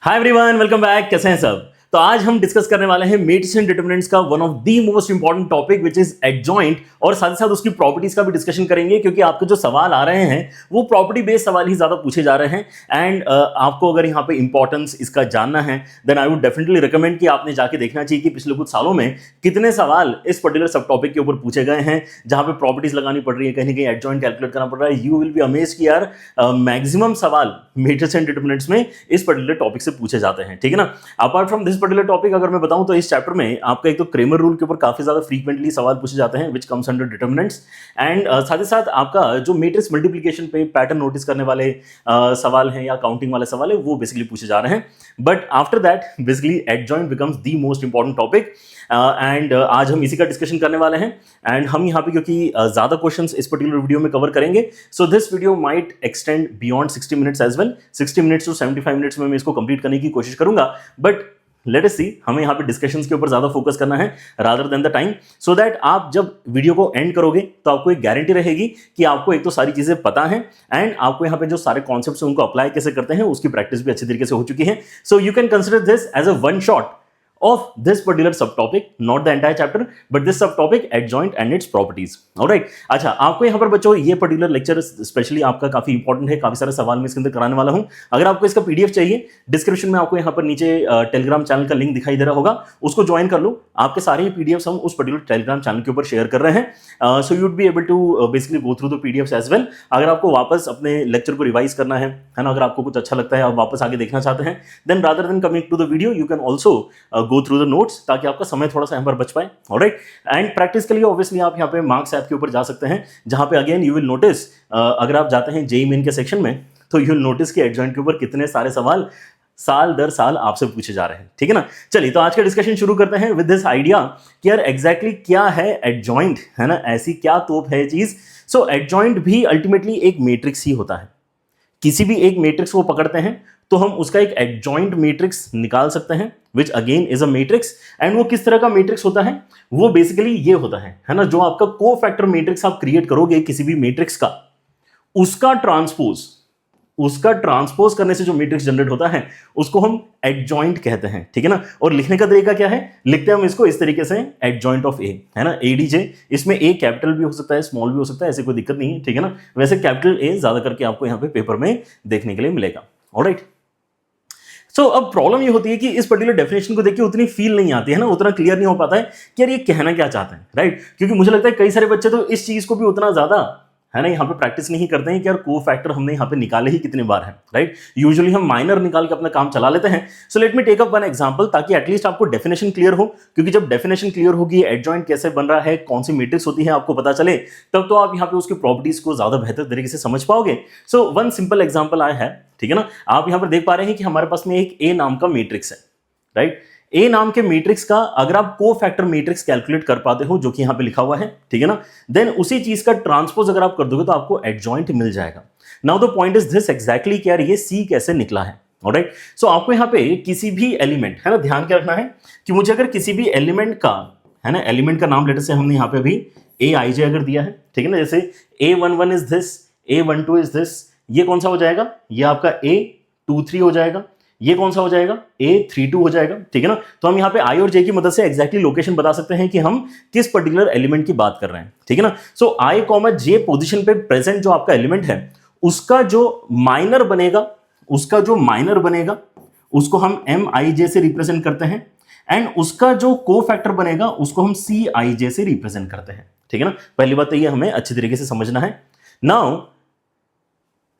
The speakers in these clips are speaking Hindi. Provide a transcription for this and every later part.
Hi everyone, welcome back. कैसे हैं सब? तो आज हम डिस्कस करने वाले हैं मेट्रिक्स एंड डिटरमिनेंट्स का one of the most important topic which is adjoint, और साथ ही साथ उसकी प्रॉपर्टीज का भी डिस्कशन करेंगे क्योंकि आपके जो सवाल आ रहे हैं वो प्रॉपर्टी बेस्ड सवाल ही ज्यादा पूछे जा रहे हैं। एंड आपको अगर यहाँ पे इंपॉर्टेंस इसका जानना है then I would definitely recommend कि आपने जाके देखना चाहिए कि पिछले कुछ सालों में कितने सवाल इस पर्टिकुलर सब टॉपिक के ऊपर पूछे गए हैं, जहां पे प्रॉपर्टीज लगानी पड़ रही है, कहीं ना कहीं एडजॉइंट कैलकुलेट करना पड़ रहा है। यू विल बी अमेज्ड कि यार मैक्सिमम सवाल मेट्रिक्स एंड डिटरमिनेंट्स में इस पर्टिकुलर टॉपिक से पूछे जाते हैं, ठीक है ना। Apart from this particular topic अगर मैं बताऊं तो इस चैप्टर में आपका एक तो क्रेमर रूल के ऊपर काफी ज्यादा फ्रीक्वेंटली सवाल पूछे जाते हैं which comes under determinants. And साथ ही साथ आपका जो मैट्रिक्स मल्टीप्लिकेशन पे पैटर्न नोटिस करने वाले सवाल हैं या काउंटिंग वाले सवाल है वो बेसिकली पूछे जा रहे हैं। But after that basically adjoint becomes the most important topic. And आज हम इसी का डिस्कशन करने वाले हैं। एंड हम यहाँ पे क्योंकि ज्यादा क्वेश्चंस इस पर्टिकुलर वीडियो में कवर करेंगे, so this video might extend beyond 60 minutes as well. 60 minutes to 75 minutes में मैं इसको कंप्लीट करने की कोशिश करूंगा। बट लेट अस सी, हमें यहाँ पे डिस्कशंस के ऊपर ज्यादा फोकस करना है rather than the time, so that आप जब वीडियो को एंड करोगे तो आपको एक गारंटी रहेगी कि आपको एक तो सारी चीजें पता है एंड आपको यहाँ पे जो सारे कॉन्सेप्ट्स हैं उनको अप्लाई कैसे करते हैं उसकी प्रैक्टिस भी अच्छी तरीके से हो चुकी है। So you can consider this as a one shot of this particular subtopic, not the entire chapter, but this subtopic adjoint and its properties. Alright? अच्छा, आपको यहाँ पर बच्चों ये पर्टिकुलर लेक्चर स्पेशली आपका काफी इंपॉर्टेंट है, काफी सारे सवाल मैं इसके अंदर कराने वाला हूँ। अगर आपको इसका पीडीएफ चाहिए, डिस्क्रिप्शन में आपको यहाँ पर नीचे टेलीग्राम चैनल का लिंक दिखाई दे रहा होगा, उसको ज्वाइन कर लो। आपके सारे ही पीडीएफ हम उस पर्टिकुलर टेलीग्राम चैनल के ऊपर शेयर कर रहे हैं। So you would be able to basically go through the PDF as well. अगर आपको वापस अपने लेक्चर को रिवाइज करना है ना, अगर आपको कुछ अच्छा लगता है, आप वापस आगे देखना चाहते हैं, then rather than coming to the video you can also go through the notes, ताकि आपका समय थोड़ा सा यहाँ पर बच पाए। ऑलराइट? एंड प्रैक्टिस के लिए ऑब्वियसली आप यहाँ पे मार्क्स ऐप के ऊपर जा सकते हैं, जहां पे अगेन यू विल नोटिस, अगर आप जाते हैं जेईई मेन के सेक्शन में तो यू विल नोटिस कि एडजॉइंट के ऊपर कितने सारे सवाल साल दर साल आपसे पूछे जा रहे हैं, ठीक है ना। चलिए तो आज का डिस्कशन शुरू करते हैं विद दिस आइडिया कि यार एग्जैक्टली क्या है एडजॉइंट, है ना, ऐसी क्या तोप है चीज। सो एडजॉइंट भी अल्टीमेटली एक मैट्रिक्स ही होता है। किसी भी एक मैट्रिक्स को पकड़ते हैं तो हम उसका एक एडजॉइंट मैट्रिक्स निकाल सकते हैं which again is a matrix. And वो किस तरह का मैट्रिक्स होता है? वो बेसिकली ये होता है ना, जो आपका कोफैक्टर मैट्रिक्स आप क्रिएट करोगे किसी भी मैट्रिक्स का, उसका ट्रांसपोज करने से जो मैट्रिक्स जनरेट होता है उसको हम एडजॉइंट कहते हैं, ठीक है ना। और लिखने का तरीका क्या है? लिखते हैं हम इसको इस तरीके से, एडजॉइंट ऑफ ए, है ना, एडीजे। इसमें ए कैपिटल भी हो सकता है, स्मॉल भी हो सकता है, ऐसे कोई दिक्कत नहीं है, ठीक है ना। वैसे कैपिटल ए ज्यादा करके आपको यहाँ पे पेपर में देखने के लिए मिलेगा। ऑलराइट? सो अब प्रॉब्लम ये होती है कि इस पर्टिकुलर डेफिनेशन को देख के उतनी फील नहीं आती है ना, उतना क्लियर नहीं हो पाता है कि यार ये कहना क्या चाहते हैं, राइट। क्योंकि मुझे लगता है कई सारे बच्चे तो इस चीज को भी उतना ज्यादा, है ना, यहाँ पे प्रैक्टिस नहीं करते हैं कि यार को फैक्टर हमने यहाँ पे निकाले ही कितने बार हैं, राइट। यूजुअली हम माइनर निकाल के अपना काम चला लेते हैं। So let me take up one example, ताकि एटलीस्ट आपको डेफिनेशन क्लियर हो, क्योंकि जब डेफिनेशन क्लियर होगी, एडजॉइंट कैसे बन रहा है, कौन सी मैट्रिक्स होती है आपको पता चले, तब तो आप यहाँ पे उसकी प्रॉपर्टीज को ज्यादा बेहतर तरीके से समझ पाओगे। सो वन सिंपल एग्जाम्पल आया है, ठीक है ना। आप यहाँ पर देख पा रहे हैं कि हमारे पास में एक ए नाम का मैट्रिक्स है, राइट। ए नाम के मैट्रिक्स का अगर आप कोफैक्टर मैट्रिक्स कैलकुलेट कर पाते हो, जो कि यहां पे लिखा हुआ है, ठीक है ना, देन उसी चीज का ट्रांसपोज अगर आप कर दोगे तो आपको एडजॉइंट मिल जाएगा। Now the point is this, exactly क्या ये सी कैसे निकला है। ऑलराइट? सो आपको यहां पे किसी भी एलिमेंट, है ना, ध्यान क्या रखना है कि मुझे अगर किसी भी एलिमेंट का, है ना, एलिमेंट का नाम लेटर से हमने यहां पे अभी ए आई जे अगर दिया है, ठीक है ना, जैसे A11 is this, A12 is this, ये कौन सा हो जाएगा? ये आपका A23 हो जाएगा। ये कौन सा हो जाएगा? A32 हो जाएगा, ठीक है ना। तो हम यहाँ पे आई और जे की मदद से एग्जैक्टली लोकेशन बता सकते हैं कि हम किस पर्टिकुलर एलिमेंट की बात कर रहे हैं, ठीक है ना। सो आई कॉमा जे पोजीशन पे प्रेजेंट जो आपका एलिमेंट है, उसका जो माइनर बनेगा, उसको हम एम आई जे से रिप्रेजेंट करते हैं, एंड उसका जो को फैक्टर बनेगा उसको हम सी आई जे से रिप्रेजेंट करते हैं, ठीक है ना। पहली बात तो ये हमें अच्छी तरीके से समझना है। नाउ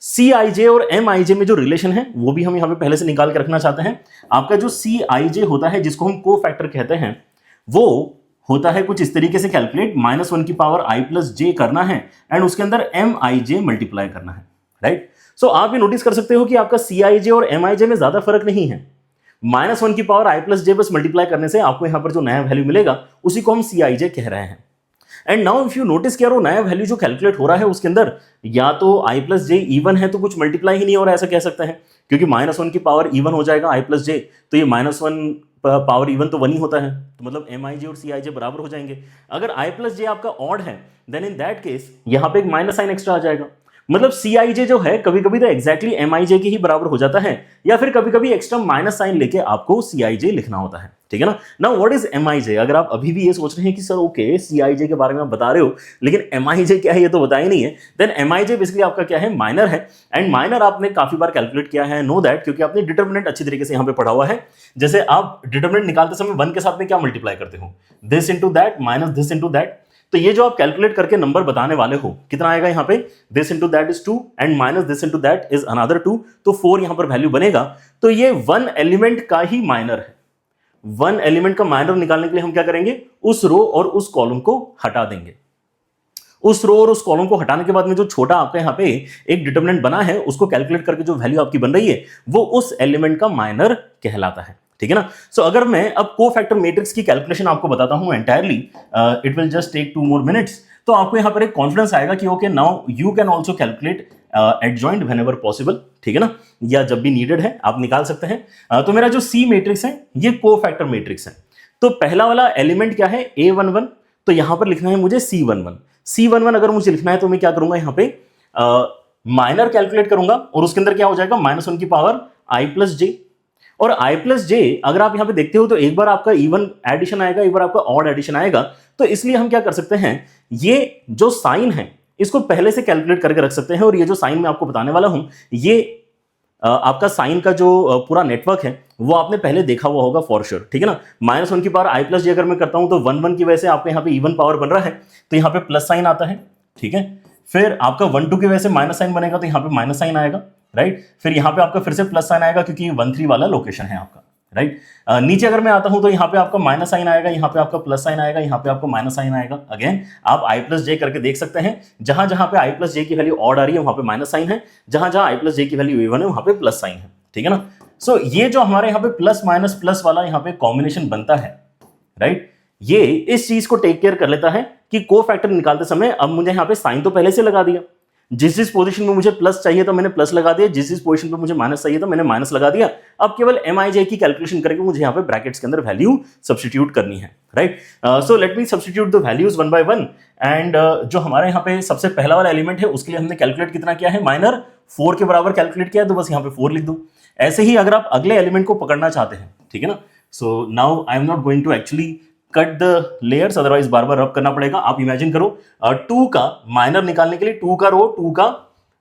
सी आई जे और एम आई जे में जो रिलेशन है वो भी हम यहां पे पहले से निकाल के रखना चाहते हैं। आपका जो सी आई जे होता है, जिसको हम को फैक्टर कहते हैं, वो होता है कुछ इस तरीके से कैलकुलेट, -1 की पावर आई प्लस जे करना है एंड उसके अंदर एम आई जे मल्टीप्लाई करना है, राइट। सो आप ये नोटिस कर सकते हो कि आपका सी आई जे और एम आई जे में ज्यादा फर्क नहीं है। -1 की पावर आई प्लस जे बस मल्टीप्लाई करने से आपको यहां पर जो नया वैल्यू मिलेगा उसी को हम सी आई जे कह रहे हैं। And now if you notice कि यार वो नया वैल्यू जो कैलकुलेट हो रहा है उसके अंदर या तो आई प्लस जे इवन है तो कुछ मल्टीप्लाई ही नहीं हो रहा है, ऐसा कह सकते हैं, क्योंकि -1 की पावर इवन हो जाएगा आई प्लस जे, तो ये -1 पावर इवन तो 1 ही होता है, तो मतलब एम आई जे और सी आई जे बराबर हो जाएंगे। अगर आई प्लस जे आपका ऑड है देन इन दैट केस यहां पे एक माइनस साइन एक्स्ट्रा आ जाएगा, मतलब Cij जो है कभी कभी तो एग्जैक्टली Mij के ही बराबर हो जाता है, या फिर कभी कभी एक्स्ट्रा माइनस साइन लेके आपको Cij लिखना होता है, ठीक है ना। Now what is Mij? अगर आप अभी भी ये सोच रहे हैं कि सर ओके Cij के बारे में आप बता रहे हो लेकिन Mij क्या है ये तो बताया नहीं है, देन Mij बेसिकली आपका क्या है, माइनर है। एंड माइनर आपने काफी बार कैलकुलेट किया है, नो दैट, क्योंकि आपने डिटरमिनेंट अच्छी तरीके से यहाँ पे पढ़ा हुआ है। जैसे आप डिटरमिनेंट निकालते समय 1 के साथ में क्या मल्टीप्लाई करते हो, this into that minus this into that. तो ये जो आप कैलकुलेट करके नंबर बताने वाले हो कितना आएगा यहाँ पे, this into that is 2 and minus this into that is another 2, तो 4 यहाँ पर वैल्यू बनेगा। तो ये 1 एलिमेंट का ही माइनर है। 1 एलिमेंट का माइनर निकालने के लिए हम क्या करेंगे, उस रो और उस कॉलम को हटा देंगे। उस रो और उस कॉलम को हटाने के बाद में जो छोटा आपका यहाँ पे एक डिटरमिनेंट बना है उसको कैलकुलेट करके जो वैल्यू आपकी बन रही है वो उस एलिमेंट का माइनर कहलाता है, ठीक है ना। सो अगर मैं अब कोफैक्टर मैट्रिक्स की कैलकुलेशन आपको बताता हूं entirely, it will just take 2 more minutes, तो आपको यहां पर एक कॉन्फिडेंस आएगा कि okay now you can also calculate adjoint whenever possible, ठीक है ना, या जब भी नीडेड है आप निकाल सकते हैं। तो मेरा जो सी मैट्रिक्स है ये कोफैक्टर मैट्रिक्स है। तो पहला वाला एलिमेंट क्या है, A11, तो यहां पर लिखना है मुझे C11। C11 अगर मुझे लिखना है तो मैं क्या करूंगा, यहाँ पे माइनर कैलकुलेट करूंगा और उसके अंदर क्या हो जाएगा, -1 की पावर i प्लस जे। और i प्लस जे अगर आप यहां पे देखते हो तो एक बार आपका इवन एडिशन आएगा, एक बार आपका ऑड एडिशन आएगा। तो इसलिए हम क्या कर सकते हैं, ये जो साइन है इसको पहले से कैलकुलेट करके रख सकते हैं। और ये जो साइन मैं आपको बताने वाला हूं ये आपका साइन का जो पूरा नेटवर्क है वो आपने पहले देखा हुआ होगा फॉर श्योर, ठीक है ना। -1 की पावर i प्लस जे अगर मैं करता हूं तो 1 की वजह से आपके यहाँ पे इवन पावर बन रहा है तो यहाँ पे प्लस साइन आता है, ठीक है। फिर आपका 1 2 की वजह से माइनस साइन बनेगा तो यहाँ पे माइनस साइन आएगा, राइट। फिर यहाँ पे आपका फिर से प्लस साइन आएगा क्योंकि 1 3 वाला लोकेशन है आपका, राइट। नीचे अगर मैं आता हूं तो यहाँ पे आपका माइनस साइन आएगा, यहाँ पे आपका प्लस साइन आएगा, यहाँ पे आपका माइनस साइन आएगा। अगेन आप i प्लस जे करके देख सकते हैं, जहां जहां पे i प्लस जे की वैल्यू ऑड आ रही है वहां पे माइनस साइन है, जहां जहां i प्लस जे की वैल्यू इवन है वहां पे प्लस साइन है, ठीक है ना। सो ये जो हमारे यहाँ पे प्लस माइनस प्लस वाला यहाँ पे कॉम्बिनेशन बनता है, राइट, ये इस चीज को टेक केयर कर लेता है कि कोफैक्टर निकालते समय अब मुझे यहाँ पे साइन तो पहले से लगा दिया, जिस पोजीशन में मुझे प्लस चाहिए तो मैंने प्लस लगा दिया, जिस पोजीशन पे मुझे माइनस चाहिए तो मैंने माइनस लगा दिया। अब केवल Mij की कैलकुलेशन करके मुझे यहाँ पे ब्रैकेट्स के अंदर वैल्यू सब्स्टिट्यूट करनी है, right. So let me substitute the values 1 by 1 and जो हमारे यहाँ पे सबसे पहला वाला एलिमेंट है उसके लिए हमने कैलकुलेट कितना किया है, माइनर 4 के बराबर कैलकुलेट किया है, तो बस यहाँ पे 4 लिख दो। ऐसे ही अगर आप अगले एलिमेंट को पकड़ना चाहते हैं, ठीक है ना, so now I am not going to actually cut the layers, otherwise बार बार रब करना पड़ेगा। आप इमेजिन करो 2 का माइनर निकालने के लिए 2 का रो 2 का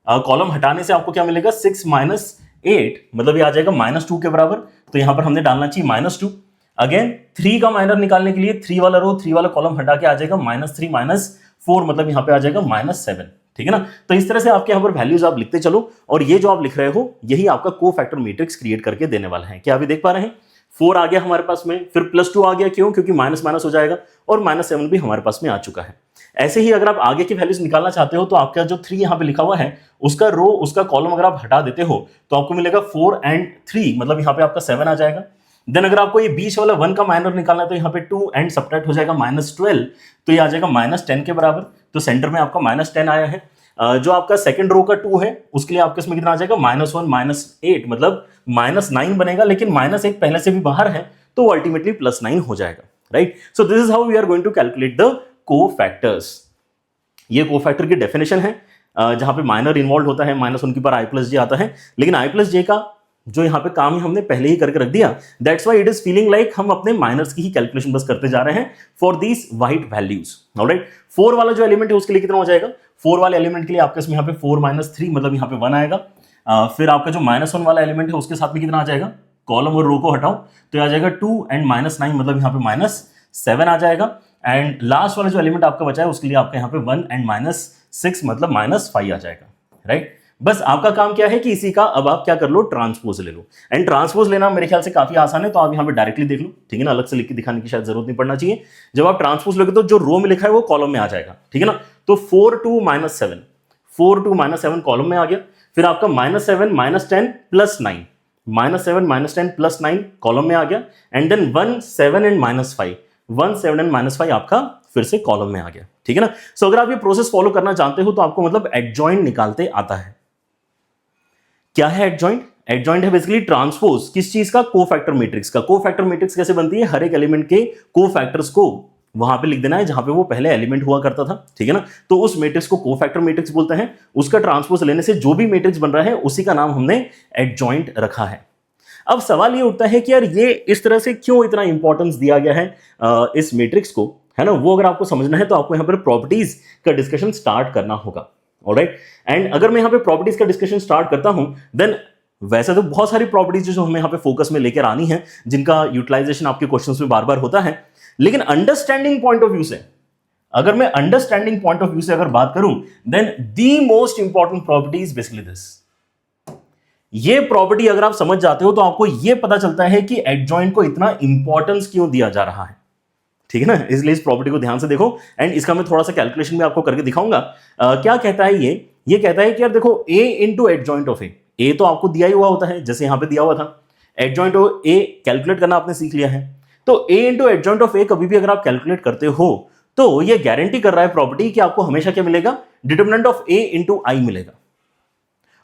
कॉलम हटाने से आपको क्या मिलेगा, 6 - 8, मतलब ये आ जाएगा -2 के बराबर। तो यहां पर हमने डालना चाहिए -2। अगेन 3 का माइनर निकालने के लिए 3 वाला रो 3 वाला कॉलम हटा के आ जाएगा -3 - 4, मतलब यहां पे आ जाएगा -7, ठीक है ना। तो इस तरह से आपके यहाँ पर वैल्यूज आप लिखते चलो और ये जो आप लिख रहे हो यही आपका कोफैक्टर मैट्रिक्स क्रिएट करके देने वाला है। क्या अभी देख पा रहे हैं, 4 आ गया हमारे पास में, फिर +2 आ गया, क्यों, क्योंकि माइनस माइनस हो जाएगा, और -7 भी हमारे पास में आ चुका है। ऐसे ही अगर आप आगे की वैल्यूज निकालना चाहते हो तो आपका जो 3 यहाँ पे लिखा हुआ है उसका रो उसका कॉलम अगर आप हटा देते हो तो आपको मिलेगा 4 and 3, मतलब यहाँ पे आपका 7 आ जाएगा। देन अगर आपको ये बीच वाला 1 का माइनर निकालना है तो यहाँ पे 2 and सब्ट्रैक्ट हो जाएगा -12, तो ये आ जाएगा -10 के बराबर। तो सेंटर में आपका -10 आया है। जो आपका सेकंड रो का 2 है उसके लिए आपके इसमें कितना आ जाएगा, -1 -8, मतलब -9 बनेगा, लेकिन -1 पहले से भी बाहर है तो अल्टीमेटली +9 हो जाएगा, right. So this is how we are going to calculate the cofactors. ये कोफैक्टर की डेफिनेशन है, जहां पे माइनर इन्वॉल्व होता है, -1 की पावर i प्लस जे आता है, लेकिन i प्लस जे का जो यहाँ पे काम है हमने पहले ही करके रख दिया। That's why it is feeling like हम अपने माइनर्स की ही कैलकुलेशन बस करते जा रहे हैं for these white values, alright. 4 वाला जो एलिमेंट है उसके लिए कितना हो जाएगा, 4 वाले एलिमेंट के लिए आपके इसमें यहाँ पे 4 - 3, मतलब यहाँ पे 1 आएगा। फिर आपका जो -1 वाला एलिमेंट है उसके साथ में कितना आ जाएगा, कॉलम और रो को हटाओ तो आ जाएगा 2 and -9, मतलब यहाँ पे -7 आ जाएगा। एंड लास्ट वाला जो एलिमेंट आपका बचा है उसके लिए आपका यहाँ पे 1 and -6, मतलब -5 आ जाएगा, राइट। बस आपका काम क्या है कि इसी का अब आप क्या कर लो, ट्रांसपोज ले लो। एंड ट्रांसपोज लेना मेरे ख्याल से काफी आसान है, तो आप यहाँ पे डायरेक्टली देख लो, ठीक है ना, अलग से लिख के दिखाने की शायद जरूरत नहीं पड़ना चाहिए। जब आप ट्रांसपोज लोगे तो जो रो में लिखा है वो कॉलम में आ जाएगा, ठीक है ना। तो 4 2 -7, 4 2 -7 कॉलम में आ गया। फिर आपका -7 -10 +9, -7 -10 +9 कॉलम में आ गया। एंड देन 1 7 and -5, 1 7 and -5 आपका फिर से कॉलम में आ गया, ठीक है ना। सो अगर आप ये प्रोसेस फॉलो करना जानते हो तो आपको मतलब एडजॉइंट निकालते आता है। क्या है एडजॉइंट? एडजॉइंट है बेसिकली ट्रांसपोज, किस चीज का, कोफैक्टर मैट्रिक्स का। कोफैक्टर मैट्रिक्स कैसे बनती है, हर एक एलिमेंट के कोफैक्टर्स को वहां पे लिख देना है जहां पे वो पहले एलिमेंट हुआ करता था, ठीक है ना। तो उस मैट्रिक्स को कोफैक्टर मैट्रिक्स बोलते हैं। उसका ट्रांसपोज लेने से जो भी मैट्रिक्स बन रहा है उसी का नाम हमने एडजॉइंट रखा है। अब सवाल ये उठता है कि यार ये इस तरह से क्यों इतना इंपॉर्टेंस दिया गया है इस मैट्रिक्स को, है ना। वो अगर आपको समझना है तो आपको यहां पर प्रॉपर्टीज का डिस्कशन स्टार्ट करना होगा। ऑलराइट, एंड अगर मैं यहां पे प्रॉपर्टीज का डिस्कशन स्टार्ट करता हूं देन वैसे तो बहुत सारी प्रॉपर्टीज जो हमें यहां पे फोकस में लेकर आनी है, जिनका यूटिलाइजेशन आपके क्वेश्चंस में बार बार होता है, लेकिन अंडरस्टैंडिंग पॉइंट ऑफ व्यू से, अगर मैं अंडरस्टैंडिंग पॉइंट ऑफ व्यू से अगर बात करूं then the most important property is basically this. ये प्रॉपर्टी अगर आप समझ जाते हो तो आपको यह पता चलता है कि एडजॉइंट को इतना इंपॉर्टेंस क्यों दिया जा रहा है, ठीक है ना। इसलिए इस प्रॉपर्टी को ध्यान से देखो एंड इसका मैं थोड़ा सा कैलकुलेशन भी आपको करके दिखाऊंगा। क्या कहता है ये कहता है कि यार देखो a इंटू एडजॉइंट ऑफ ए तो आपको दिया ही हुआ होता है, जैसे यहां पे दिया हुआ था। एडजॉइंट ऑफ ए कैलकुलेट करना आपने सीख लिया है, तो a इंटू एडजॉइंट ऑफ ए कभी भी अगर आप कैलकुलेट करते हो तो ये गारंटी कर रहा है प्रॉपर्टी कि आपको हमेशा क्या मिलेगा, डिटरमिनेंट ऑफ a इंटू आई मिलेगा।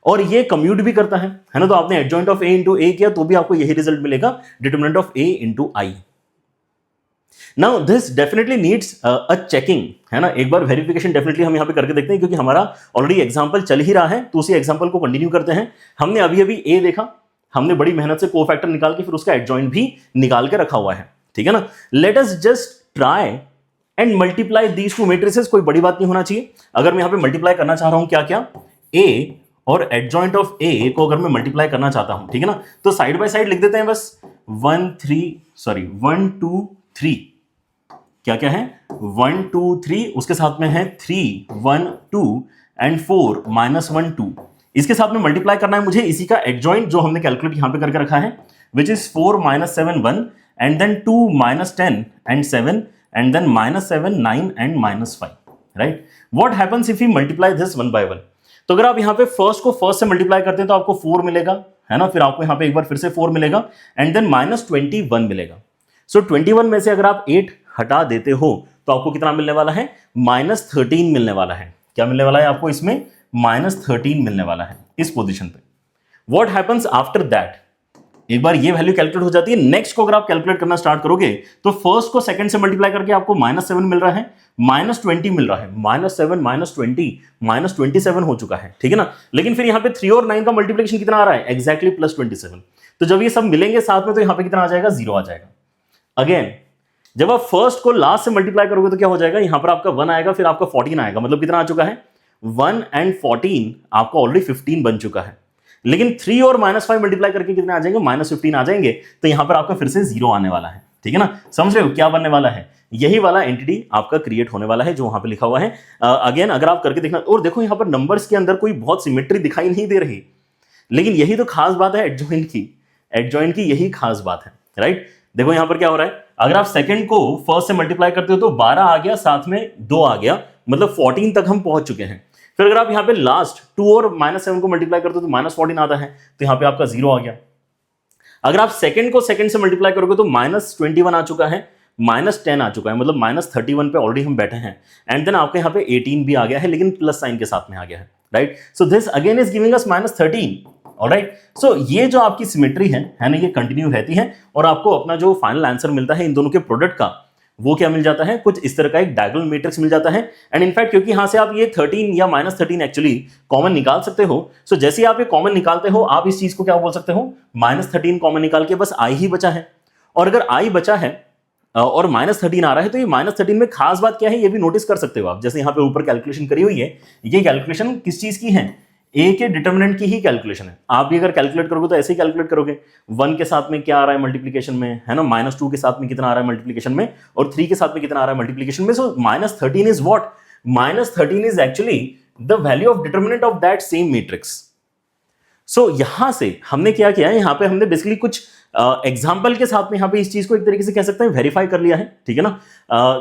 और ये कम्यूट भी करता है ना। तो आपने एडजॉइंट ऑफ a इंटू ए किया तो भी आपको यही रिजल्ट मिलेगा, determinant of a into I. Now this definitely needs a checking, है ना। एक बार वेरिफिकेशन डेफिनेटली हम यहां पे करके देखते हैं, क्योंकि हमारा ऑलरेडी एग्जांपल चल ही रहा है, तो उसी एग्जांपल को कंटिन्यू करते हैं। हमने अभी अभी ए देखा, हमने बड़ी मेहनत से कोफैक्टर निकाल के फिर उसका एडजॉइंट भी निकाल के रखा हुआ है, ठीक है ना। Let us just try and multiply these two matrices. कोई बड़ी बात नहीं होना चाहिए। अगर मैं यहां पे मल्टीप्लाई करना चाह रहा हूं क्या क्या, ए और एडजॉइंट ऑफ ए को अगर मैं मल्टीप्लाई करना चाहता हूं, ठीक है ना, तो साइड बाय साइड लिख देते हैं बस 1 2 3। क्या क्या है, 1 2 3, उसके साथ में है 3 1 2 एंड 4 -1 2। इसके साथ में मल्टीप्लाई करना है मुझे इसी का एडजॉइंट जो हमने कैलकुलेट यहां पे करके रखा है, which is 4 -7 1 and then 2 -10 and 7 and then -7 9 and -5, right. What happens if you multiply this one by one. तो अगर आप यहां पे फर्स्ट को फर्स्ट से मल्टीप्लाई करते हैं तो आपको 4 मिलेगा, है ना। फिर आपको यहां पे एक बार फिर से 4 मिलेगा एंड देन -21 मिलेगा। सो 21 में से अगर आप 8 हटा देते हो तो आपको कितना मिलने वाला है, -13 मिलने वाला है। क्या मिलने वाला है आपको इसमें, -13 मिलने वाला है इस पोजीशन पे। व्हाट हैपेंस आफ्टर दैट, एक बार ये वैल्यू कैलकुलेट हो जाती है, नेक्स्ट को अगर आप कैलकुलेट करना स्टार्ट करोगे तो फर्स्ट को सेकंड से मल्टीप्लाई करके आपको -7 मिल रहा है, -20 मिल रहा है, -7 -20 -27 हो चुका है, ठीक है ना। लेकिन फिर यहां पे 3 और 9 का मल्टीप्लिकेशन कितना आ रहा है, एग्जैक्टली +27। तो जब ये सब मिलेंगे साथ में तो यहां पे कितना आ जाएगा, 0 आ जाएगा। अगेन जब आप फर्स्ट को लास्ट से मल्टीप्लाई करोगे तो क्या हो जाएगा, यहां पर आपका 1 आएगा, फिर आपका 14 आएगा, मतलब कितना आ चुका है, 1 एंड 14 आपका ऑलरेडी 15 बन चुका है। लेकिन 3 और -5 मल्टीप्लाई करके कितने आ जाएंगे, -15 आ जाएंगे, तो यहां पर आपका फिर से 0 आने वाला है, ठीक है ना। समझ रहे हो क्या बनने वाला है, यही वाला एंटिटी आपका क्रिएट होने वाला है जो वहां पे लिखा हुआ है। अगेन अगर आप करके देखना, और देखो यहां पर नंबर्स के अंदर कोई बहुत सिमेट्री दिखाई नहीं दे रही, लेकिन यही तो खास बात है एडजॉइंट की यही खास बात है, राइट। देखो यहां पर क्या हो रहा है, अगर आप सेकंड को फर्स्ट से मल्टीप्लाई करते हो तो 12 आ गया, साथ में 2 आ गया, मतलब 14 तक हम पहुंच चुके हैं। फिर अगर आप यहां पे लास्ट 2 और -7 को मल्टीप्लाई करते हो तो -14 आता है, तो यहां पे आपका 0 आ गया। अगर आप सेकंड को सेकंड से मल्टीप्लाई करोगे तो -21 आ चुका है, -10 आ चुका है, मतलब -31 पे ऑलरेडी हम बैठे हैं। एंड देन आपके यहां पे 18 भी आ गया है, लेकिन प्लस साइन के साथ में आ गया है, right. So this again is giving us -13। Alright, so ये जो आपकी सिमेट्री है ना, ये कंटिन्यू रहती है और आपको अपना जो फाइनल आंसर मिलता है इन दोनों के प्रोडक्ट का, वो क्या मिल जाता है, कुछ इस तरह का एक डायगोनल मैट्रिक्स मिल जाता है। एंड इनफैक्ट क्योंकि यहां से आप ये 13 या -13 एक्चुअली कॉमन निकाल सकते हो, सो जैसे ही आप ये कॉमन निकालते हो आप इस चीज को क्या बोल सकते हो, -13 कॉमन निकाल के बस आई ही बचा है। और अगर आई बचा है और -13 आ रहा है तो ये -13 में खास बात क्या है ये भी नोटिस कर सकते हो आप। जैसे यहां पे ऊपर कैलकुलेशन करी हुई है, ये कैलकुलेशन किस चीज की है, ए के डिटर्मिनेंट की ही कैलकुलेशन है। आप भी अगर कैलकुलेट करोगे तो ऐसे ही कैलकुलेट करोगे, 1 के साथ में क्या आ रहा है मल्टीप्लिकेशन में, है ना, -2 के साथ में कितना आ रहा है मल्टीप्लिकेशन में, और 3 के साथ में कितना आ रहा है मल्टीप्लिकेशन में। So -13 is what, -13 is actually the value of determinant of that same matrix. So यहां से हमने क्या किया है, यहां पे हमने बेसिकली कुछ एग्जाम्पल के साथ में यहां पे इस चीज को एक तरीके से कह सकते हैं वेरीफाई कर लिया है, ठीक है ना।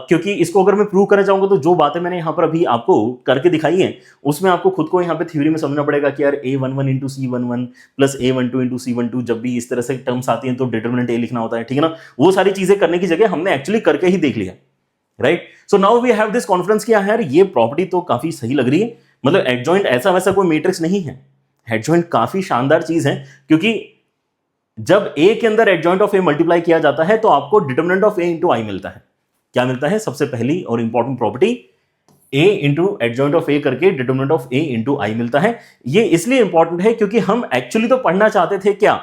क्योंकि इसको अगर मैं प्रूव करना चाहूंगा तो जो बातें मैंने यहां पर अभी आपको करके दिखाई है उसमें आपको खुद को यहां पे थ्योरी में समझना पड़ेगा कि यार A11 into C11 plus A12 into C12, जब भी इस तरह से टर्म्स आती हैं तो डिटर्मिनेंट ए लिखना होता है, ठीक है ना। वो सारी चीजें करने की जगह हमने एक्चुअली करके ही देख लिया, right. So now we have this confidence किया है यार ये प्रॉपर्टी तो काफी सही लग रही है, मतलब एडजॉइंट ऐसा वैसा कोई मैट्रिक्स नहीं है, एडजॉइंट काफी शानदार चीज है। क्योंकि जब ए के अंदर एडजॉइंट ऑफ ए मल्टीप्लाई किया जाता है तो आपको डिटर्मिनेंट ऑफ ए इंटू आई मिलता है, क्या मिलता है? सबसे पहली और important property a into adjoint of a करके डिटरमिनेंट ऑफ a इंटू आई मिलता है। ये इसलिए इंपॉर्टेंट है क्योंकि हम एक्चुअली तो पढ़ना चाहते थे क्या?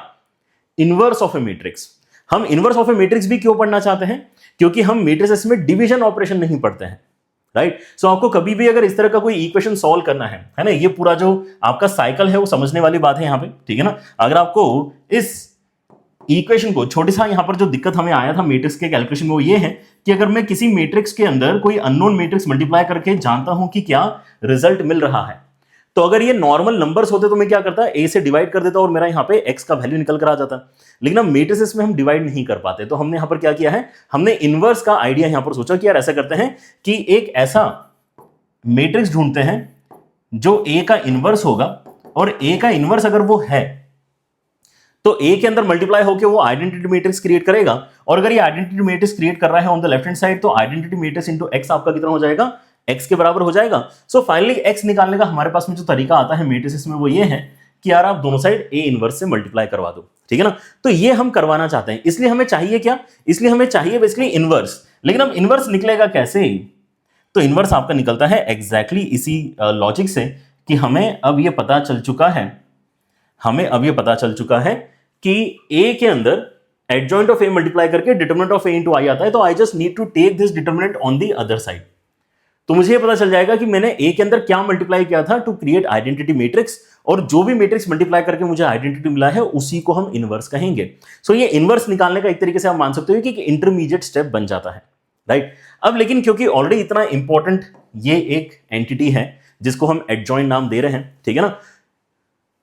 Inverse of A matrix. हम इनवर्स ऑफ ए मैट्रिक्स भी क्यों पढ़ना चाहते हैं? क्योंकि हम मैट्रिसेस में डिवीजन ऑपरेशन नहीं पढ़ते हैं, राइट? सो आपको कभी भी अगर इस तरह का कोई इक्वेशन सॉल्व करना है ना, ये पूरा जो आपका साइकिल है वो समझने वाली बात है यहां पे, ठीक है ना? अगर आपको इस इक्वेशन को छोटी सा यहां पर जो दिक्कत हमें आया था मैट्रिक्स के कैलकुलेशन में वो ये है कि अगर मैं किसी मैट्रिक्स के अंदर कोई अननोन मैट्रिक्स मल्टीप्लाई करके जानता हूं कि क्या रिजल्ट मिल रहा है, तो अगर ये नॉर्मल नंबर्स होते तो मैं क्या करता? ए से डिवाइड कर देता और मेरा यहाँ पे एक्स का वैल्यू निकल कर आ जाता। लेकिन अब मैट्रिसेस में हम डिवाइड नहीं कर पाते, तो हमने यहाँ पर क्या किया है? हमने इनवर्स का आइडिया यहाँ पर सोचा कि यार ऐसा करते हैं कि एक ऐसा मैट्रिक्स ढूंढते हैं जो ए का इनवर्स होगा, और ए का इनवर्स अगर वो है तो ए के अंदर मल्टीप्लाई होकर वो आइडेंटिटी मैट्रिक्स क्रिएट करेगा, और अगर ये आइडेंटिटी मैट्रिक्स क्रिएट कर रहा है on the left hand side तो आइडेंटिटी मैट्रिक्स इनटू एक्स आपका कितना हो जाएगा? x के बराबर हो जाएगा। सो फाइनली x निकालने का हमारे पास में जो तरीका आता है मैट्रिसेस में वो ये है कि यार आप दोनों साइड a इनवर्स से मल्टीप्लाई करवा दो, ठीक है ना? तो ये हम करवाना चाहते हैं, इसलिए हमें चाहिए क्या? इसलिए हमें चाहिए बेसिकली इनवर्स। लेकिन अब इनवर्स निकलेगा कैसे? तो इनवर्स आपका निकलता है एग्जैक्टली इसी लॉजिक से कि हमें अब ये पता चल चुका है कि a के अंदर एडजॉइंट ऑफ a मल्टीप्लाई करके determinant of a into I आता है, तो I just need to take this determinant on the other side. तो मुझे पता चल जाएगा कि मैंने ए के अंदर क्या मल्टीप्लाई किया था टू क्रिएट आइडेंटिटी मैट्रिक्स, और जो भी मैट्रिक्स मल्टीप्लाई करके मुझे आइडेंटिटी मिला है उसी को हम इनवर्स कहेंगे। सो ये इनवर्स निकालने का एक तरीके से आप मान सकते हो कि इंटरमीडिएट स्टेप बन जाता है, राइट? अब लेकिन क्योंकि ऑलरेडी इतना इंपॉर्टेंट ये एक एंटिटी है जिसको हम एडजॉइंट नाम दे रहे हैं, ठीक है ना?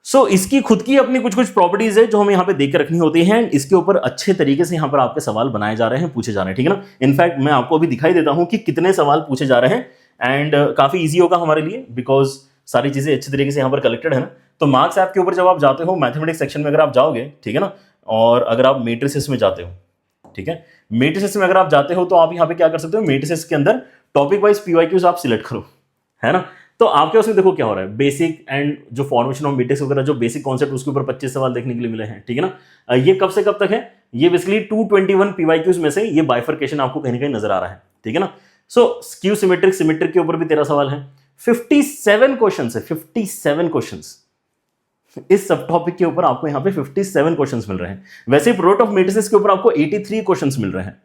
सो इसकी खुद की अपनी कुछ कुछ प्रॉपर्टीज है जो हमें यहाँ पे देख कर रखनी होती है। इसके ऊपर अच्छे तरीके से यहाँ पर आपके सवाल बनाए जा रहे हैं, पूछे जा रहे हैं, ठीक है ना? इनफैक्ट मैं आपको अभी दिखाई देता हूं कि कितने सवाल पूछे जा रहे हैं, एंड काफी इजी होगा हमारे लिए बिकॉज सारी चीजें अच्छी तरीके से यहाँ पर कलेक्टेड है ना। तो मार्क्स ऐप के ऊपर जब आप जाते हो मैथमेटिक्स सेक्शन में अगर आप जाओगे, ठीक है ना, और अगर आप मैट्रिसेस में जाते हो, ठीक है, मैट्रिसेस में अगर आप जाते हो तो आप यहाँ पे क्या कर सकते हो? मैट्रिसेस के अंदर टॉपिक वाइज पीवाईक्यूज आप सिलेक्ट करो, है ना? तो आपके उसमें देखो क्या हो रहा है, बेसिक एंड जो फॉर्मेशन ऑफ मैट्रिक्स वगैरह जो बेसिक कॉन्सेप्ट उसके ऊपर 25 सवाल देखने के लिए मिले हैं, ठीक है ना? ये कब से कब तक है? ये बेसिकली 221 पीवाईक्यूज में से ये बाइफर्केशन आपको कहीं ना कहीं नजर आ रहा है, ठीक है ना? सो स्क्यू सिमेट्रिक के ऊपर भी 13 सवाल है, 57 क्वेश्चन है, 57 क्वेश्चन इस सब टॉपिक के ऊपर आपको यहाँ पे 57 क्वेश्चन मिल रहे हैं। वैसे प्रोडक्ट ऑफ मैट्रिसेस के ऊपर आपको 83 क्वेश्चन मिल रहे हैं,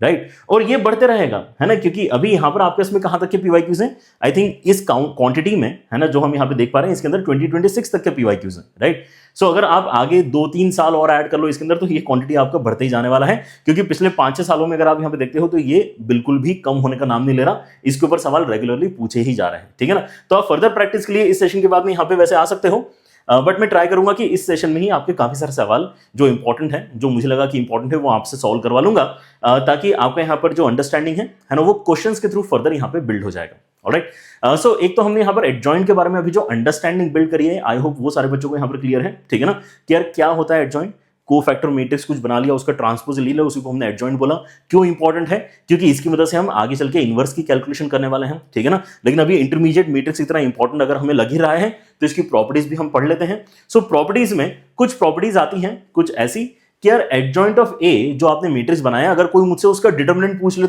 राइट? और ये बढ़ते रहेगा, है ना? क्योंकि अभी यहां पर आपके इसमें कहां तक के पीवाईक्यूज हैं? आई थिंक इस क्वांटिटी में, है ना, जो हम यहां पे देख पा रहे हैं इसके अंदर 2026 तक के पीवाईक्यूज हैं, राइट? सो अगर आप आगे 2-3 साल और ऐड कर लो इसके अंदर तो ये क्वांटिटी आपका बढ़ते ही जाने वाला है, क्योंकि पिछले 5-6 सालों में अगर आप यहां पे देखते हो तो ये बिल्कुल भी कम होने का नाम नहीं ले रहा, इसके ऊपर सवाल रेगुलरली पूछे ही जा रहे हैं, ठीक है ना? तो आप फर्दर प्रैक्टिस के लिए इस सेशन के बाद में यहाँ पे वैसे आ सकते हो, बट मैं ट्राई करूंगा कि इस सेशन में ही आपके काफी सारे सवाल जो इंपॉर्टेंट है, जो मुझे लगा कि इंपॉर्टेंट है, वो आपसे सॉल्व करवा लूंगा, ताकि आपका यहाँ पर जो अंडरस्टैंडिंग है ना, वो क्वेश्चंस के थ्रू फर्दर यहाँ पे बिल्ड हो जाएगा। ऑलराइट, सो एक तो हमने यहाँ पर एडजॉइंट के बारे में अभी जो अंडरस्टैंडिंग बिल्ड करी है, आई होप वो सारे बच्चों को यहाँ पर क्लियर है, ठीक है ना? कि यार क्या होता है एडजॉइंट, कोफैक्टर मैट्रिक्स कुछ बना लिया, उसका ट्रांसपोज ले लिया, उसी को हमने एडजॉइंट बोला। क्यों इंपॉर्टेंट है? क्योंकि इसकी मदद से हम आगे चल के इनवर्स की कैलकुलेशन करने वाले हैं, ठीक है ना? लेकिन अभी इंटरमीडिएट मैट्रिक्स इतना इंपॉर्टेंट अगर हमें लग ही रहा है तो इसकी प्रॉपर्टीज भी हम पढ़ लेते हैं। सो प्रॉपर्टीज में कुछ प्रॉपर्टीज आती हैं कुछ ऐसी कि यार एडजॉइंट ऑफ ए जो आपने मैट्रिक्स बनाया, अगर कोई मुझसे उसका डिटरमिनेंट पूछ ले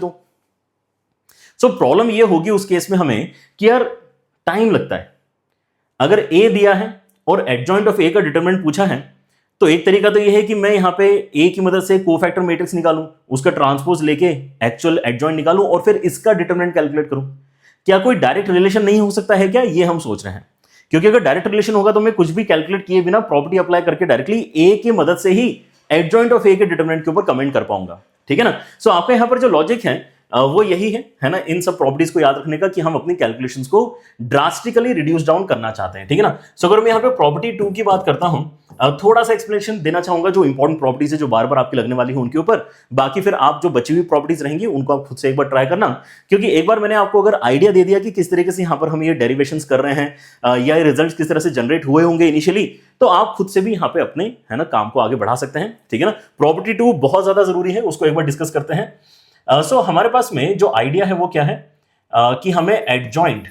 तो प्रॉब्लम ये होगी उस केस में हमें कि यार टाइम लगता है। अगर ए दिया है और एडजॉइंट ऑफ ए का डिटरमिनेंट पूछा है तो एक तरीका तो ये है कि मैं यहां पे ए की मदद से कोफैक्टर मैट्रिक्स निकालूं, उसका ट्रांसपोज लेके एक्चुअल एडजॉइंट निकालूं और फिर इसका डिटरमिनेंट कैलकुलेट करूं। क्या कोई डायरेक्ट रिलेशन नहीं हो सकता है क्या? ये हम सोच रहे हैं, क्योंकि अगर डायरेक्ट रिलेशन होगा तो मैं कुछ भी कैलकुलेट किए बिना प्रॉपर्टी अप्लाई करके डायरेक्टली ए की मदद से ही एडजॉइंट ऑफ ए के डिटरमिनेंट के ऊपर कमेंट कर पाऊंगा, ठीक है ना? सो आपका यहां पर जो लॉजिक है वो यही है ना, इन सब प्रॉपर्टीज को याद रखने का कि हम अपनी कैलकुलेशंस को ड्रास्टिकली रिड्यूस डाउन करना चाहते हैं, ठीक है ना? सो अगर मैं यहाँ पे प्रॉपर्टी 2 की बात करता हूं, थोड़ा सा एक्सप्लेनेशन देना चाहूंगा जो इंपॉर्टेंट प्रॉपर्टीज है जो बार बार आपकी लगने वाली है उनके ऊपर। बाकी फिर आप जो बची हुई प्रॉपर्टीज रहेंगी उनको आप खुद से एक बार ट्राई करना, क्योंकि एक बार मैंने आपको अगर आइडिया दे दिया कि किस तरीके से यहाँ पर हम ये डेरिवेशंस कर रहे हैं या रिजल्ट किस तरह से जनरेट हुए होंगे इनिशियली, तो आप खुद से भी यहाँ पे अपने, है ना, काम को आगे बढ़ा सकते हैं, ठीक है ना? प्रॉपर्टी 2 बहुत ज्यादा जरूरी है, उसको एक बार डिस्कस करते हैं। सो हमारे पास में जो आइडिया है वो क्या है कि हमें एडजॉइंट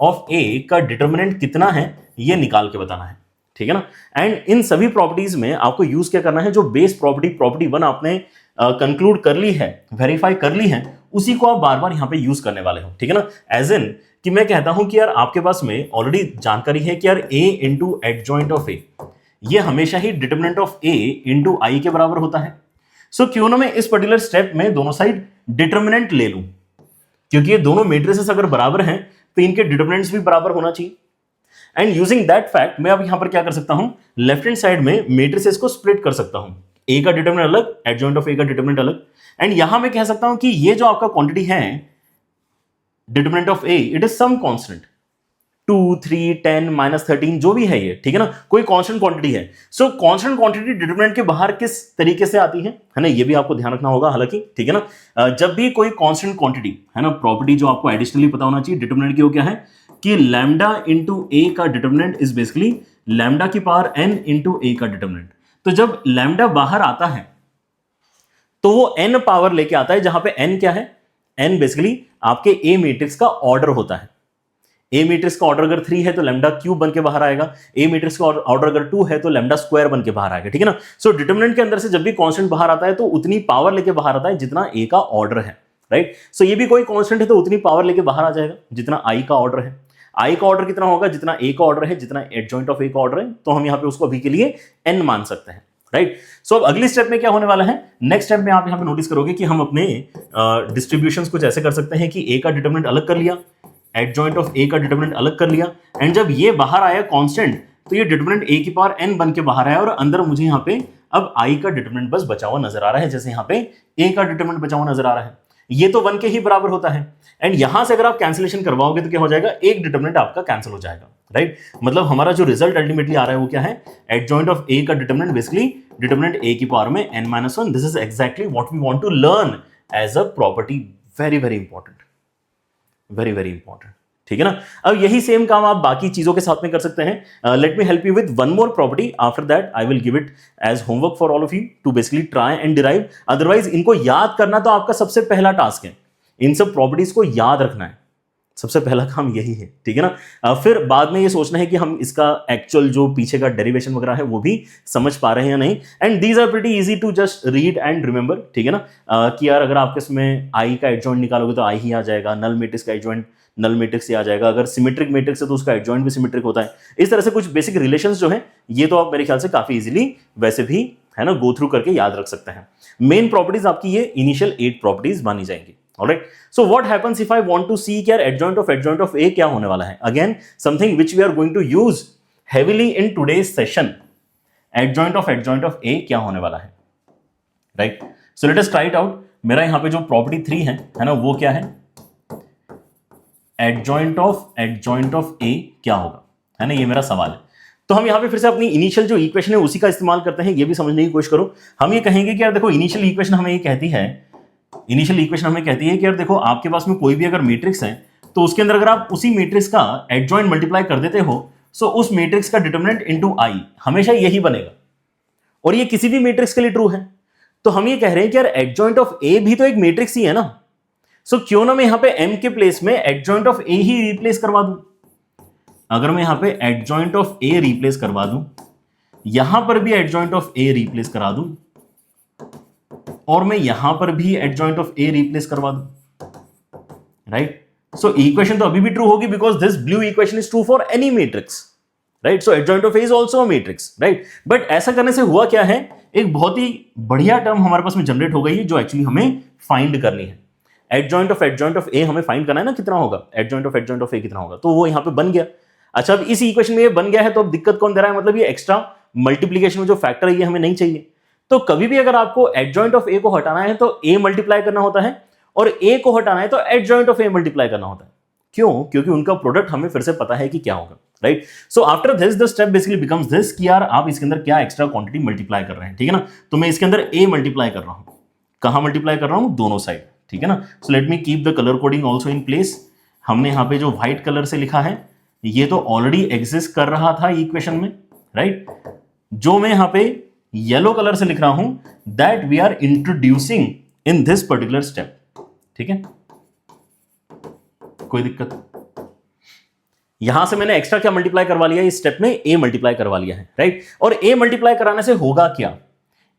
ऑफ ए का डिटरमिनेंट कितना है ये निकाल के बताना है, ठीक है ना? एंड इन सभी प्रॉपर्टीज में आपको यूज क्या करना है, जो बेस प्रॉपर्टी 1 आपने कंक्लूड कर ली है, वेरीफाई कर ली है, उसी को आप बार बार यहां पे यूज करने वाले हो, ठीक है ना। एज इन कि मैं कहता हूं कि यार आपके पास में ऑलरेडी जानकारी है कि यार a इंटू एडजॉइंट ऑफ ए ये हमेशा ही डिटरमिनेंट ऑफ a इंटू आई के बराबर होता है। सो क्यों ना मैं इस पर्टिकुलर स्टेप में दोनों साइड डिटरमिनेंट ले लूं, क्योंकि ये दोनों मेट्रिसेस अगर बराबर हैं तो इनके डिटरमिनेंट्स भी बराबर होना चाहिए। एंड यूजिंग दैट फैक्ट मैं अब यहां पर क्या कर सकता हूं, लेफ्ट हैंड साइड में मेट्रिसेस को स्प्लिट कर सकता हूं, ए का डिटरमिनेंट अलग, एडजॉइंट ऑफ ए का डिटरमिनेंट अलग। एंड यहां मैं कह सकता हूं कि ये जो आपका क्वांटिटी है determinant of A, it is some constant 2 3 10 -13 जो भी है ये, ठीक है ना, कोई कांस्टेंट क्वांटिटी है। सो कांस्टेंट क्वांटिटी डिटरमिनेंट के बाहर किस तरीके से आती है ना, ये भी आपको ध्यान रखना होगा हालांकि, ठीक है ना। जब भी कोई कांस्टेंट क्वांटिटी है ना, प्रॉपर्टी जो आपको एडिशनली पता होना चाहिए डिटरमिनेंट की, वो क्या है कि लैम्डा इंटू ए का डिटरमिनेंट इज बेसिकली लैम्डा की पावर n इंटू ए का डिटरमिनेंट। तो जब लैम्डा बाहर आता है तो वो n पावर लेके आता है, जहां पे n क्या है, n बेसिकली आपके ए मैट्रिक्स का ऑर्डर होता है। ए मैट्रिक्स का ऑर्डर अगर 3 है तो लैम्डा क्यूब बन के बाहर आएगा, ए मैट्रिक्स का ऑर्डर अगर 2 है तो लैम्डा स्क्वायर बन के बाहर आएगा, ठीक है ना। सो डिटरमिनेंट के अंदर से जब भी कांस्टेंट बाहर आता है तो उतनी पावर लेके बाहर आता है जितना ए का ऑर्डर है, राइट। सो ये भी कोई कांस्टेंट है तो उतनी पावर लेके बाहर आ जाएगा जितना आई का ऑर्डर है। आई का ऑर्डर कितना होगा, जितना ए का ऑर्डर है, जितना एडजॉइंट ऑफ ए का ऑर्डर है, तो हम यहां पे उसको अभी के लिए n मान सकते हैं, राइट। सो अब अगली स्टेप में क्या होने वाला है, नेक्स्ट स्टेप में आप यहां पे नोटिस करोगे कि हम अपने डिस्ट्रीब्यूशंस कुछ ऐसे कर सकते हैं कि ए का डिटरमिनेंट अलग कर लिया, एडजॉइंट ऑफ ए का डिटरमिनेंट अलग कर लिया, एंड जब ये बाहर आया कांस्टेंट तो ये डिटरमिनेंट ए की पावर n बन के बाहर आया और अंदर मुझे यहां पे अब आई का डिटरमिनेंट बस बचा हुआ नजर आ रहा है, जैसे यहां पे ए का डिटरमिनेंट बचा हुआ नजर आ रहा है। ये तो 1 के ही बराबर होता है, एंड यहां से अगर आप कैंसिलेशन करवाओगे तो क्या हो जाएगा, एक डिटरमिनेंट आपका कैंसिल हो जाएगा, राइट। मतलब हमारा जो रिजल्ट अल्टीमेटली आ रहा है वो क्या है, एडजॉइंट ऑफ ए का डिटरमिनेंट बेसिकली डिटरमिनेंट ए की पावर में n-1। This is exactly what we want to learn as a property. Very very important, very very important, ठीक है ना। अब यही सेम काम आप बाकी चीजों के साथ में कर सकते हैं। Let me help you with one more property, after that I will give it as homework for all of you to basically try and derive. Otherwise इनको याद करना तो आपका सबसे पहला टास्क है, इन सब प्रॉपर्टीज को याद रखना है, सबसे पहला काम यही है, ठीक है ना। फिर बाद में ये सोचना है कि हम इसका एक्चुअल जो पीछे का डेरिवेशन वगैरह है वो भी समझ पा रहे हैं या नहीं। And these are pretty easy to just read and remember, ठीक है ना। कि यार अगर आप इसमें आई का एडजॉइंट निकालोगे तो आई ही आ जाएगा, नल मैट्रिक्स का एडजॉइंट नल मैट्रिक्स से आ जाएगा, अगर सिमेट्रिक मैट्रिक्स है तो उसका एडजॉइंट भी सिमेट्रिक होता है। इस तरह से कुछ बेसिक रिलेशंस जो है ये तो आप मेरे ख्याल से काफी इजीली वैसे भी है ना गो थ्रू करके याद रख सकते हैं। मेन प्रॉपर्टीज आपकी ये इनिशियल 8 प्रॉपर्टीज मानी जाएंगी। Alright, so what happens if I want to see कि यार एडजॉइंट ऑफ ए क्या होने वाला है। Again something which we are going to use heavily in today's session. Adjoint of A क्या होने वाला है, right. So let us try it out. मेरा यहां पे जो प्रॉपर्टी 3 है ना, वो क्या है, एडजॉइंट ऑफ ए क्या होगा, है ना, ये मेरा सवाल है। तो हम यहां पे फिर से अपनी इनिशियल जो इक्वेशन है उसी का इस्तेमाल करते हैं, ये भी समझने की कोशिश करो। हम ये कहेंगे कि यार देखो इनिशियल इक्वेशन हमें कहती है कि यार देखो आपके पास में कोई भी अगर मैट्रिक्स है तो उसके अंदर अगर आप उसी मैट्रिक्स का एडजॉइंट मल्टीप्लाई कर देते हो सो उस मैट्रिक्स का डिटरमिनेंट इनटू आई हमेशा यही बनेगा, और ये किसी भी मैट्रिक्स के लिए ट्रू है। तो हम ये कह रहे हैं कि यार एडजॉइंट ऑफ ए भी तो एक मैट्रिक्स ही है ना, सो क्यों ना मैं यहां पे m के प्लेस में adjoint of A he replace करवा दूं। अगर मैं यहां पे एडजॉइंट ऑफ ए रिप्लेस करवा दूं, यहां पर भी एडजॉइंट ऑफ ए रिप्लेस करा दूं, और मैं यहां पर भी एडजॉइंट ऑफ ए रिप्लेस करवा दूं, राइट। सो इक्वेशन तो अभी भी ट्रू होगी because this blue equation is true for any matrix, right. So adjoint of A is also a matrix, right. But ऐसा करने से हुआ क्या है, एक बहुत ही बढ़िया टर्म हमारे पास में जनरेट हो गई है जो एक्चुअली हमें फाइंड करनी है। एडजॉइंट ऑफ ए हमें फाइंड करना है ना, कितना होगा एडजॉइंट ऑफ ए कितना होगा, तो वो यहां पे बन गया। अच्छा, अब इस इक्वेशन में ये बन गया है तो अब दिक्कत कौन दे रहा है, मतलब ये एक्स्ट्रा मल्टीप्लीकेशन में जो फैक्टर है ये हमें नहीं चाहिए। तो कभी भी अगर आपको एडजॉइंट ऑफ ए को हटाना है तो ए मल्टीप्लाई करना होता है, और ए को हटाना है तो एडजॉइंट ऑफ ए मल्टीप्लाई करना होता है। क्यों? क्योंकि उनका प्रोडक्ट हमें फिर से पता है कि क्या होगा, right. So after this the step basically becomes this कि यार आप इसके अंदर क्या एक्स्ट्रा क्वांटिटी मल्टीप्लाई कर रहे हैं, ठीक है ना। तो मैं इसके अंदर ए मल्टीप्लाई कर रहा हूं, कहां मल्टीप्लाई कर रहा हूं, दोनों साइड, ठीक है ना। So let me keep the colour coding also in place. हमने यहां पे जो व्हाइट कलर से लिखा है ये तो ऑलरेडी एग्जिस्ट कर रहा था इक्वेशन में, राइट। जो मैं यहां पे येलो कलर से लिख रहा हूं that we are introducing in this particular step, ठीक है, कोई दिक्कत। यहां से मैंने एक्स्ट्रा क्या मल्टीप्लाई करवा लिया, इस स्टेप में ए मल्टीप्लाई करवा लिया है, राइट। और ए मल्टीप्लाई कराने से होगा क्या,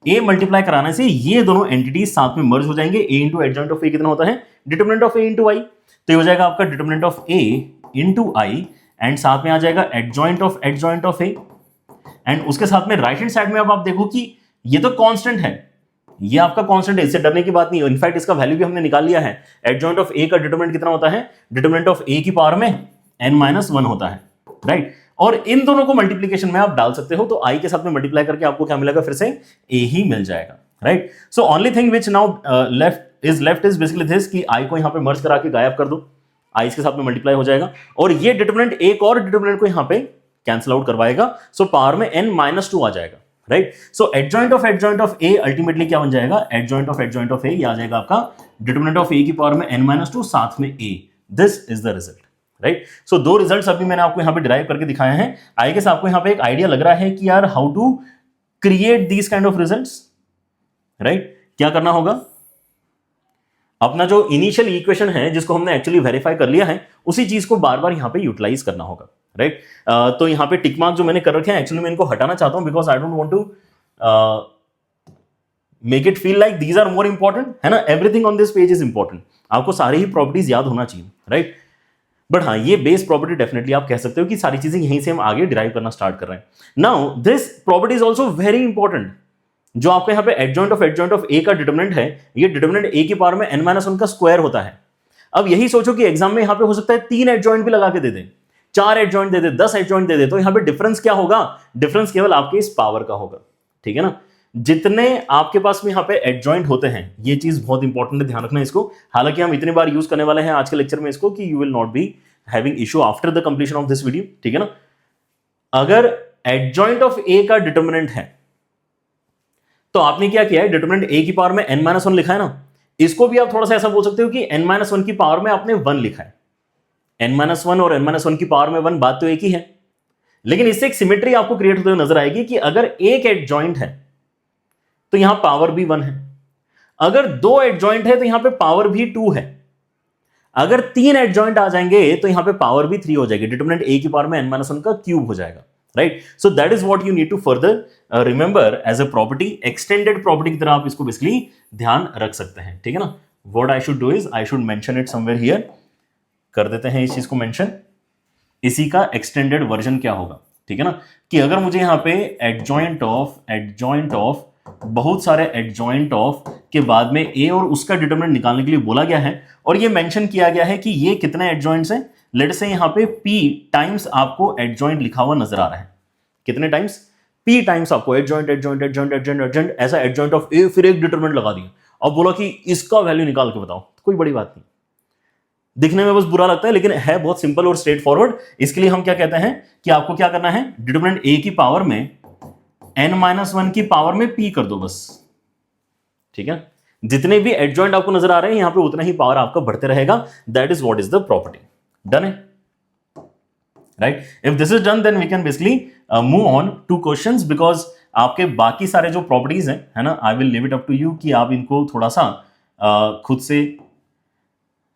ए मल्टीप्लाई कराने से ये दोनों एंटिटीज साथ में मर्ज हो जाएंगे। ए इंटू एडजॉइंट ऑफ ए कितना होता है? डिटरमिनेंट ऑफ ए इंटू आई। तो ये हो जाएगा आपका determinant of A into I, and साथ में आ जाएगा एडजॉइंट ऑफ ए। एंड उसके साथ में राइट हैंड साइड में अब आप देखो कि ये तो कांस्टेंट है, ये आपका कांस्टेंट है, इससे डरने की बात नहीं है। इनफैक्ट इसका वैल्यू भी हमने निकाल लिया है। एडजॉइंट ऑफ ए का डिटरमिनेंट कितना होता है? डिटरमिनेंट ऑफ ए की पावर में n-1 होता है, राइट। और इन दोनों को मल्टीप्लीकेशन में आप डाल सकते हो, तो i के साथ में मल्टीप्लाई करके आपको क्या मिलेगा? फिर से a ही मिल जाएगा, right. So only thing which now left is basically this कि i को यहां पे मर्ज करा के गायब कर दो, i इसके साथ में मल्टीप्लाई हो जाएगा, और ये डिटरमिनेंट एक और डिटरमिनेंट को यहां पे कैंसिल आउट करवाएगा, सो पावर में n-2 आ जाएगा, right. So adjoint of A ultimately क्या बन जाएगा? एडजॉइंट ऑफ ए ये आ जाएगा आपका डिटरमिनेंट ऑफ ए की पावर में n-2 साथ में a। This is the result, right. So दो रिजल्ट्स अभी मैंने आपको यहां पे डिराइव करके दिखाए हैं। आई गेस आपको यहां पे एक आइडिया लग रहा है कि यार how to create these kind of results, right. क्या करना होगा? अपना जो इनिशियल इक्वेशन है जिसको हमने एक्चुअली वेरीफाई कर लिया है, उसी चीज को बार बार यहां पे यूटिलाइज करना होगा, राइट। तो यहां पे टिक मार्क जो मैंने कर रखे हैं, एक्चुअली मैं इनको हटाना चाहता हूं because I don't want to make it feel like these are more important, है ना। Everything on this page is important, आपको सारी ही प्रॉपर्टीज याद होना चाहिए, राइट। बट हाँ, ये बेस प्रॉपर्टी डेफिनेटली आप कह सकते हो कि सारी चीजें यहीं से हम आगे डिराइव करना स्टार्ट कर रहे हैं। Now this property is also very important. जो आपको यहाँ पे एडजॉइंट ऑफ ए का डिटरमिनेंट है, ये डिटरमिनेंट ए की पावर में n-1 का स्क्वायर होता है। अब यही सोचो कि एग्जाम में यहाँ पे हो सकता है 3 एडजॉइंट भी लगा के दे दे, 4 एडजॉइंट दे दे, 10 एडजॉइंट दे दे, तो यहाँ पे डिफरेंस क्या होगा? डिफरेंस केवल आपके इस पावर का होगा, ठीक है ना। जितने आपके पास में यहाँ पे एडजॉइंट होते हैं, ये चीज बहुत इंपॉर्टेंट है, ध्यान रखना इसको। हालांकि हम इतनी बार यूज करने वाले हैं आज के लेक्चर में इसको कि you will not be having issue after the completion of this video, ठीक है ना। अगर एडजॉइंट ऑफ ए का डिटरमिनेंट है, तो आपने क्या किया है? डिटरमिनेंट ए की पावर में n-1 लिखा है ना, इसको भी आप थोड़ा सा ऐसा बोल सकते हो कि n-1 की पावर में आपने 1 लिखा है। n-1 और n-1 की पावर में 1 बात तो एक ही है, लेकिन इससे एक सिमेट्री आपको क्रिएट होते हुए नजर आएगी कि अगर एक एडजॉइंट है तो यहां पावर भी 1 है, अगर 2 एडजॉइंट है तो यहां पे पावर भी 2 है, अगर 3 एडजॉइंट आ जाएंगे तो यहां पे पावर भी 3 हो जाएगी। डिटरमिनेंट ए की पावर में n-1 का क्यूब हो जाएगा, right. So that is what you need to further remember as a property, extended property की तरह आप इसको बेसिकली ध्यान रख सकते हैं, ठीक है ना। What I should do is I should mention it somewhere here, कर देते हैं इस चीज को मेंशन। इसी का एक्सटेंडेड वर्जन क्या होगा, ठीक है ना, कि अगर मुझे यहां पे एडजॉइंट ऑफ बहुत सारे एडजॉइंट ऑफ के बाद में ए और उसका डिटरमिनेंट निकालने के लिए बोला गया है, और ये मेंशन किया गया है कि ये कितने एडजॉइंट्स हैं। लेट से यहां पे p टाइम्स आपको एडजॉइंट लिखा हुआ नजर आ रहा है, कितने टाइम्स? p टाइम्स आपको एडजॉइंट ऐसा एडजॉइंट ऑफ ए, फिर एक डिटरमिनेंट लगा दिया, अब बोला कि इसका वैल्यू निकाल के बताओ। कोई बड़ी बात नहीं, दिखने में बस बुरा लगता है लेकिन है बहुत सिंपल और स्ट्रेट फॉरवर्ड। इसके लिए हम क्या कहते हैं कि आपको क्या करना है? डिटरमिनेंट ए की पावर में n-1 की पावर में p कर दो बस, ठीक है। जितने भी एडजॉइंट आपको नजर आ रहे हैं यहां पे उतना ही पावर आपका बढ़ते रहेगा। That is what is the property. Done है, right. If this is done then we can basically move on to questions, because आपके बाकी सारे जो प्रॉपर्टीज हैं, है ना, I will leave it up to you कि आप इनको थोड़ा सा खुद से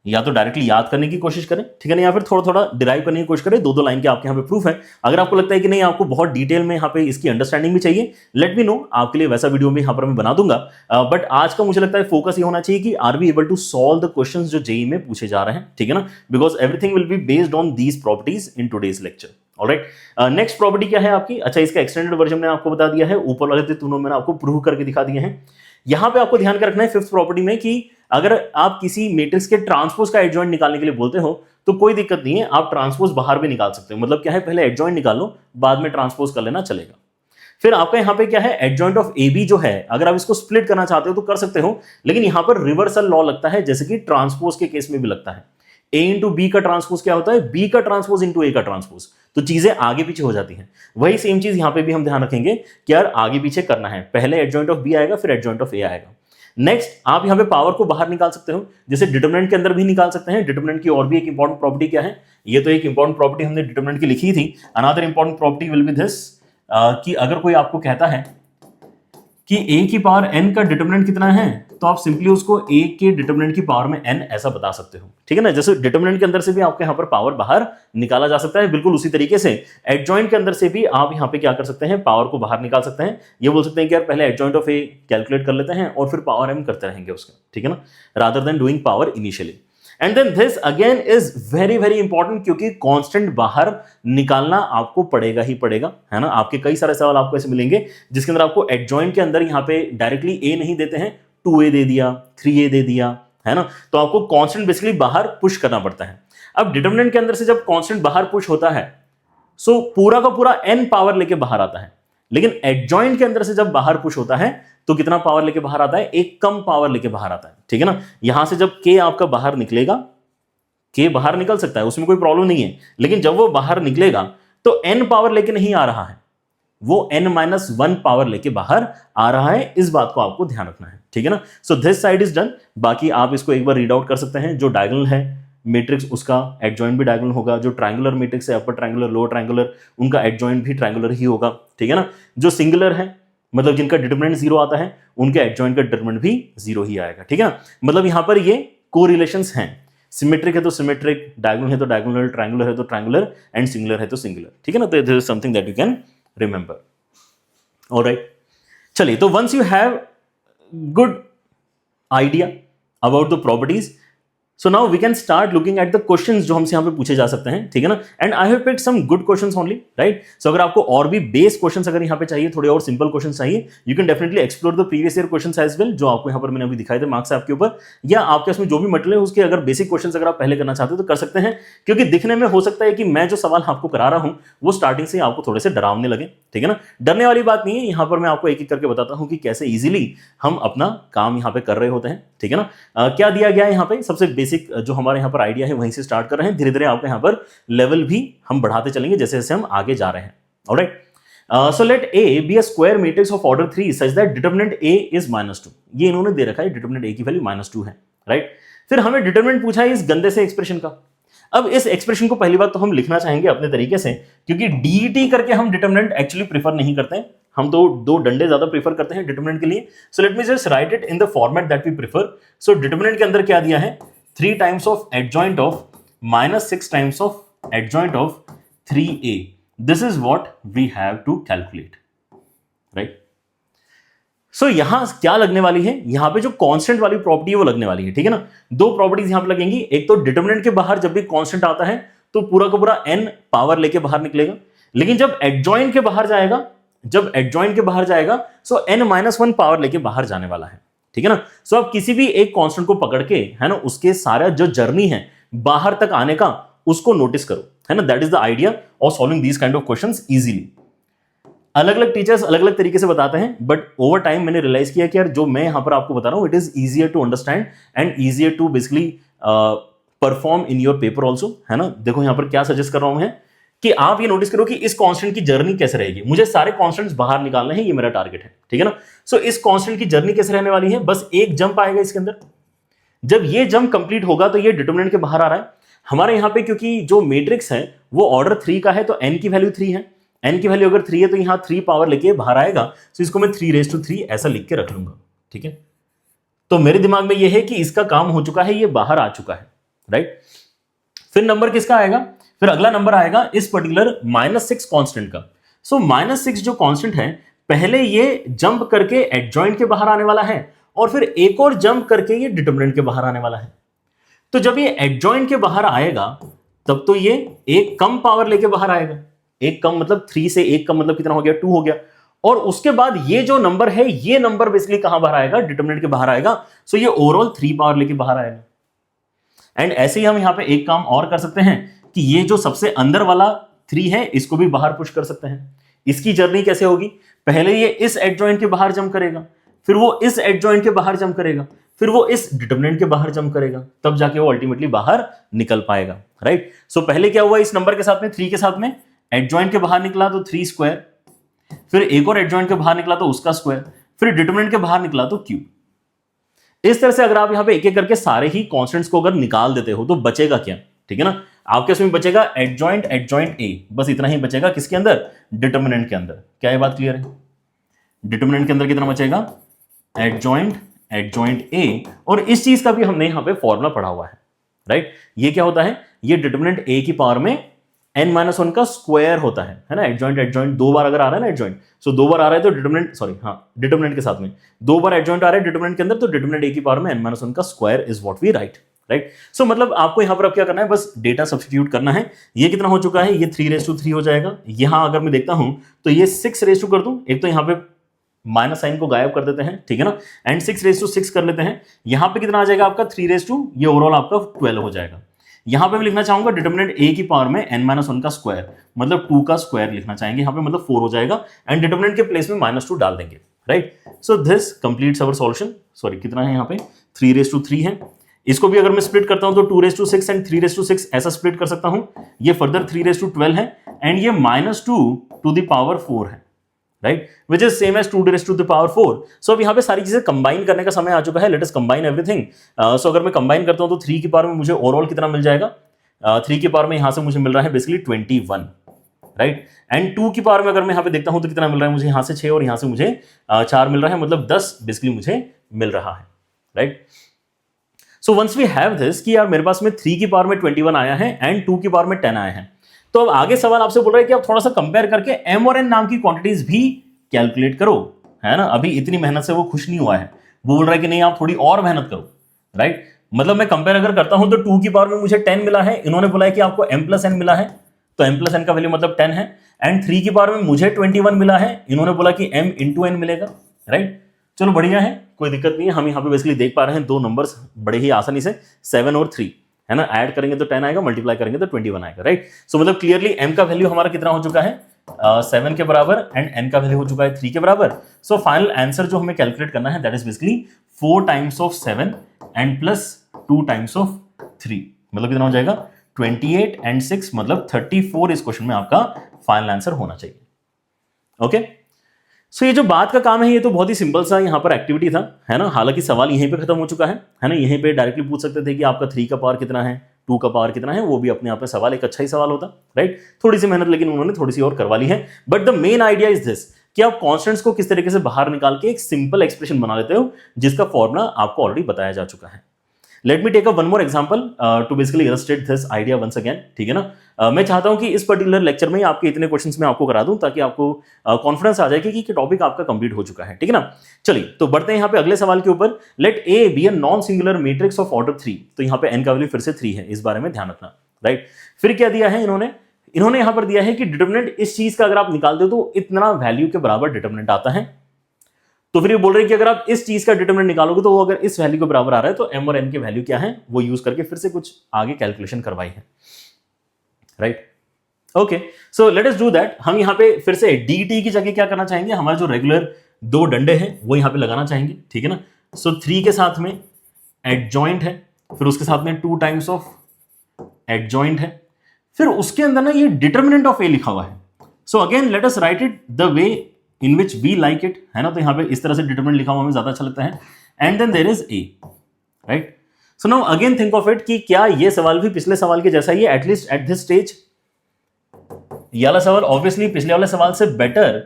या तो डायरेक्टली याद करने की कोशिश करें, ठीक है ना, या फिर थोड़ा थोड़ा डिराइव करने की कोशिश करें। 2-2 लाइन के आपके यहाँ पे प्रूफ है। अगर आपको लगता है कि नहीं आपको बहुत डिटेल में यहाँ पे इसकी अंडरस्टैंडिंग भी चाहिए, लेट मी नो, आपके लिए वैसा वीडियो भी यहाँ पर मैं बना दूंगा। बट आज का मुझे लगता है फोकस ये होना चाहिए कि are we able to solve the questions जो जेईई में पूछे जा रहे हैं, ठीक है ना, because everything will be based on these properties in today's lecture. Alright, next property क्या है आपकी? अच्छा, इसका एक्सटेंडेड वर्जन मैंने आपको बता दिया है, ऊपर वाले तीनों मैंने आपको प्रूव करके दिखा दिए हैं। यहां पे आपको ध्यान रखना है फिफ्थ प्रॉपर्टी में कि अगर आप किसी मैट्रिक्स के ट्रांसपोज का एडजॉइंट निकालने के लिए बोलते हो तो कोई दिक्कत नहीं है, आप ट्रांसपोज बाहर भी निकाल सकते हो। मतलब क्या है, पहले एडजॉइंट निकाल लो, बाद में ट्रांसपोज कर लेना चलेगा। फिर आपका यहां पे क्या है, एडजॉइंट ऑफ ए बी जो है, अगर आप इसको स्प्लिट करना चाहते हो तो कर सकते हो, लेकिन यहां पर रिवर्सल लॉ लगता है, जैसे कि ट्रांसपोज के केस में भी लगता है। ए इंटू बी का ट्रांसपोज क्या होता है, बी का ट्रांसपोज इंटू ए का ट्रांसपोज, तो चीजें आगे पीछे हो जाती हैं। वही सेम चीज यहां पे भी हम ध्यान रखेंगे कि यार आगे पीछे करना है, पहले एडजॉइंट ऑफ बी आएगा फिर एडजॉइंट ऑफ ए आएगा। नेक्स्ट, आप यहां पे पावर को बाहर निकाल सकते हो, जैसे डिटरमिनेंट के अंदर भी निकाल सकते हैं। डिटरमिनेंट की और भी एक इंपॉर्टेंट प्रॉपर्टी क्या है, ये तो एक इंपॉर्टेंट प्रॉपर्टी हमने डिटरमिनेंट की लिखी थी। Another important property will be this, कि अगर कोई आपको कहता है कि a की पावर n का डिटरमिनेंट कितना है, तो तो आप सिंपली उसको a के डिटरमिनेंट की पावर में n ऐसा बता सकते हो, ठीक है ना। जैसे डिटरमिनेंट के अंदर से भी आपके यहाँ पर पावर बाहर निकाला जा सकता है, बिल्कुल उसी तरीके से एडजॉइंट के अंदर से भी आप यहाँ पे क्या कर सकते हैं, पावर को बाहर निकाल सकते हैं। ये बोल सकते हैं कि यार पहले एडजॉइंट ऑफ a कैलकुलेट कर लेते हैं और फिर पावर m करते रहेंगे उसका, ठीक है ना, rather than doing power initially. And then this again is very very important, क्योंकि कांस्टेंट बाहर निकालना आपको पड़ेगा ही पड़ेगा, है ना। आपके कई सारे सवाल आपको ऐसे मिलेंगे जिसके अंदर आपको एडजॉइंट के अंदर यहाँ पे डायरेक्टली a नहीं देते हैं, 2a दे दिया, 3a दे दिया, है ना। तो आपको कांस्टेंट बेसिकली बाहर पुश करना पड़ता है। अब डिटरमिनेंट के अंदर से जब कांस्टेंट बाहर पुश होता है, सो पूरा का पूरा n पावर लेके बाहर आता है, लेकिन एडजॉइंट के अंदर से जब बाहर पुश होता है तो कितना पावर लेके बाहर आता है, एक कम पावर लेके बाहर आता है, ठीक है ना। यहां से जब k आपका बाहर निकलेगा, k बाहर निकल सकता है, उसमें कोई प्रॉब्लम नहीं है, लेकिन जब वो बाहर निकलेगा तो n पावर लेके नहीं आ रहा है, वो n-1 पावर लेके बाहर आ रहा है। इस बात को आपको ध्यान रखना है, ठीक है ना। So this side is done. बाकी आप इसको एक बार रीड आउट कर सकते हैं। जो डायगोनल है मैट्रिक्स उसका एडजॉइंट भी डायगोनल होगा, जो ट्रायंगुलर मैट्रिक्स है अपर ट्रायंगुलर लोअर ट्रायंगुलर उनका एडजॉइंट भी ट्रायंगुलर ही होगा, ठीक है ना। जो सिंगुलर है मतलब जिनका डिटरमिनेंट 0 आता है, उनके एडजॉइंट का डिटरमिनेंट भी 0 ही आएगा, ठीक है ना। मतलब यहां पर ये कोरिलेशंस हैं, सिमेट्रिक है तो सिमेट्रिक, डायगोनल है तो डायगोनल, ट्रायंगुलर है तो ट्रायंगुलर एंड सिंगुलर है तो सिंगुलर, ठीक है ना। तो this is something that you can remember. Alright, चलिए, तो once you have good idea about the properties, so now we can start looking at the questions जो हमसे यहाँ पे पूछे जा सकते हैं, ठीक है ना। And I have picked some good questions only, right. So अगर आपको और भी बेस क्वेश्चंस अगर यहाँ पे चाहिए, थोड़े और सिंपल क्वेश्चंस चाहिए, you can definitely explore the previous year questions as well, जो आपको यहाँ पर मैंने अभी दिखाए थे मार्क्स आपके ऊपर, या आपके इसमें जो भी मटेरियल है उसके अगर बेसिक क्वेश्चंस अगर आप पहले करना चाहते हो तो कर सकते हैं, क्योंकि दिखने में हो सकता है कि मैं जो सवाल आपको करा रहा हूँ वो स्टार्टिंग से आपको थोड़े से डरावने लगे, ठीक है ना। डरने वाली बात नहीं है, यहाँ पर मैं आपको एक एक करके बताता हूँ कि कैसे इजीली हम अपना काम यहाँ पे कर रहे होते हैं, ठीक है ना। क्या दिया गया है यहाँ पे, सबसे बेसिक जो हमारे यहाँ पर आइडिया है वहीं से स्टार्ट कर रहे हैं, धीरे धीरे आपको यहाँ पर लेवल भी हम बढ़ाते चलेंगे जैसे जैसे हम आगे जा रहे हैं। Alright, so late A be a square matrix of order 3 such that determinant A is -2। ये इन्होंने दे रखा है, डिटरमिनेंट A की वैल्यू -2 है, राइट। फिर हमें डिटरमिनेंट पूछा है इस गंदे से एक्सप्रेशन का। अब इस एक्सप्रेशन को पहली बात तो हम लिखना चाहेंगे अपने तरीके से, क्योंकि DET करके हम डिटरमिनेंट एक्चुअली प्रीफर नहीं करते हैं, हम तो दो डंडे ज्यादा प्रीफर करते हैं डिटरमिनेंट के लिए। So let me just write it in the format that we prefer. So determinant के अंदर क्या दिया है, 3 times of adjoint of -6 times of adjoint of 3a। This is what we have to calculate, right. So यहां क्या लगने वाली है, यहां पे जो कांस्टेंट वाली प्रॉपर्टी है वो लगने वाली है, ठीक है ना। दो प्रॉपर्टीज यहां पे लगेंगी, एक तो डिटरमिनेंट के बाहर जब भी कांस्टेंट आता है तो पूरा का पूरा n पावर लेके बाहर निकलेगा, लेकिन जब एडजॉइंट के बाहर जाएगा, जब एडजॉइंट के बाहर जाएगा सो n-1 पावर लेके बाहर जाने वाला है, ठीक है ना। सो आप किसी भी एक कांस्टेंट को पकड़ के, है ना, उसके सारा जो जर्नी है बाहर तक आने का उसको नोटिस करो, है ना। That is the idea of solving these kind of questions easily. अलग अलग टीचर्स अलग अलग तरीके से बताते हैं, बट ओवर टाइम मैंने रियलाइज किया कि यार जो मैं यहां पर आपको बता रहा हूं it is easier to understand and easier to basically perform in your paper also, है ना। देखो यहां पर क्या सजेस्ट कर रहा हूं मैं कि आप ये नोटिस करो कि इस कांस्टेंट की जर्नी कैसे रहेगी। मुझे सारे कांस्टेंट्स बाहर निकालने हैं, ये मेरा टारगेट है, ठीक है ना। सो इस कांस्टेंट की जर्नी कैसे रहने वाली है, बस एक जंप आएगा इसके अंदर, जब ये जंप कंप्लीट होगा तो ये डिटरमिनेंट के बाहर आ रहा है हमारे यहां पे, क्योंकि जो मैट्रिक्स है वो ऑर्डर 3 का है तो n की वैल्यू 3 है, n की वैल्यू अगर 3 है तो यहां 3 पावर लेके बाहर आएगा, तो इसको मैं 3 ऐसा लिख के रख लूंगा, ठीक है। तो मेरे दिमाग में ये है कि इसका काम हो चुका है, ये बाहर आ चुका है, राइट। फिर नंबर किसका आएगा, फिर अगला नंबर आएगा इस पर्टिकुलर -6 कांस्टेंट का। सो -6 जो कांस्टेंट है, पहले ये जंप करके एडजॉइंट के बाहर आने वाला है और फिर एक और जंप करके ये डिटरमिनेंट के बाहर आने वाला है। तो जब ये एडजॉइंट के बाहर आएगा तब तो ये एक कम पावर लेके बाहर आएगा, एक कम मतलब 3 से एक कम मतलब कितना हो गया, 2 हो गया। और उसके बाद ये जो नंबर है, ये नंबर बेसिकली कहां बाहर आएगा, डिटरमिनेंट के बाहर आएगा। सो ये ओवरऑल 3 पावर लेके बाहर आएगा। एंड ऐसे ही हम यहां पे एक काम और कर सकते हैं कि ये जो सबसे अंदर वाला 3 है इसको भी बाहर पुश कर सकते हैं। इसकी जर्नी कैसे होगी, पहले ये इस एडजॉइंट के बाहर जंप करेगा, फिर वो इस एडजॉइंट के बाहर जंप करेगा, फिर वो इस डिटरमिनेंट के बाहर जंप करेगा, तब जाके वो अल्टीमेटली बाहर निकल पाएगा, राइट। सो पहले क्या हुआ, इस नंबर के साथ में 3 के साथ में एडजॉइंट के बाहर निकला तो 3 स्क्वायर, फिर एक और एडजॉइंट के बाहर निकला तो उसका स्क्वायर, फिर डिटरमिनेंट के बाहर निकला तो क्यूब। इस तरह से अगर आप यहां पे एक एक करके सारे ही कांस्टेंट्स को अगर निकाल देते हो तो बचेगा क्या, ठीक है ना। आपके इसमें बचेगा एडजॉइंट ए, बस इतना ही बचेगा किसके अंदर, डिटरमिनेंट के अंदर। क्या ये बात क्लियर है, डिटरमिनेंट के अंदर कितना बचेगा, एडजॉइंट एडजॉइंट ए, और इस चीज का भी हमने यहां पे फॉर्मूला पढ़ा हुआ है, राइट। ये क्या होता है, ये डिटरमिनेंट ए की पावर में n-1 का स्क्वायर होता है ना। एडजॉइंट एडजॉइंट दो बार अगर आ रहा है ना एडजॉइंट, सो दो बार आ रहा है तो डिटरमिनेंट, सॉरी हाँ, डिटरमिनेंट के साथ में दो बार एडजॉइंट आ रहा है डिटरमिनेंट के अंदर, तो डिटरमिनेंट ए की पावर में n-1 का square is what we write, right. So मतलब आपको यहां पर अब क्या करना है, बस डेटा सब्स्टिट्यूट करना है। ये कितना हो चुका है, ये 3/3 हो जाएगा। यहां अगर मैं देखता हूं तो ये 6 कर दूं, एक तो यहां पे माइनस साइन को गायब कर देते हैं, ठीक है ना, एंड 6/6 कर लेते हैं। यहां पे कितना आ जाएगा आपका 3, ये ओवरऑल आपका 12 हो जाएगा। यहां पे मैं लिखना चाहूंगा डिटरमिनेंट ए की पावर में n-1 का स्क्वायर, मतलब 2 का स्क्वायर लिखना चाहेंगे यहां पे, मतलब 4 हो जाएगा, एंड डिटरमिनेंट के प्लेस में -2 डाल देंगे, right. So this completes our solution. Sorry कितना है यहाँ पे 3/3 है। इसको भी अगर मैं स्प्लिट करता हूं तो 2/6 एंड 3/6 ऐसा स्प्लिट कर सकता हूं। ये फर्दर 3/12 है, एंड ये -2 टू द पावर 4 है, right, which is same as 2 4। So अब यहाँ पे सारी चीजें कंबाइन करने का समय आ चुका है। Let us combine everything. So अगर मैं कंबाइन करता हूं तो 3 की पावर में मुझे ओवरऑल कितना मिल जाएगा, 3 की पावर में यहां से मुझे मिल रहा है बेसिकली 21, राइट। एंड 2 की पावर में अगर मैं यहां पे देखता हूं तो कितना मिल रहा है मुझे, यहां से 6 और यहां से मुझे 4 मिल रहा है, मतलब 10 बेसिकली मुझे मिल रहा है, right. So once we have this कि यार मेरे पास में 3 की पावर में 21 आया है एंड 2 की पावर में 10 आया है, तो अब आगे सवाल आपसे बोल रहा है कि आप थोड़ा सा कंपेयर करके m और n नाम की क्वांटिटीज भी कैलकुलेट करो, है ना। अभी इतनी मेहनत से वो खुश नहीं हुआ है, वो बोल रहा है कि नहीं आप थोड़ी और मेहनत करो, राइट। मतलब मैं कंपेयर अगर करता हूं तो 2 की पावर में मुझे 10 मिला है, इन्होंने बोला है कि आपको m+n मिला है, तो m+n का वैल्यू मतलब 10 है। एंड 3 की पावर में मुझे 21 मिला है, इन्होंने बोला कि m × n मिलेगा, राइट। चलो बढ़िया है, कोई दिक्कत नहीं है। हम यहाँ पे बेसिकली देख पा रहे हैं दो नंबर्स बड़े ही आसानी से, 7 और 3, है ना। ऐड करेंगे तो 10 आएगा, मल्टीप्लाई करेंगे तो 21 आएगा, राइट। सो मतलब क्लियरली m का वैल्यू हमारा कितना हो चुका है, 7 के बराबर, एंड n का वैल्यू हो चुका है 3 के बराबर। सो फाइनल आंसर जो हमें कैलकुलेट करना है that is basically 4 times of 7 and plus 2 times of 3, मतलब कितना हो जाएगा 28 एंड 6, मतलब 34 इस क्वेश्चन में आपका फाइनल आंसर होना चाहिए, ओके। सो ये जो बात का काम है ये तो बहुत ही सिंपल सा यहाँ पर एक्टिविटी था, है ना। हालांकि सवाल यहीं पे खत्म हो चुका है ना। यहीं पे डायरेक्टली पूछ सकते थे कि आपका 3 का पावर कितना है, 2 का पावर कितना है, वो भी अपने आप में सवाल एक अच्छा ही सवाल होता, राइट। थोड़ी सी मेहनत लेकिन उन्होंने थोड़ी सी और करवा ली है, but the main idea is this कि आप कॉन्स्टेंट्स को किस तरीके से बाहर निकाल के एक सिंपल एक्सप्रेशन बना लेते हो, जिसका फॉर्मूला आपको ऑलरेडी बताया जा चुका है। Let me take a one more example to basically illustrate this idea once again, ठीक है ना। मैं चाहता हूं कि इस पर्टिकुलर लेक्चर में आपके इतने क्वेश्चंस मैं आपको करा दूं ताकि आपको कॉन्फिडेंस आ जाए कि टॉपिक आपका कंप्लीट हो चुका है, ठीक है ना। चलिए तो बढ़ते हैं यहाँ पे अगले सवाल के ऊपर। Let A be a non singular matrix of order 3, तो यहाँ पे n का वैल्यू फिर से 3 है, इस बारे में ध्यान रखना, राइट। फिर क्या दिया है इन्होंने यहां पर दिया है कि डिटरमिनेंट इस चीज का अगर आप निकालते हो तो इतना वैल्यू के बराबर डिटरमिनेंट आता है। तो फिर ये बोल रहे हैं कि अगर आप इस चीज का डिटरमिनेंट निकालोगे तो वो अगर इस वैल्यू के बराबर आ रहा है तो m और n के वैल्यू क्या है वो यूज करके फिर से कुछ आगे कैलकुलेशन करवाई है, right. Okay, so let us do that. हम यहाँ पे फिर से dt की जगह क्या करना चाहेंगे, हमारे जो रेगुलर दो डंडे हैं वो यहाँ पे लगाना चाहेंगे, ठीक है ना। सो 3 के साथ में एडजॉइंट है, फिर उसके साथ में 2 टाइम्स ऑफ एडजॉइंट है, फिर उसके अंदर ना ये डिटरमिनेंट ऑफ a लिखा हुआ है। So again let us write it the way in which we like it, है ना। तो यहाँ पे इस तरह से डिटरमिनेंट लिखा हुआ हमें ज्यादा अच्छा लगता है, and then there is a, right. So now again think of it कि क्या ये सवाल भी पिछले सवाल के जैसा ही है, एटलीस्ट एट दिस स्टेज। ये वाला सवाल ऑब्वियसली पिछले वाले सवाल से बेटर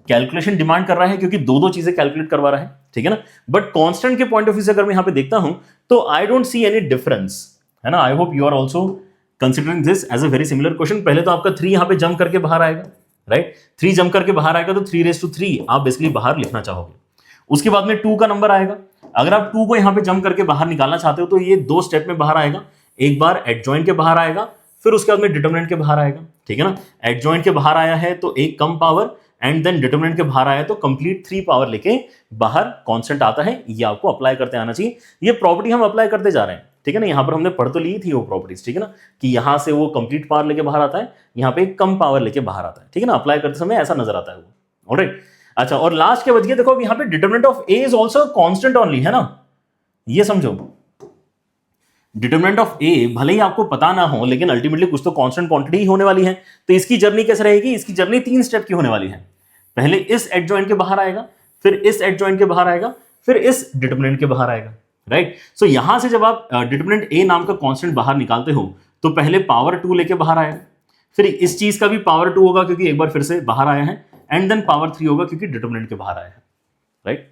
कैलकुलेशन डिमांड कर रहा है क्योंकि दो चीजें कैलकुलेट करवा रहा है, ठीक है ना। बट कांस्टेंट के पॉइंट ऑफ व्यू से अगर मैं यहां पे देखता हूं तो I don't see any difference, है ना। I hope you are also considering this as a very similar question. पहले तो आपका 3 यहां पे जंप करके बाहर आएगा, राइट। 3 जंप करके बाहर आएगा तो 3/3 आप बेसिकली बाहर लिखना चाहोगे। उसके बाद में 2 का नंबर आएगा, अगर आप 2 को यहां पे जंप करके बाहर निकालना चाहते हो तो ये 2 स्टेप में बाहर आएगा। एक बार एडजॉइंट के बाहर आएगा, फिर उसके बाद में डिटरमिनेंट के बाहर आएगा, ठीक है ना। एडजॉइंट के बाहर आया है तो एक कम पावर, एंड देन डिटरमिनेंट के बाहर आया तो कंप्लीट 3 पावर लेके बाहर कांस्टेंट आता है। ये आपको अप्लाई करते आना चाहिए। ये प्रॉपर्टी हम अप्लाई करते जा रहे हैं, ठीक है ना। यहां पर हमने पढ़ तो ली थी वो प्रॉपर्टीज, ठीक है ना, कि यहां से वो कंप्लीट पावर लेके बाहर आता है, यहां पे कम पावर लेके बाहर आता है, ठीक है ना। अप्लाई करते समय ऐसा नजर आता है वो, ऑलराइट। अच्छा, और लास्ट के बच गए, देखो यहां पे determinant of A is also constant only, है ना। ये समझो, डिटरमिनेंट ऑफ ए भले ही आपको पता ना हो लेकिन अल्टीमेटली कुछ तो कांस्टेंट क्वांटिटी ही होने वाली है। तो इसकी जर्नी कैसे रहेगी, इसकी जर्नी 3 स्टेप की होने वाली है। पहले इस एडजॉइंट के बाहर आएगा, फिर इस एडजॉइंट के बाहर आएगा, फिर इस डिटरमिनेंट के बाहर आएगा, राइट। सो यहां से जब आप डिटरमिनेंट ए नाम का कांस्टेंट बाहर निकालते हो तो पहले पावर 2 लेके बाहर आएगा, फिर इस चीज का भी पावर 2 होगा क्योंकि एक बार फिर से बाहर आया है, एंड देन पावर 3 होगा क्योंकि डिटरमिनेंट के बाहर आया है, राइट।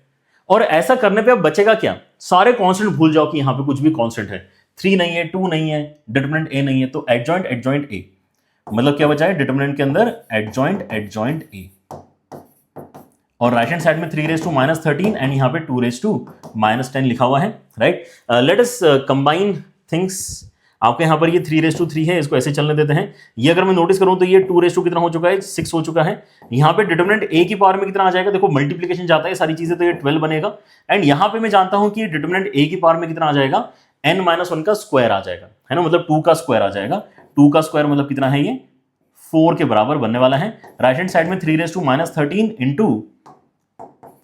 और ऐसा करने पे अब बचेगा क्या, सारे कांस्टेंट भूल जाओ कि यहां पे कुछ भी कांस्टेंट है, 3 नहीं है, 2 नहीं है, डिटरमिनेंट ए नहीं है, तो एडजॉइंट ए, मतलब क्या बचा है डिटरमिनेंट के अंदर एडजॉइंट ए, और राइट हैंड साइड में 3⁻13 एंड यहां पे 2⁻−10 लिखा हुआ है, right. Let us combine things. आपके यहां पर ये 3⁻3 है, इसको ऐसे चलने देते हैं। ये अगर मैं नोटिस करूं तो ये 2 कितना हो चुका है, 6 हो चुका है। यहां पे डिटरमिनेंट ए की पावर में कितना आ जाएगा, देखो मल्टीप्लिकेशन जाता है सारी चीजें, तो ये 12 बनेगा। एंड यहां पे मैं जानता हूं कि डिटरमिनेंट ए की पावर में कितना आ जाएगा, n-1 का स्क्वायर आ जाएगा, है ना, मतलब 2 का स्क्वायर आ जाएगा। 2 का स्क्वायर मतलब कितना है, ये 4 के बराबर बनने वाला है। राइट हैंड साइड में 3⁻13 इंटू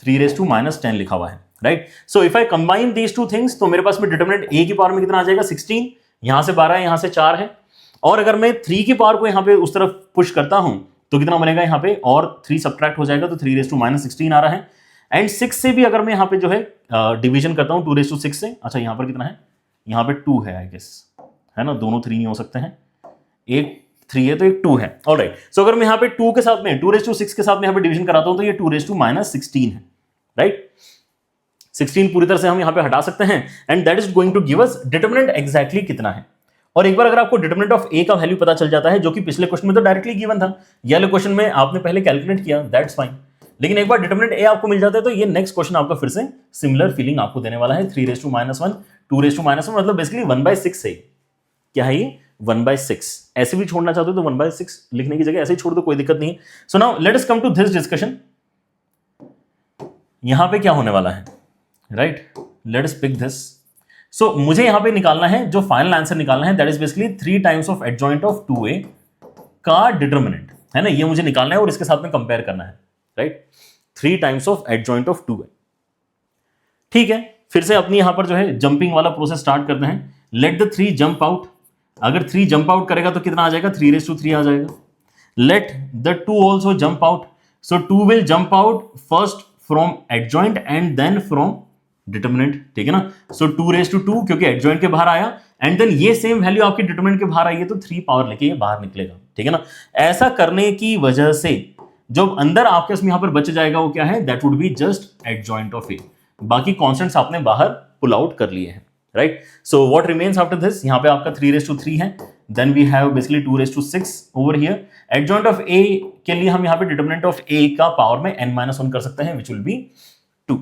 3⁻10 लिखा हुआ है, right. So if I combine these two things, तो मेरे पास में डिटरमिनेंट ए की पावर में कितना आ जाएगा, 16, यहां से 12 है, यहां से 4 है। और अगर मैं 3 की पावर को यहां पे उस तरफ पुश करता हूं तो कितना बनेगा यहां पे, और 3 सब्ट्रैक्ट हो जाएगा तो 3⁻16 आ रहा है। एंड 6 से भी अगर मैं यहां पे जो है डिवीजन करता हूं 2�6 से, अच्छा यहां पर कितना है, यहां पे 2 है आई गेस, है ना, दोनों 3 नहीं हो सकते हैं, एक 3 है तो एक 2 है, ऑलराइट। सो अगर मैं यहां पे 2 के साथ में 2�6 के साथ में यहां पे डिवीजन कराता हूं तो ये 2⁻16 है, राइट। 16 पूरी तरह से हम यहां पे हटा सकते हैं and that is going to give us determinant exactly कितना है। और एक बार अगर आपको डिटरमिनेंट ऑफ ए का वैल्यू पता चल जाता है, जो कि पिछले क्वेश्चन में तो डायरेक्टली गिवन था, ये वाले क्वेश्चन में आपने पहले कैलकुलेट किया, दैट्स फाइन, लेकिन एक बार डिटरमिनेंट ए आपको मिल जाता है तो ये नेक्स्ट क्वेश्चन आपका फिर से सिमिलर फीलिंग आपको देने वाला है। 3⁻1 2⁻1 मतलब बेसिकली 1/6 है, क्या है ये 1/6। ऐसे भी छोड़ना चाहते हो तो 1/6 लिखने की जगह ऐसे ही छोड़ दो, कोई दिक्कत नहीं है। So now let us come to this discussion. यहां पे क्या होने वाला है, right, let us pick this. So मुझे यहां पे निकालना है, जो फाइनल आंसर निकालना है, that is basically 3 times of adjoint of 2a का डिटरमिनेंट, है ना, ये मुझे निकालना है और इसके साथ में कंपेयर करना है, right. 3 times of adjoint of 2a, ठीक है। फिर से अपनी यहां पर जो है जंपिंग वाला प्रोसेस स्टार्ट करते हैं। लेट द 3 जंप आउट, अगर 3 जंप आउट करेगा तो कितना आ जाएगा, 3⁻3 आ जाएगा। Let the 2 also jump out, so 2 will jump out first from adjoint and then from determinant, ठीक है ना। सो 2⁻2 क्योंकि एडजॉइंट के बाहर आया, एंड देन ये सेम वैल्यू आपकी डिटरमिनेंट के बाहर आई है तो 3 पावर लेके ये बाहर निकलेगा, ठीक है ना। ऐसा करने की वजह से जो अंदर आपके इसमें यहां पर बच जाएगा वो क्या है, that would be just adjoint of A. बाकी कॉन्स्टेंट्स आपने बाहर पुल आउट कर लिए हैं, right. So what remains after this, यहां पे आपका 3⁻3 है, then we have basically 2⁻6 over here. Adjoint of A के लिए हम यहां पे डिटरमिनेंट ऑफ ए का पावर में n-1 कर सकते हैं, विच विल बी 2,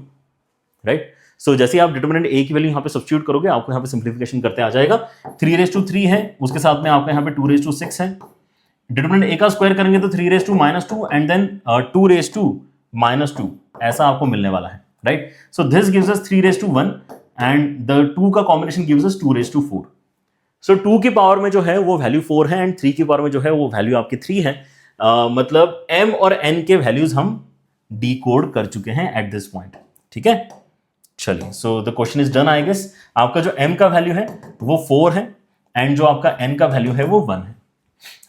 राइट। सो जैसे आप डिटरमिनेंट ए की वैल्यू यहां पे सब्स्टिट्यूट करोगे, आपको यहां पे सिंप्लीफिकेशन करते आ जाएगा। 3⁻3 है, उसके साथ में आपका यहां पे 2⁻6 है। डिटरमिनेंट ए का स्क्वायर करेंगे तो 3⁻2 एंड देन 2⁻2, ऐसा आपको मिलने वाला है, right. So this gives us 3⁻1 and the 2 का कॉम्बिनेशन गिव्स अस 2⁻4। सो 2 की पावर में जो है वो वैल्यू 4 है एंड 3 की पावर में जो है वो वैल्यू आपकी 3 है। मतलब m और n के वैल्यूज हम डिकोड कर चुके हैं एट दिस पॉइंट, ठीक है। चलिए, so the question is done I guess. आपका जो m का वैल्यू है वो 4 है एंड जो आपका n का वैल्यू है वो 1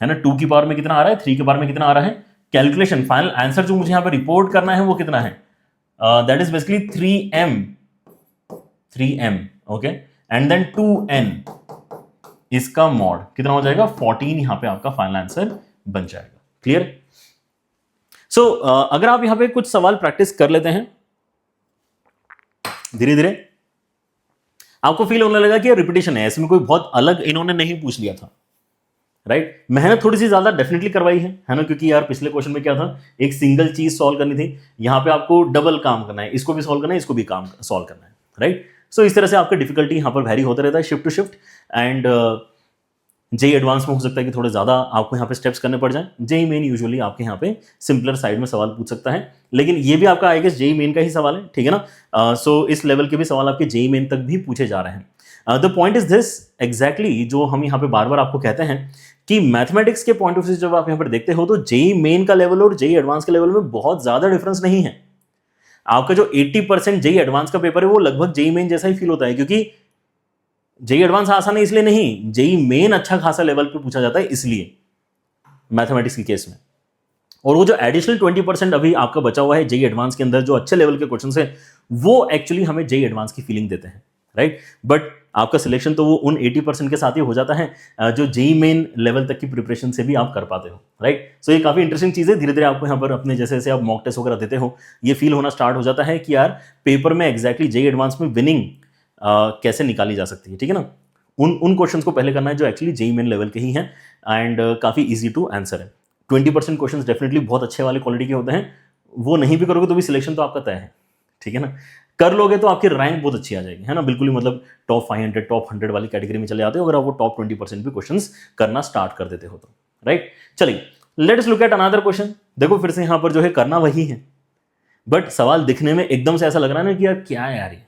है ना। 2 की पावर में कितना आ रहा है, 3 की पावर में कितना आ रहा है। कैलकुलेशन फाइनल आंसर जो मुझे यहां पर रिपोर्ट करना है वो कितना है, that is basically 3m, okay, and then 2n, इसका मॉड कितना हो जाएगा 14, यहां पे आपका फाइनल आंसर बन जाएगा। क्लियर। सो अगर आप यहां पे कुछ सवाल प्रैक्टिस कर लेते हैं धीरे धीरे, आपको फील होने लगा कि रिपीटेशन है, इसमें कोई बहुत अलग इन्होंने नहीं पूछ लिया था, राइट। मेहनत थोड़ी सी ज्यादा डेफिनेटली करवाई है ना, क्योंकि यार पिछले क्वेश्चन में क्या था, एक सिंगल चीज सॉल्व करनी थी, यहां पे आपको डबल काम करना है, इसको भी सॉल्व करना है, इसको भी काम सॉल्व करना है, राइट। सो इस तरह से आपका डिफिकल्टी यहां पर वैरी होता रहता है shift to shift. And JEE advance में हो सकता है कि थोड़े ज्यादा आपको यहाँ पे स्टेप्स करने पड़ जाए। जेई मेन यूजुअली आपके यहाँ पे सिंपलर साइड में सवाल पूछ सकता है, लेकिन ये भी आपका आई गेस जेई मेन का ही सवाल है, ठीक है ना। सो इस लेवल के भी सवाल आपके जेई मेन तक भी पूछे जा रहे हैं। The point is this exactly, जो हम यहाँ पे बार बार आपको कहते हैं कि मैथमेटिक्स के पॉइंट ऑफ व्यू से जब आप यहाँ पर देखते हो तो जेई मेन का लेवल और जेई एडवांस के लेवल में बहुत ज्यादा डिफरेंस नहीं है। आपका जो 80% जेई एडवांस का पेपर है वो लगभग जेई मेन जैसा ही फील होता है, क्योंकि जेई एडवांस आसान है इसलिए नहीं, जेई मेन अच्छा खासा लेवल पे पूछा जाता है इसलिए मैथमेटिक्स के केस में। और वो जो एडिशनल 20% अभी आपका बचा हुआ है जेई एडवांस के अंदर, जो अच्छे लेवल के क्वेश्चन है, वो एक्चुअली हमें जेई एडवांस की फीलिंग देते हैं, राइट। बट आपका सिलेक्शन तो वो उन 80% के साथ ही हो जाता है जो जेई मेन लेवल तक की प्रिपरेशन से भी आप कर पाते हो, राइट। सो ये काफ़ी इंटरेस्टिंग चीज़ है। धीरे धीरे आपको यहाँ पर अपने जैसे जैसे आप मॉक टेस्ट वगैरह देते हो ये फील होना स्टार्ट हो जाता है कि यार पेपर में एग्जैक्टली जेई एडवांस में विनिंग कैसे निकाली जा सकती है, ठीक है ना। उन क्वेश्चंस को पहले करना है जो एक्चुअली जेई मेन लेवल के ही हैं एंड काफ़ी ईजी टू आंसर है। 20% क्वेश्चंस डेफिनेटली बहुत अच्छे वाले क्वालिटी के होते हैं, वो नहीं भी करोगे तो भी सिलेक्शन तो आपका तय है, ठीक है ना। कर लोगे तो आपकी रैंक बहुत अच्छी आ जाएगी, है ना, बिल्कुल ही मतलब टॉप 500 टॉप 100 वाली कैटेगरी में चले जाते हो अगर आप वो टॉप 20% भी क्वेश्चंस करना स्टार्ट कर देते हो तो, राइट। चलिए let's look at another question. देखो फिर से यहाँ पर जो है करना वही है, बट सवाल दिखने में एकदम से ऐसा लग रहा है ना कि यार क्या है यार ये,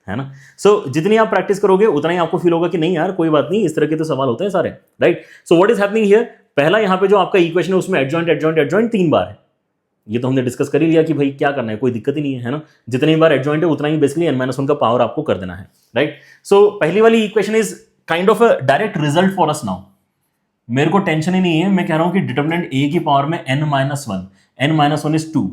है ना। सो जितनी आप प्रैक्टिस करोगे उतना ही आपको फील होगा कि नहीं यार कोई बात नहीं, इस तरह के तो सवाल होते हैं सारे, right. So what is happening here, पहला यहाँ पे जो आपका इक्वेशन है उसमें एडजॉइंट एडजॉइंट एडजॉइंट 3 बार है। ये तो हमने डिस्कस कर ही लिया कि भाई क्या करना है, कोई दिक्कत ही नहीं है ना। जितनी बार एडजॉइंट है उतना ही बेसिकली n-1 का पावर आपको कर देना है, राइट। सो पहली वाली equation is kind of a direct result for us now. मेरे को टेंशन ही नहीं है, मैं कह रहा हूं कि डिटरमिनेंट a की पावर में n-1 इज 2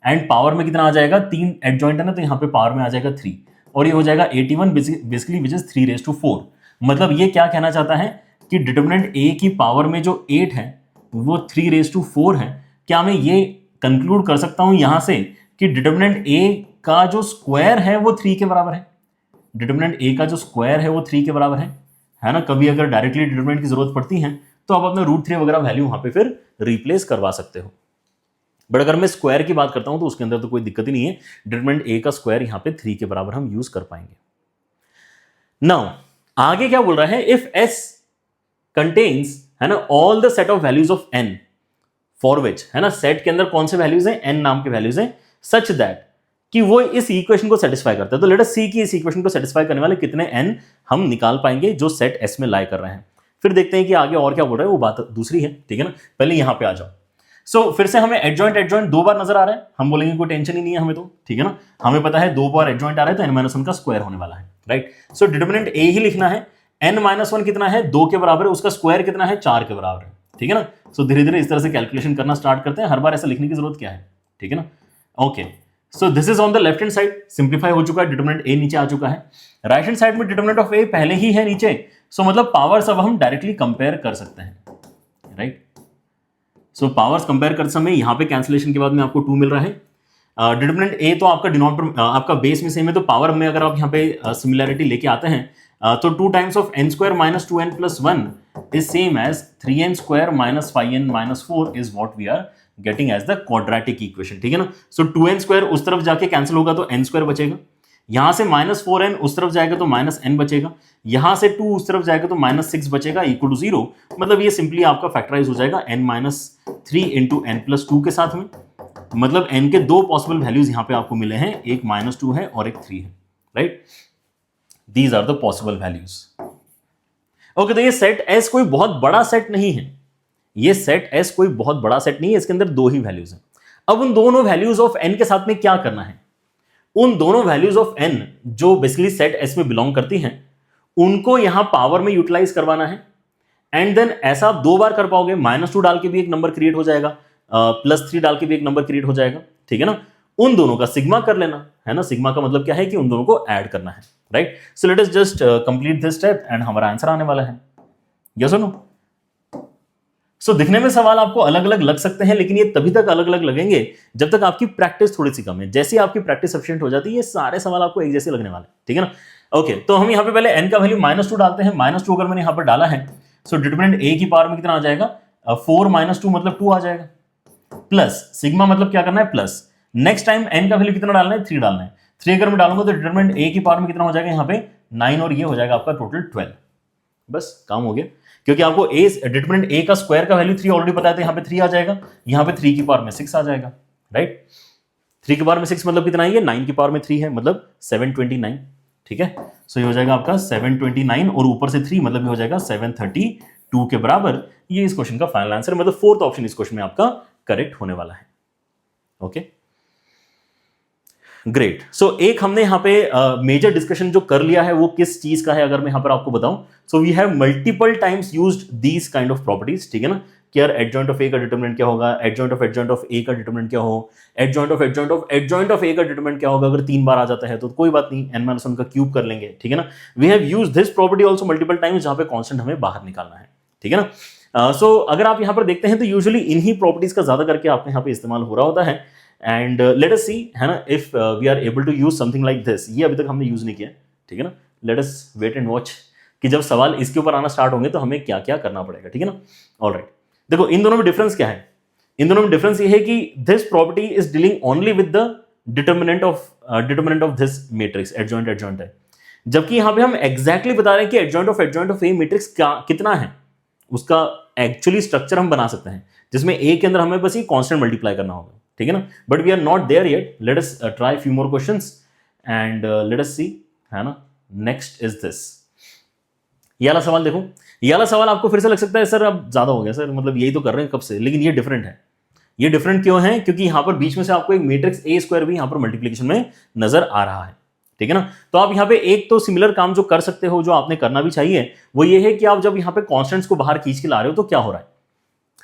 एंड पावर में कितना आ जाएगा, 3 एडजॉइंट है ना, तो यहाँ पे पावर में आ जाएगा 3 और ये हो जाएगा 81 बेसिकली विच इज 3⁴। मतलब ये क्या कहना चाहता है कि डिटरमिनेंट a की पावर में जो 8 है वो 3⁴ है। क्या मैं ये कंक्लूड कर सकता हूं यहां से कि डिटरमिनेंट a का जो स्क्वायर है वो 3 के बराबर है। डिटरमिनेंट a का जो स्क्वायर है वो 3 के बराबर है ना। कभी अगर डायरेक्टली डिटरमिनेंट की जरूरत पड़ती है तो आप अपना √3 वगैरह वैल्यू वहां पे फिर रिप्लेस करवा सकते हो। बट अगर मैं स्क्वायर की बात करता हूं तो उसके अंदर तो कोई दिक्कत ही नहीं है, डिटरमिनेंट a का स्क्वायर यहां पे 3 के बराबर हम यूज कर पाएंगे। नाउ आगे क्या बोल रहा है, इफ s कंटेन्स, है ना, all the set of values of n for which, है ना, सेट के अंदर कौन से वैल्यूज हैं, n नाम के वैल्यूज हैं, सच दैट कि वो इस इक्वेशन को सेटिस्फाई करता है। तो लेट अस सी कि इस इक्वेशन को सेटिस्फाई करने वाले कितने n हम निकाल पाएंगे जो सेट s में लाई कर रहे हैं। फिर देखते हैं कि आगे और क्या बोल रहा है, वो बात दूसरी है, ठीक है ना। पहले यहां पे आ जाओ। सो फिर से हमें एडजॉइंट एडजॉइंट 2 बार नजर आ रहा है, हम बोलेंगे कोई टेंशन ही नहीं है हमें तो, ठीक है ना। हमें पता है 2 बार एडजॉइंट आ रहा है तो n-1 का स्क्वायर होने वाला है, राइट। सो डिटरमिनेंट a ही लिखना है, n-1 कितना है, 2 के बराबर है, उसका स्क्वायर कितना है, 4 के बराबर है, ठीक है ना। सो धीरे धीरे इस तरह से कैलकुलेशन करना स्टार्ट करते हैं, हर बार ऐसा लिखने की जरूरत क्या है, ठीक है ना। Okay, so this is on the left hand side, simplify हो चुका है, डिटरमिनेंट a नीचे आ चुका है। राइट हैंड साइड में डिटरमिनेंट ऑफ a पहले ही है नीचे, सो मतलब पावर्स अब हम डायरेक्टली कंपेयर कर सकते हैं, राइट। सो पावर्स कंपेयर करते समय यहां पे कैंसिलेशन के बाद में आपको 2 मिल रहा है। डिटरमिनेंट a तो आपका डिनोमिनेटर आपका बेस में सेम है, तो पावर में अगर आप यहाँ पे सिमिलैरिटी लेके आते हैं तो 2 times of n square minus 2n plus 1 is same as 3n square minus 5n minus 4 is what we are getting as the quadratic equation, ठीक है ना। सो 2n स्क्वायर उस तरफ जाके कैंसिल होगा तो n स्क्वायर बचेगा, यहां से -4n उस तरफ जाएगा तो -n बचेगा, यहां से 2 उस तरफ जाएगा तो -6 बचेगा इक्वल टू 0। मतलब ये सिंपली आपका फैक्टराइज हो जाएगा n-3 इंटू n प्लस 2 के साथ में। मतलब n के 2 पॉसिबल वैल्यूज यहां पे आपको मिले हैं, एक -2 है और एक 3 है, right. These are the possible values. Okay, तो ये सेट S कोई बहुत बड़ा सेट नहीं है, ये सेट S कोई बहुत बड़ा सेट नहीं है, इसके अंदर 2 ही वैल्यूज हैं। अब उन दोनों वैल्यूज ऑफ n के साथ में क्या करना है, उन दोनों वैल्यूज ऑफ n जो बेसिकली सेट S में बिलोंग करती हैं उनको यहां पावर में यूटिलाइज करवाना है। एंड देन ऐसा आप 2 बार कर पाओगे, -2 डाल के भी एक नंबर क्रिएट हो जाएगा, +3 डाल के भी एक नंबर क्रिएट हो जाएगा, ठीक है ना। उन दोनों का सिग्मा कर लेना, है ना। सिग्मा का मतलब क्या है कि उन दोनों को ऐड करना है, right. So let us just complete this step and हमारा आंसर आने वाला है, यस और नो। सो दिखने में सवाल आपको अलग अलग लग सकते हैं, लेकिन ये तभी तक अलग अलग लगेंगे जब तक आपकी प्रैक्टिस थोड़ी सी कम है। जैसे आपकी प्रैक्टिस सफिशिएंट हो जाती है ये सारे सवाल आपको एक जैसे लगने वाले, ठीक है ना। ओके, तो हम यहाँ पे पहले n का वैल्यू -2 डालते हैं। -2 अगर मैंने यहाँ पर डाला है सो डिटरमिनेंट a की पावर में कितना आ जाएगा, 4 - 2 मतलब 2 आ जाएगा, प्लस सिग्मा मतलब क्या करना है, प्लस नेक्स्ट टाइम n का वैल्यू कितना डालना है, 3 डालना है। 3 अगर मैं डालूंगा तो डिटरमिनेंट a की पावर में कितना हो जाएगा यहाँ पे 9 और ये हो जाएगा आपका टोटल 12। बस काम हो गया, क्योंकि आपको डिटरमिनेंट a का स्क्वायर का वैल्यू 3 ऑलरेडी पता है, तो यहाँ पे 3 आ जाएगा, यहाँ पे 3 की पावर में 6 आ जाएगा, राइट। 3 की पावर में 6 मतलब कितना है, 9 की पावर में 3 है, मतलब 729, ठीक है। सो ये हो जाएगा आपका 729 और ऊपर से 3 मतलब ये हो जाएगा 732 के बराबर। ये इस क्वेश्चन का फाइनल आंसर, मतलब 4th ऑप्शन इस क्वेश्चन में आपका करेक्ट होने वाला है। Okay, great. सो एक हमने यहाँ पे मेजर डिस्कशन जो कर लिया है वो किस चीज का है, अगर मैं यहाँ पर आपको बताऊं, so we have multiple times used these kind of properties, ठीक है ना। कि यार एडजॉइंट ऑफ ए का डिटरमिनेंट क्या होगा, एडजॉइंट ऑफ ए का डिटरमिनेंट क्या हो, एडजॉइंट ऑफ ए का डिटरमिनेंट क्या होगा। अगर 3 बार आ जाता है तो कोई बात नहीं, n-1 का क्यूब कर लेंगे, ठीक है ना। We have use this property also multiple times, जहां पे कांस्टेंट हमें बाहर निकालना है, ठीक है ना। सो अगर आप यहाँ पर देखते हैं तो यूजुअली इन्हीं प्रॉपर्टीज का ज्यादा करके आपके यहाँ पे इस्तेमाल हो रहा होता है। एंड लेट अस सी, है ना, if we are able to use something like this. ये अभी तक हमने यूज नहीं किया, ठीक है ना। Let us wait and watch कि जब सवाल इसके ऊपर आना स्टार्ट होंगे तो हमें क्या क्या करना पड़ेगा, ठीक है ना। ऑलराइट, देखो इन दोनों में डिफरेंस क्या है। इन दोनों में डिफरेंस ये है कि this property is dealing only with the determinant of this matrix, adjoint है। जबकि यहां पे हम एग्जैक्टली बता रहे हैं कि एडजॉइंट ऑफ ए मैट्रिक्स कितना है, उसका एक्चुअली स्ट्रक्चर हम बना सकते हैं, जिसमें ए के अंदर हमें बस ये कांस्टेंट मल्टीप्लाई करना होगा, ठीक है ना। But we are not there yet. Let us try few more questions and let us see, है ना। नेक्स्ट इज दिस, ये वाला सवाल देखो। ये वाला सवाल आपको फिर से लग सकता है सर अब ज्यादा हो गया सर, मतलब यही तो कर रहे हैं कब से, लेकिन ये डिफरेंट है। ये डिफरेंट क्यों है? क्योंकि यहां पर बीच में से आपको एक मैट्रिक्स ए स्क्वायर भी यहां पर मल्टीप्लिकेशन में नजर आ रहा है, ठीक है ना। तो आप यहाँ पे एक तो सिमिलर काम जो कर सकते हो, जो आपने करना भी चाहिए, वो ये है कि आप जब यहाँ पे कॉन्स्टेंट्स को बाहर खींच के ला रहे हो तो क्या हो रहा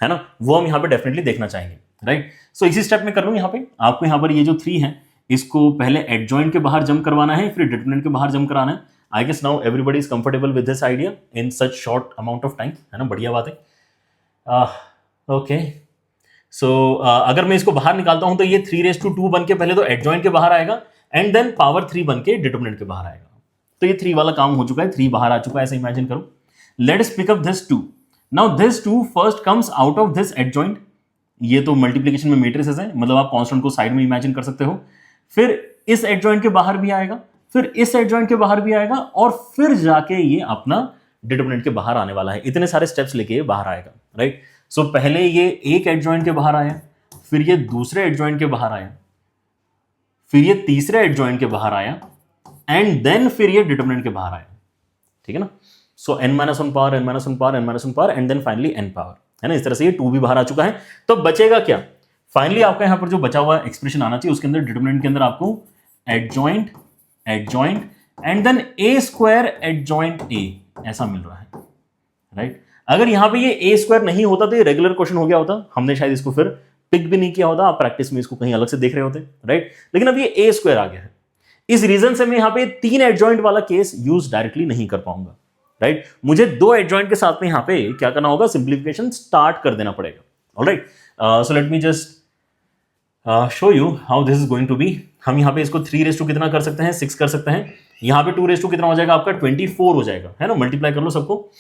है ना, वो हम यहाँ पे डेफिनेटली देखना चाहेंगे, राइट। सो इसी स्टेप में कर लूँ। यहाँ पे आपको यहाँ पर ये जो 3 है, इसको पहले एडजॉइंट के बाहर जंप करवाना है, फिर डिटरमिनेंट के बाहर जंप कराना है। I guess now everybody is comfortable with this idea in such short amount of time, है ना, बढ़िया बात है। ओके, सो अगर मैं इसको बाहर निकालता हूं तो ये 3/2 बन के पहले तो एडजॉइंट के बाहर आएगा एंड देन पावर 3 बन के डिटरमिनेंट के बाहर आएगा। तो ये 3 वाला काम हो चुका है, 3 बाहर आ चुका है, ऐसे इमेजिन करो। Let us pick up this 2। Now this 2 first comes out of this adjoint. ये तो मल्टीप्लिकेशन में मैट्रिसेस है, मतलब आप कांस्टेंट को साइड में इमेजिन कर सकते हो। फिर इस एडजॉइंट के बाहर भी आएगा, फिर इस एडजॉइंट के बाहर भी आएगा, और फिर जाके ये अपना डिटरमिनेंट के बाहर आने वाला है। इतने सारे स्टेप्स लेके ये बाहर आएगा, राइट। सो पहले ये एक एडजॉइंट के बाहर आया, फिर ये दूसरे एडजॉइंट के बाहर आया, फिर ये तीसरे एडजॉइंट के बाहर आया, एंड देन फिर ये डिटरमिनेंट के बाहर आया, ठीक है ना। So n-1 power, n-1 power, n-1 power, and then finally n power, है ना। इस तरह से ये 2 भी बाहर आ चुका है। तो बचेगा क्या? फाइनली आपका यहां पर जो बचा हुआ एक्सप्रेशन आना चाहिए, उसके अंदर डिटरमिनेंट के अंदर आपको adjoint and then A square adjoint A ऐसा मिल रहा है, राइट। अगर यहां पे ये ए स्क्वायर नहीं होता तो ये रेगुलर क्वेश्चन हो गया होता, हमने शायद इसको फिर पिक भी नहीं किया होता, आप प्रैक्टिस में इसको कहीं अलग से देख रहे होते, राइट। लेकिन अब ये ए स्क्वायर आ गया है, इस रीजन से मैं यहां पे 3 एडजॉइंट वाला केस यूज डायरेक्टली नहीं कर पाऊंगा, राइट। मुझे 2 एडजॉइंट के साथ में यहां पे क्या करना होगा, सिंप्लीफिकेशन स्टार्ट कर देना पड़ेगा, alright. So let me just show you how this is going to be. हम यहाँ पे इसको 3 कितना कर सकते हैं, 6 कर सकते हैं। यहाँ पे 2 कितना हो जाएगा आपका, 24 हो जाएगा, है ना। मल्टीप्लाई कर लो सबको।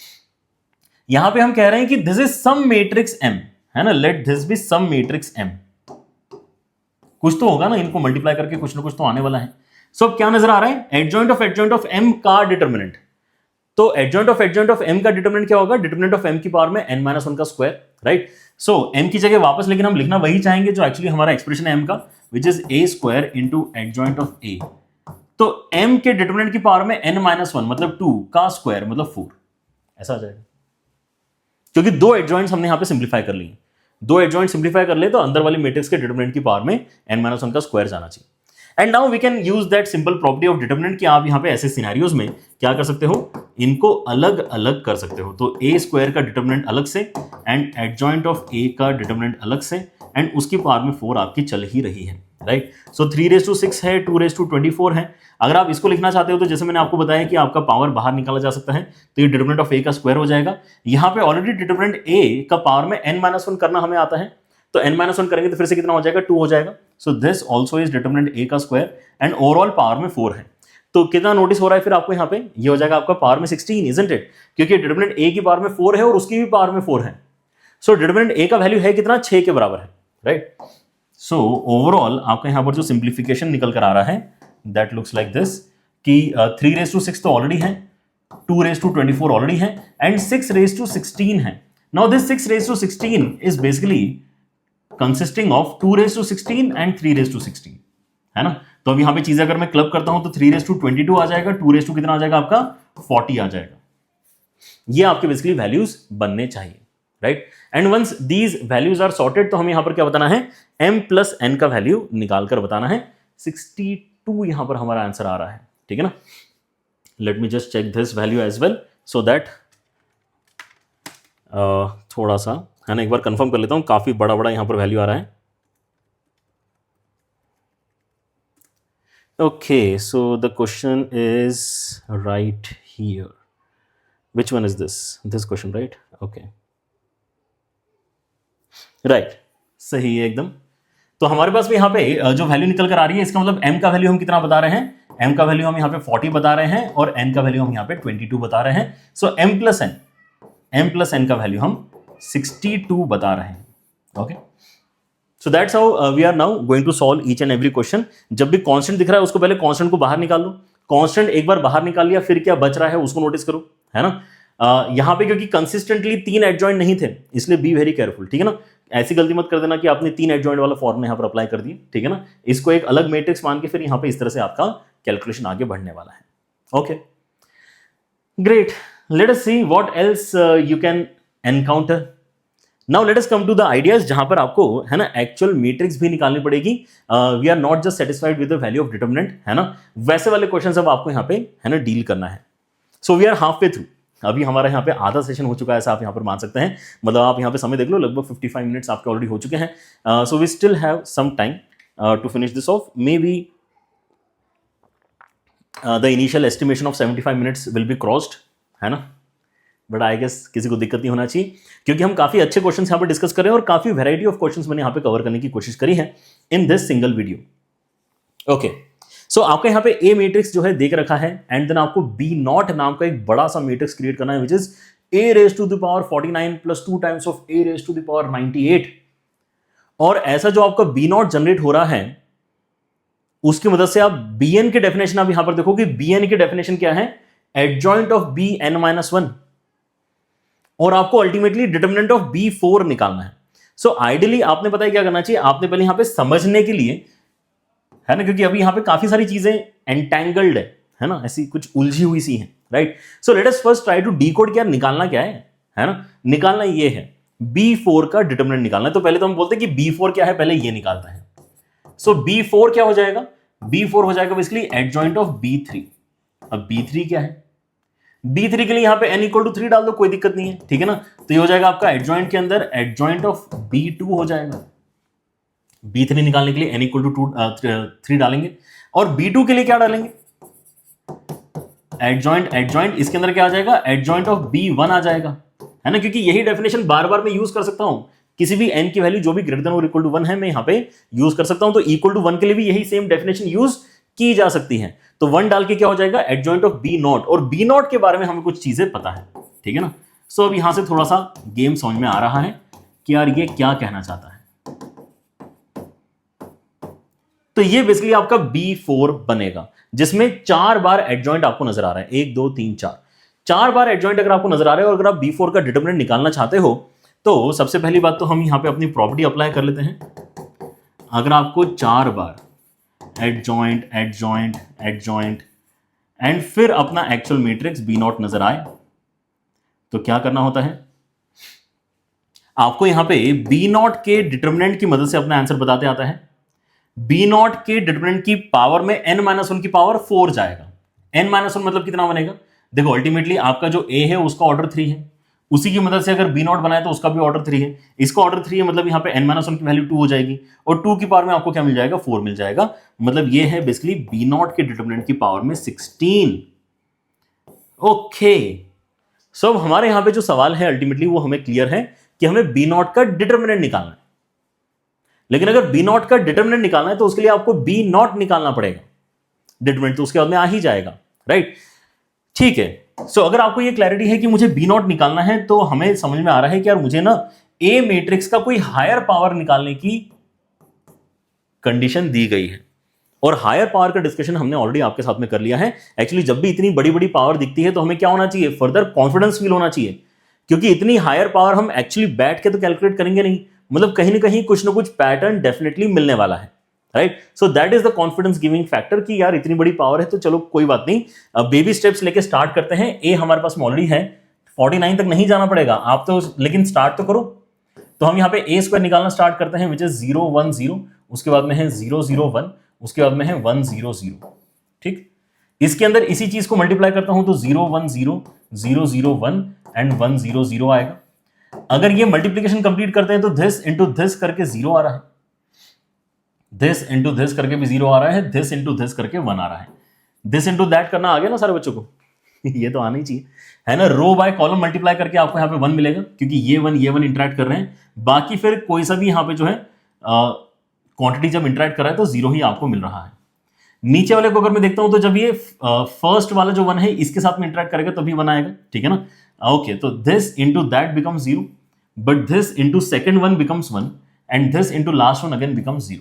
यहां पे हम कह रहे हैं कि this is some matrix M, है ना। Let this be some matrix M। कुछ तो होगा ना, इनको मल्टीप्लाई करके कुछ ना कुछ तो आने वाला है। सो अब क्या नजर आ रहा है, एडजॉइंट ऑफ M का डिटरमिनेंट। तो एडजॉइंट ऑफ M का डिटरमिनेंट क्या होगा, डिटरमिनेंट ऑफ M की पावर में n-1 का स्क्वायर, राइट। सो M की जगह वापस लेकिन हम लिखना वही चाहेंगे जो एक्चुअली हमारा एक्सप्रेशन है M का, which is a square into adjoint of A। तो M के डिटरमिनेंट की पावर में n-1 मतलब 2 का स्क्वायर मतलब 4, ऐसा आ जाएगा। क्योंकि 2 एडजॉइंट्स हमने यहां पे सिंप्लीफाई कर लिए, 2 एडजॉइंट सिंप्लीफाई कर ले तो अंदर वाले मैट्रिक्स के डिटरमिनेंट की पावर में n-1 का स्क्वायर जाना चाहिए। And now we can use that simple property of determinant कि आप यहां पे ऐसे सिनेरियोज में क्या कर सकते हो, इनको अलग अलग कर सकते हो। तो a स्क्वायर का डिटरमिनेंट अलग से एंड एडजॉइंट ऑफ a का डिटरमिनेंट अलग से, एंड उसकी पावर में 4 आपकी चल ही रही है, राइट। सो 3/6 है, 2/24 है। अगर आप इसको लिखना चाहते हो तो जैसे मैंने आपको बताया कि आपका पावर बाहर निकाला जा सकता है, तो ये डिटरमिनेंट ऑफ a का स्क्वायर हो जाएगा। यहां पे ऑलरेडी डिटरमिनेंट a का पावर में n-1 करना हमें आता है, तो n-1 करेंगे तो फिर से कितना हो जाएगा, 2 हो जाएगा। So this also is determinant a का स्क्वायर एंड ओवरऑल पावर में 4 है। तो कितना नोटिस हो रहा है फिर आपको यहाँ पे, ये हो जाएगा आपका पावर में 16, इजंट इट, क्योंकि डिटरमिनेंट a की पावर में 4 है और उसकी भी पावर में 4 है। सो डिटरमिनेंट a का वैल्यू है कितना, 6 के बराबर है, राइट। सो ओवरऑल आपका यहाँ पर जो सिंप्लीफिकेशन निकल कर आ रहा है, दैट लुक्स लाइक दिस कि 3/6 तो ऑलरेडी है, 2/24 ऑलरेडी है, एंड 6/16 है। Now this 6/16 is basically consisting of 2/16 and 3/16, है ना। तो अब यहां पे चीजें अगर मैं क्लब करता हूं तो 3/22 आ जाएगा, 2 कितना आ जाएगा आपका, 40 आ जाएगा। ये आपके बेसिकली वैल्यूज बनने चाहिए, right. And once these values are sorted, तो हमें यहां पर क्या बताना है, m प्लस n का वैल्यू निकाल कर बताना है। 62 यहां पर हमारा आंसर आ रहा है, ठीक है ना। Let me just check this value as well so that थोड़ा सा है ना, एक बार कंफर्म कर लेता हूं, काफी बड़ा बड़ा यहां पर वैल्यू आ रहा है। Okay, so the question is right here, which one is this question, right? Okay, right, सही है एकदम। तो हमारे पास भी यहाँ पे जो वैल्यू निकल कर आ रही है, इसका मतलब m का वैल्यू हम कितना बता रहे हैं? m का वैल्यू हम यहाँ पे 40 बता रहे हैं और n का वैल्यू हम यहाँ पे 22 बता रहे हैं। सो m प्लस n का वैल्यू हम 62 बता रहे हैं। Okay, so that's how we are now going to solve each and every question. जब भी कांस्टेंट दिख रहा है उसको पहले कांस्टेंट को बाहर निकाल लो। कांस्टेंट एक बार बाहर निकाल लिया, फिर क्या बच रहा है उसको नोटिस करो, है ना। यहाँ पे क्योंकि कंसिस्टेंटली 3 एडजॉइंट नहीं थे, इसलिए बी वेरी केयरफुल, ठीक है ना। ऐसी गलती मत कर देना कि आपने 3 एडजॉइंट वाला फॉर्मूला यहाँ पर अप्लाई कर दिया, ठीक है ना। इसको एक अलग मैट्रिक्स मान के फिर यहाँ पे इस तरह से आपका कैलकुलेशन आगे बढ़ने वाला है। Okay, great, let us see what else you can encounter. Now let us come to the ideas, जहां पर आपको, है ना, एक्चुअल मैट्रिक्स भी निकालनी पड़ेगी। We are not just satisfied with the value of determinant, है ना। वैसे वाले क्वेश्चन अब आपको यहाँ पे, है ना, डील करना है। So we are half way through, अभी हमारा यहाँ पे आधा सेशन हो चुका है, ऐसा आप यहाँ पर मान सकते हैं। मतलब आप यहाँ पे समय देख लो, लगभग 55 मिनट्स आपके ऑलरेडी हो चुके हैं। So we still have some time to finish this off. Maybe the initial estimation of 75 minutes will be crossed, है ना, बट आई गेस किसी को दिक्कत नहीं होना चाहिए, क्योंकि हम काफी अच्छे क्वेश्चंस यहाँ पर डिस्कस कर रहे हैं और काफी वैरायटी ऑफ क्वेश्चंस मैंने यहाँ पे कवर करने की कोशिश करी है in this single video. Okay, so आपका यहाँ पे ए मैट्रिक्स जो है देख रखा है, एंड देन आपको बी नॉट नाम का एक बड़ा सा मैट्रिक्स क्रिएट करना है, which is a raised to the power 49 plus 2 times of a raised to the power 98। और ऐसा जो आपका b नॉट जनरेट हो रहा है, उसकी मदद से आप bn की डेफिनेशन आप यहां पर देखो कि bn की डेफिनेशन क्या है? एडजॉइंट ऑफ bn-1, और आपको अल्टीमेटली डिटरमिनेंट ऑफ b4 निकालना है। सो आइडियली आपने पता है क्या करना चाहिए, आपने पहले यहां पे समझने के लिए, है ना, क्योंकि अभी यहां पे काफी सारी चीजें एंटैंगल्ड है ना, ऐसी कुछ उलझी हुई सी हैं, right. So let us first try to decode, क्या निकालना क्या है ना, निकालना ये है b4 का डिटरमिनेंट निकालना है। तो पहले तो हम बोलते हैं कि b4 क्या है, पहले ये निकालता है। सो b4 क्या हो जाएगा? b4 हो जाएगा बेसिकली एडजॉइंट ऑफ b3। अब b3 क्या है? b3 के लिए यहां पे n इक्वल टू 3 डाल दो, कोई दिक्कत नहीं है, ठीक है ना। तो ये हो जाएगा आपका एडजॉइंट के अंदर एडजॉइंट ऑफ b2 हो जाएगा। b3 निकालने के लिए n इक्वल टू 3 डालेंगे, और b2 के लिए क्या डालेंगे? एडजॉइंट इसके अंदर क्या आ जाएगा? एडजॉइंट ऑफ b1 आ जाएगा, है ना, क्योंकि यही डेफिनेशन बार बार मैं यूज कर सकता हूं। किसी भी n की वैल्यू जो भी ग्रेटर देन और इक्वल टू 1 है, मैं यहां पे यूज कर सकता हूं। तो इक्वल टू 1 के लिए भी यही सेम डेफिनेशन यूज की जा सकती है। तो 1 डाल के क्या हो जाएगा? एडजॉइंट ऑफ b नॉट, और b नॉट के बारे में हमें कुछ चीजें पता है, ठीक है ना। सो अब यहां से थोड़ा सा गेम समझ में आ रहा है कि यार ये क्या कहना चाहता है। तो ये बेसिकली आपका b4 बनेगा, जिसमें 4 बार एडजॉइंट आपको नजर आ रहा है, 1 2 3 4 बार एडजॉइंट अगर आपको नजर आ रहा है, और अगर आप b4 का डिटरमिनेंट निकालना चाहते हो, तो सबसे पहली बात तो हम यहां पे अपनी प्रॉपर्टी अप्लाई कर लेते हैं। अगर आपको 4 बार एडजॉइंट एडजॉइंट एडजॉइंट एंड फिर अपना एक्चुअल मैट्रिक्स b नॉट नजर आए, तो क्या करना होता है? आपको यहां पे b नॉट के डिटरमिनेंट की मदद से अपना आंसर बताते आता है। b नॉट के डिटरमिनेंट की पावर में n-1 की पावर 4 जाएगा। n-1 मतलब कितना बनेगा? देखो अल्टीमेटली आपका जो a है उसका ऑर्डर 3 है, उसी की मदद से अगर b नॉट बनाए तो उसका भी ऑर्डर 3 है, इसका ऑर्डर 3 है, मतलब यहाँ पे n-1 की वैल्यू 2 हो जाएगी, और 2 की पावर में आपको क्या मिल जाएगा? 4 मिल जाएगा। मतलब ये है बेसिकली b नॉट के डिटरमिनेंट की पावर में 16। ओके, सो हमारे यहां पे जो सवाल है अल्टीमेटली वो हमें क्लियर है कि हमें b नॉट का डिटरमिनेंट निकालना है। लेकिन अगर b नॉट का डिटरमिनेंट निकालना है तो उसके लिए आपको b नॉट निकालना पड़ेगा। डिटरमिनेंट तो उसके बाद में आ ही जाएगा, राइट, ठीक है। सो अगर आपको ये क्लैरिटी है कि मुझे b नॉट निकालना है, तो हमें समझ में आ रहा है कि यार मुझे ना a मैट्रिक्स का कोई हायर पावर निकालने की कंडीशन दी गई है, और हायर पावर का डिस्कशन हमने ऑलरेडी आपके साथ में कर लिया है। एक्चुअली जब भी इतनी बड़ी बड़ी पावर दिखती है तो हमें क्या होना चाहिए? फर्दर कॉन्फिडेंस फील होना चाहिए, क्योंकि इतनी हायर पावर हम एक्चुअली बैठ के तो कैलकुलेट करेंगे नहीं, मतलब कहीं ना कहीं कुछ ना कुछ पैटर्न डेफिनेटली मिलने वाला है, right. So that is the confidence giving factor कि यार इतनी बड़ी पावर है तो चलो कोई बात नहीं, बेबी स्टेप्स लेके स्टार्ट करते हैं। ए हमारे पास ऑलरेडी है, 49 तक नहीं जाना पड़ेगा आप तो, लेकिन स्टार्ट तो करो। तो हम यहाँ पे ए स्क्वायर निकालना स्टार्ट करते हैं, विच इज 0 1 0, उसके बाद में है 0 0 1, उसके बाद में है 1 0 0, ठीक। इसके अंदर इसी चीज को मल्टीप्लाई करता हूं तो 0 1 0 0 0 1 एंड 1 0 0 आएगा। अगर ये मल्टीप्लीकेशन कंप्लीट करते हैं तो दिस इंटू दिस करके 0 आ रहा है, दिस इंटू दिस करके भी 0 आ रहा है, दिस इंटू दिस करके 1 आ रहा है। दिस इंटू दैट करना आ गया ना सारे बच्चों को ये तो आना ही चाहिए, है ना। रो बाय कॉलम मल्टीप्लाई करके आपको यहाँ पे 1 मिलेगा, क्योंकि ये 1 इंटरेक्ट कर रहे हैं। बाकी फिर कोई सा भी यहाँ पे जो है क्वांटिटी जब इंटरेक्ट कर रहा है तो 0 ही आपको मिल रहा है। नीचे वाले को अगर मैं देखता हूं तो जब ये फर्स्ट वाला जो 1 है इसके साथ में इंटरेक्ट करेगा तभी 1 आएगा, ठीक है ना। ओके, तो this into that becomes 0, but this into second 1 becomes 1 and this into last 1 again becomes 0।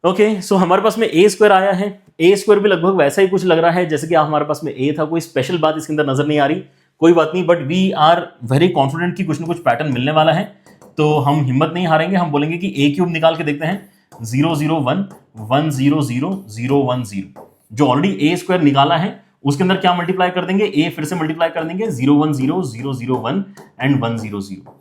Okay, so हमारे पास में ए स्क्वायर आया है। ए स्क्वायर भी लगभग वैसा ही कुछ लग रहा है जैसे कि हमारे पास में ए था, कोई स्पेशल बात इसके अंदर नजर नहीं आ रही, कोई बात नहीं, but we are very confident कि कुछ ना कुछ पैटर्न मिलने वाला है, तो हम हिम्मत नहीं हारेंगे। हम बोलेंगे कि ए क्यूब निकाल के देखते हैं, 0 0 1 1 0 0 0 1 0, जो ऑलरेडी ए स्क्वायर निकाला है उसके अंदर क्या मल्टीप्लाई कर देंगे, ए फिर से मल्टीप्लाई कर देंगे, 0 1 0 0 0 1 एंड 1 0 0।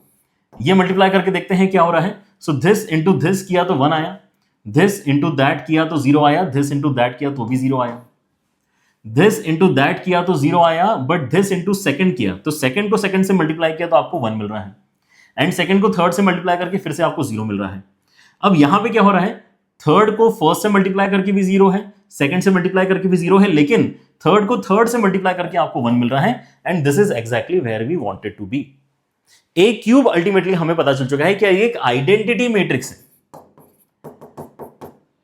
ये मल्टीप्लाई करके देखते हैं क्या हो रहा है। सो दिस इंटू दिस किया तो 1 आया, दिस इंटू दैट किया तो 0 आया, दिस इंटू दैट किया तो भी 0 आया, दिस इंटू दैट किया तो 0 आया, बट दिस इंटू सेकंड किया तो सेकंड को सेकंड से मल्टीप्लाई किया तो आपको 1 मिल रहा है, एंड सेकंड को थर्ड से मल्टीप्लाई करके फिर से आपको 0 मिल रहा है। अब यहां पे क्या हो रहा है, थर्ड को फर्स्ट से मल्टीप्लाई करके भी 0 है, सेकंड से मल्टीप्लाई करके भी 0 है, लेकिन थर्ड को थर्ड से मल्टीप्लाई करके आपको 1 मिल रहा है, and this is exactly where we wanted to be. A cube ultimately हमें पता चल चुका है कि एक आइडेंटिटी मैट्रिक्स है।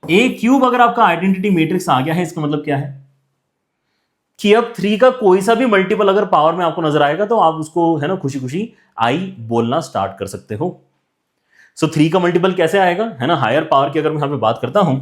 ए क्यूब अगर आपका आइडेंटिटी मैट्रिक्स आ गया है, इसका मतलब क्या है कि अब 3 का कोई सा भी मल्टीपल अगर पावर में आपको नजर आएगा तो आप उसको, है ना, खुशी खुशी आई बोलना स्टार्ट कर सकते हो। सो 3 का मल्टीपल कैसे आएगा, है ना, हायर पावर की अगर मैं यहां पे बात करता हूं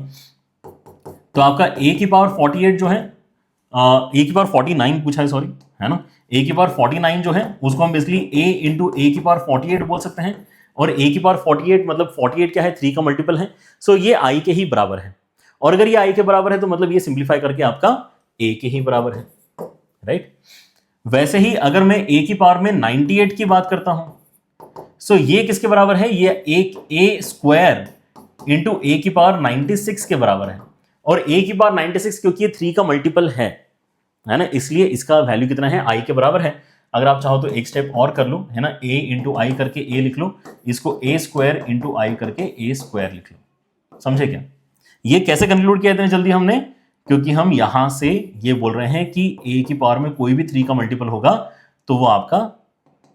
तो आपका ए की पावर 48 जो है, ए की पावर 49 पूछा है, सॉरी, है ना, ए की पावर 49 जो है उसको हम बेसिकली ए इंटू ए की पावर 48 बोल सकते हैं, और ए की पावर 48 मतलब 48 क्या है, 3 का मल्टीपल है। सो ये आई के ही बराबर है, और अगर ये आई के बराबर है तो मतलब ये सिंप्लीफाई करके आपका ए के ही बराबर है, राइट। वैसे ही अगर मैं ए की पावर में 98 की बात करता हूं, सो ये किसके बराबर है, ये एक ए स्क्वायर इंटू ए की पावर 96 के बराबर है, और ए की पावर 96 क्योंकि ये 3 का मल्टीपल है ना, इसलिए इसका वैल्यू कितना है, आई के बराबर है। अगर आप चाहो तो एक स्टेप और कर लो, है ना, ए इंटू आई करके ए लिख लो, इसको ए स्क्वायर इंटू आई करके ए स्क्वायर लिख लो, समझे क्या। ये कैसे कंक्लूड किया इतने जल्दी हमने, क्योंकि हम यहां से ये बोल रहे हैं कि ए की पावर में कोई भी 3 का मल्टीपल होगा तो वो आपका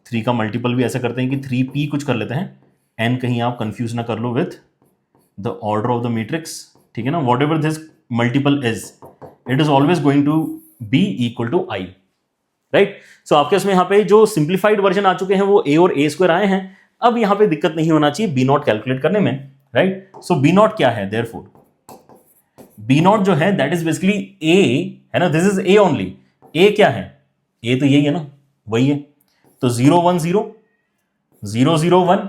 3 का मल्टीपल भी ऐसे करते हैं कि 3p कुछ कर लेते हैं, एन कहीं आप कंफ्यूज ना कर लो with the order of the matrix, ठीक है ना। Whatever this multiple is, it is always going to be equal to I, right. So आपके इसमें यहाँ पे जो सिंप्लीफाइड वर्जन आ चुके हैं वो ए और ए स्क्वायर आए हैं। अब यहां पे दिक्कत नहीं होना चाहिए बी नॉट कैलकुलेट करने में, राइट। सो बी नॉट क्या है, देयरफॉर बी नॉट जो है दैट इज बेसिकली ए, है ना, दिस इज ए ओनली। ए क्या है, ए तो यही है ना, वही है, तो 0 1 0 0 0 1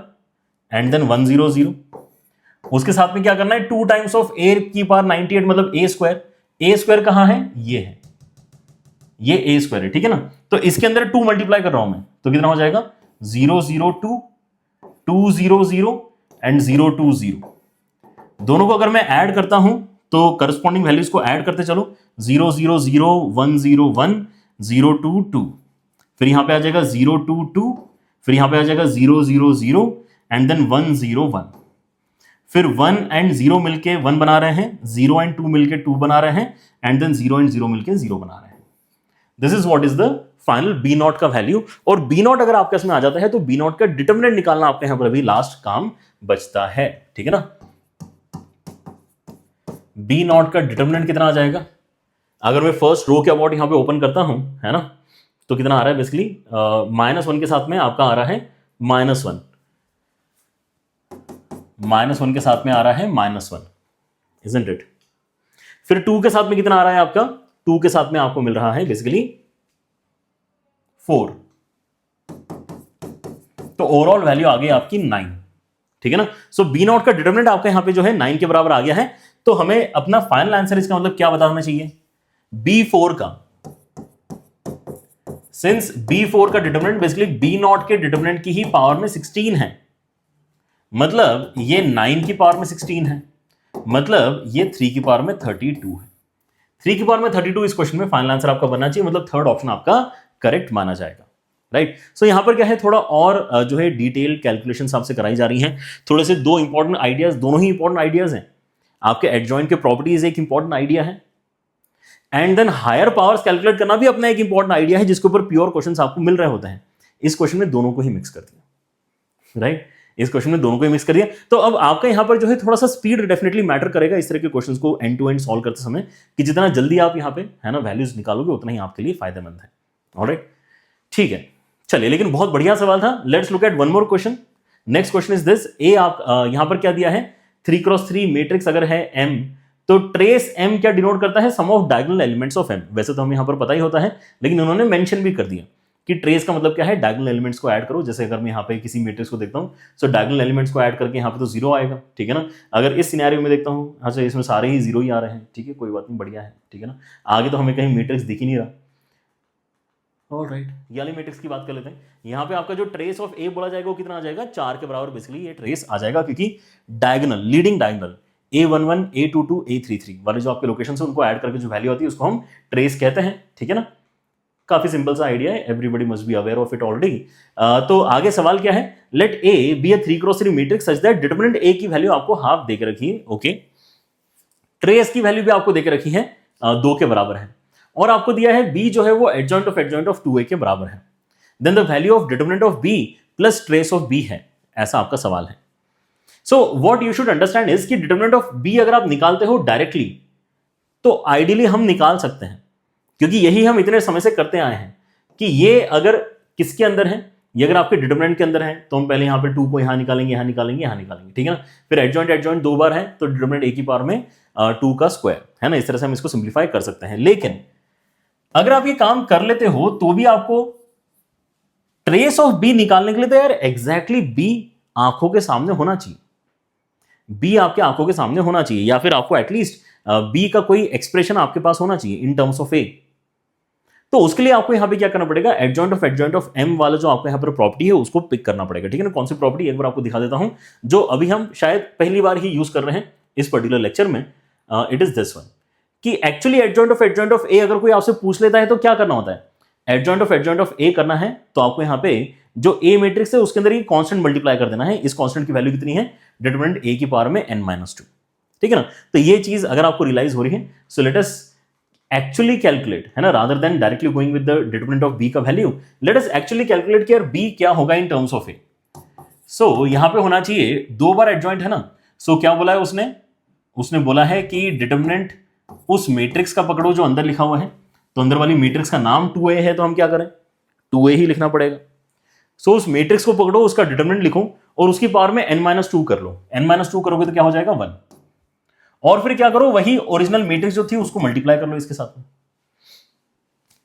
एंड देन 1 0 0। उसके साथ में क्या करना है, 2 टाइम्स ऑफ ए की पावर 98 मतलब ए स्क्वायर। ए स्क्वायर कहां है, ये है, ये ए स्क्वायर है, ठीक है ना। तो इसके अंदर 2 मल्टीप्लाई कर रहा हूं मैं, तो कितना हो जाएगा, 0 0 2 2 0 0 एंड 0 2 0। दोनों को अगर मैं ऐड करता हूं तो करस्पॉन्डिंग वैल्यूज को ऐड करते चलो, 0 0 0 1 0 1 0 2 2, फिर यहां पे आ जाएगा 0 2 2, फिर यहां पे आ जाएगा 0 0 0 एंड देन 1 0 1, फिर 1 एंड 0 मिलके 1 बना रहे हैं, 0 एंड 2 मिलके 2 बना रहे हैं, एंड देन 0 एंड 0 मिलके 0 बना रहे हैं। This is what is the final b naught का वैल्यू। और बी नॉट अगर आपके इसमें आ जाता है तो बी नॉट का डिटरमिनेंट निकालना आपके यहां पर अभी लास्ट काम बचता है, ठीक है ना। बी नॉट का डिटरमिनेंट कितना आ जाएगा, अगर मैं फर्स्ट रो के अबाउट यहां पे ओपन करता हूं, है ना, तो कितना आ रहा है, बेसिकली -1 के साथ में आपका आ रहा है -1, -1 के साथ में आ रहा है -1, इजंट इट। फिर 2 के साथ में कितना आ रहा है आपका, 2 के साथ में आपको मिल रहा है बेसिकली 4, तो ओवरऑल वैल्यू आ गई आपकी 9, ठीक है ना। सो बी नॉट का डिटरमिनेंट आपका यहां पे जो है 9 के बराबर आ गया है, तो हमें अपना फाइनल आंसर इसका मतलब क्या बताना चाहिए, B4 का। सिंस B4 का डिटरमिनेंट बेसिकली बी नॉट के डिटरमिनेंट की ही पावर में 16 है, मतलब ये 9 की पावर में 16 है, मतलब ये 3 की पावर में 32 है। 3 की पावर में 32 इस क्वेश्चन में फाइनल आंसर आपका बनना चाहिए, मतलब थर्ड ऑप्शन आपका करेक्ट माना जाएगा, राइट। सो यहां पर क्या है, थोड़ा और जो है डिटेल कैलकुलेशंस आपसे कराई जा रही हैं। थोड़े से दो इंपॉर्टेंट आइडियाज, दोनों ही इंपॉर्टेंट आइडियाज हैं। आपके एडजॉइंट के प्रॉपर्टीज एक इंपॉर्टेंट आइडिया है, and then higher powers calculate करना भी अपना एक इंपॉर्टेंट आइडिया है, जिसके ऊपर प्योर क्वेश्चंस आपको मिल रहे होते हैं। इस क्वेश्चन में दोनों को ही मिक्स कर दिया, राइट। इस क्वेश्चन में दोनों को ही मिक्स कर दिया। तो अब आपका यहां पर जो है थोड़ा सा स्पीड डेफिनेटली मैटर करेगा इस तरह के क्वेश्चंस को एंड टू एंड सॉल्व करते समय, कि जितना जल्दी आप यहां पे है ना वैल्यूज निकालोगे उतना ही आपके लिए फायदेमंद है। ऑलराइट, ठीक है, चलिए। लेकिन बहुत बढ़िया सवाल था। Let's look at one more question. Next question is this. A आप यहां पर क्या दिया है, 3x3 मैट्रिक्स अगर है M, तो ट्रेस M क्या डिनोट करता है, sum of diagonal elements of M। वैसे तो हमें यहां पर पता ही होता है, लेकिन उन्होंने मेंशन भी कर दिया कि ट्रेस का मतलब क्या है, डायगोनल एलिमेंट्स को ऐड करो। जैसे अगर मैं यहाँ पे किसी मैट्रिक्स को देखता हूँ, सो डायगोनल एलिमेंट्स को ऐड करके यहाँ पे तो जीरो आएगा, ठीक है ना। अगर इस सिनेरियो में देखता हूँ, अच्छा इसमें सारे ही जीरो ही आ रहे हैं, ठीक है, कोई बात नहीं, बढ़िया है, ठीक है ना। आगे तो हमें कहीं मैट्रिक्स दिख ही नहीं रहा। ऑलराइट, ये वाली मैट्रिक्स की बात कर लेते हैं। यहाँ पे आपका जो ट्रेस ऑफ ए बोला जाएगा वो कितना आ जाएगा, 4 के बराबर बेसिकली ये ट्रेस आ जाएगा, क्योंकि diagonal, leading diagonal A11, A22, A33 वाले जो आपके लोकेशन है उनको ऐड करके जो वैल्यू आती है उसको हम ट्रेस कहते हैं, ठीक है ना। काफी सिंपल सा आइडिया है, everybody must be aware of it already. तो आगे सवाल क्या है, let A be a 3x3 matrix such that determinant a की वैल्यू आपको हाफ देके रखी है, ओके। ट्रेस की वैल्यू भी आपको देके रखी है 2 के बराबर है, और आपको दिया है बी जो है वो एडजॉइंट ऑफ 2a के बराबर है। Then the value of determinant of b plus trace of b है, ऐसा आपका सवाल है। So what you should understand is कि डिटरमिनेंट ऑफ बी अगर आप निकालते हो डायरेक्टली, तो आइडियली हम निकाल सकते हैं, क्योंकि यही हम इतने समय से करते आए हैं कि ये अगर किसके अंदर है, ये अगर आपके डिटरमिनेंट के अंदर है तो हम पहले यहां पे 2 को यहां निकालेंगे, यहां निकालेंगे, यहां निकालेंगे, ठीक है ना। फिर एडजॉइंट 2 बार है तो डिटरमिनेंट ए की पावर में 2 का स्क्वायर है ना। इस तरह से हम इसको सिंप्लीफाई कर सकते हैं। लेकिन अगर आप ये काम कर लेते हो तो भी आपको ट्रेस ऑफ बी निकालने के लिए तो यार एग्जैक्टली बी आंखों के सामने होना चाहिए, बी आपके आंखों के सामने होना चाहिए, या फिर आपको एटलीस्ट बी का कोई एक्सप्रेशन आपके पास होना चाहिए इन टर्म्स ऑफ ए। तो उसके लिए आपको यहां पे क्या करना पड़ेगा, एडजॉइंट ऑफ एम वाला जो आपको यहां पर प्रॉपर्टी है उसको पिक करना पड़ेगा, ठीक है ना। कौन सी प्रॉपर्टी, एक बार आपको दिखा देता हूं, जो अभी हम शायद पहली बार ही यूज कर रहे हैं इस पर्टिकुलर लेक्चर में। इट इज दिस वन, कि एक्चुअली एडजॉइंट ऑफ ए अगर कोई आपसे पूछ लेता है तो क्या करना होता है, एडजॉइंट ऑफ ए करना है तो आपको यहां पे जो ए मैट्रिक्स है उसके अंदर ये कांस्टेंट मल्टीप्लाई कर देना है। इस कांस्टेंट की वैल्यू कितनी है, डिटरमिनेंट ए की पावर में n-2, ठीक है ना। तो ये चीज अगर आपको रियलाइज हो रही है, so let us actually calculate, है ना, rather than directly going with the determinant of B का value, let us actually calculate कि यार बी क्या होगा इन टर्म्स ऑफ ए। सो यहां पे होना चाहिए 2 बार एडजॉइंट, है ना। सो क्या बोला है उसने बोला है कि डिटरमिनेंट उस मैट्रिक्स का पकड़ो जो अंदर लिखा हुआ है, तो अंदर वाली मैट्रिक्स का नाम 2a है, तो हम क्या करें, 2a ही लिखना पड़ेगा। सो उस मैट्रिक्स को पकड़ो, उसका डिटरमिनेंट लिखो और उसकी पावर में n-2 कर लो। n-2 करोगे तो क्या हो जाएगा, 1। और फिर क्या करो, वही ओरिजिनल मैट्रिक्स जो थी उसको मल्टीप्लाई कर लो इसके साथ में,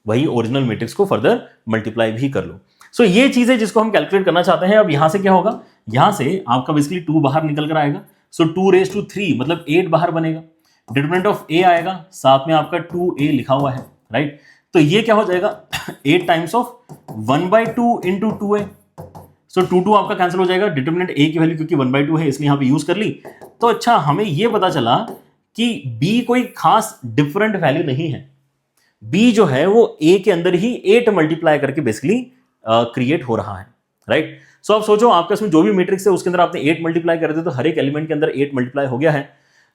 वही ओरिजिनल मैट्रिक्स को फर्दर मल्टीप्लाई भी कर लो। सो ये चीज है जिसको हम कैलकुलेट करना चाहते हैं। अब यहां से क्या होगा, यहां से आपका बेसिकली 2 बाहर निकल कर आएगा, सो 2 मतलब 8 बाहर बनेगा। डिटरमिनेंट ऑफ ए आएगा, साथ में आपका 2a लिखा हुआ है, राइट। तो ये क्या हो जाएगा 8 टाइम्स ऑफ 1/2 इंटू 2a। सो 2 आपका कैंसिल हो जाएगा, डिटरमिनेंट ए की वैल्यू क्योंकि 1/2 है इसलिए यहां पे यूज कर ली। तो अच्छा, हमें यह पता चला कि b कोई खास डिफरेंट वैल्यू नहीं है, b जो है वो a के अंदर ही 8 मल्टीप्लाई करके बेसिकली क्रिएट हो रहा है, राइट। सो आप सोचो, आपके इसमें जो भी मैट्रिक्स है उसके अंदर आपने 8 मल्टीप्लाई कर दिया, तो हर एक एलिमेंट के अंदर 8 मल्टीप्लाई हो गया है।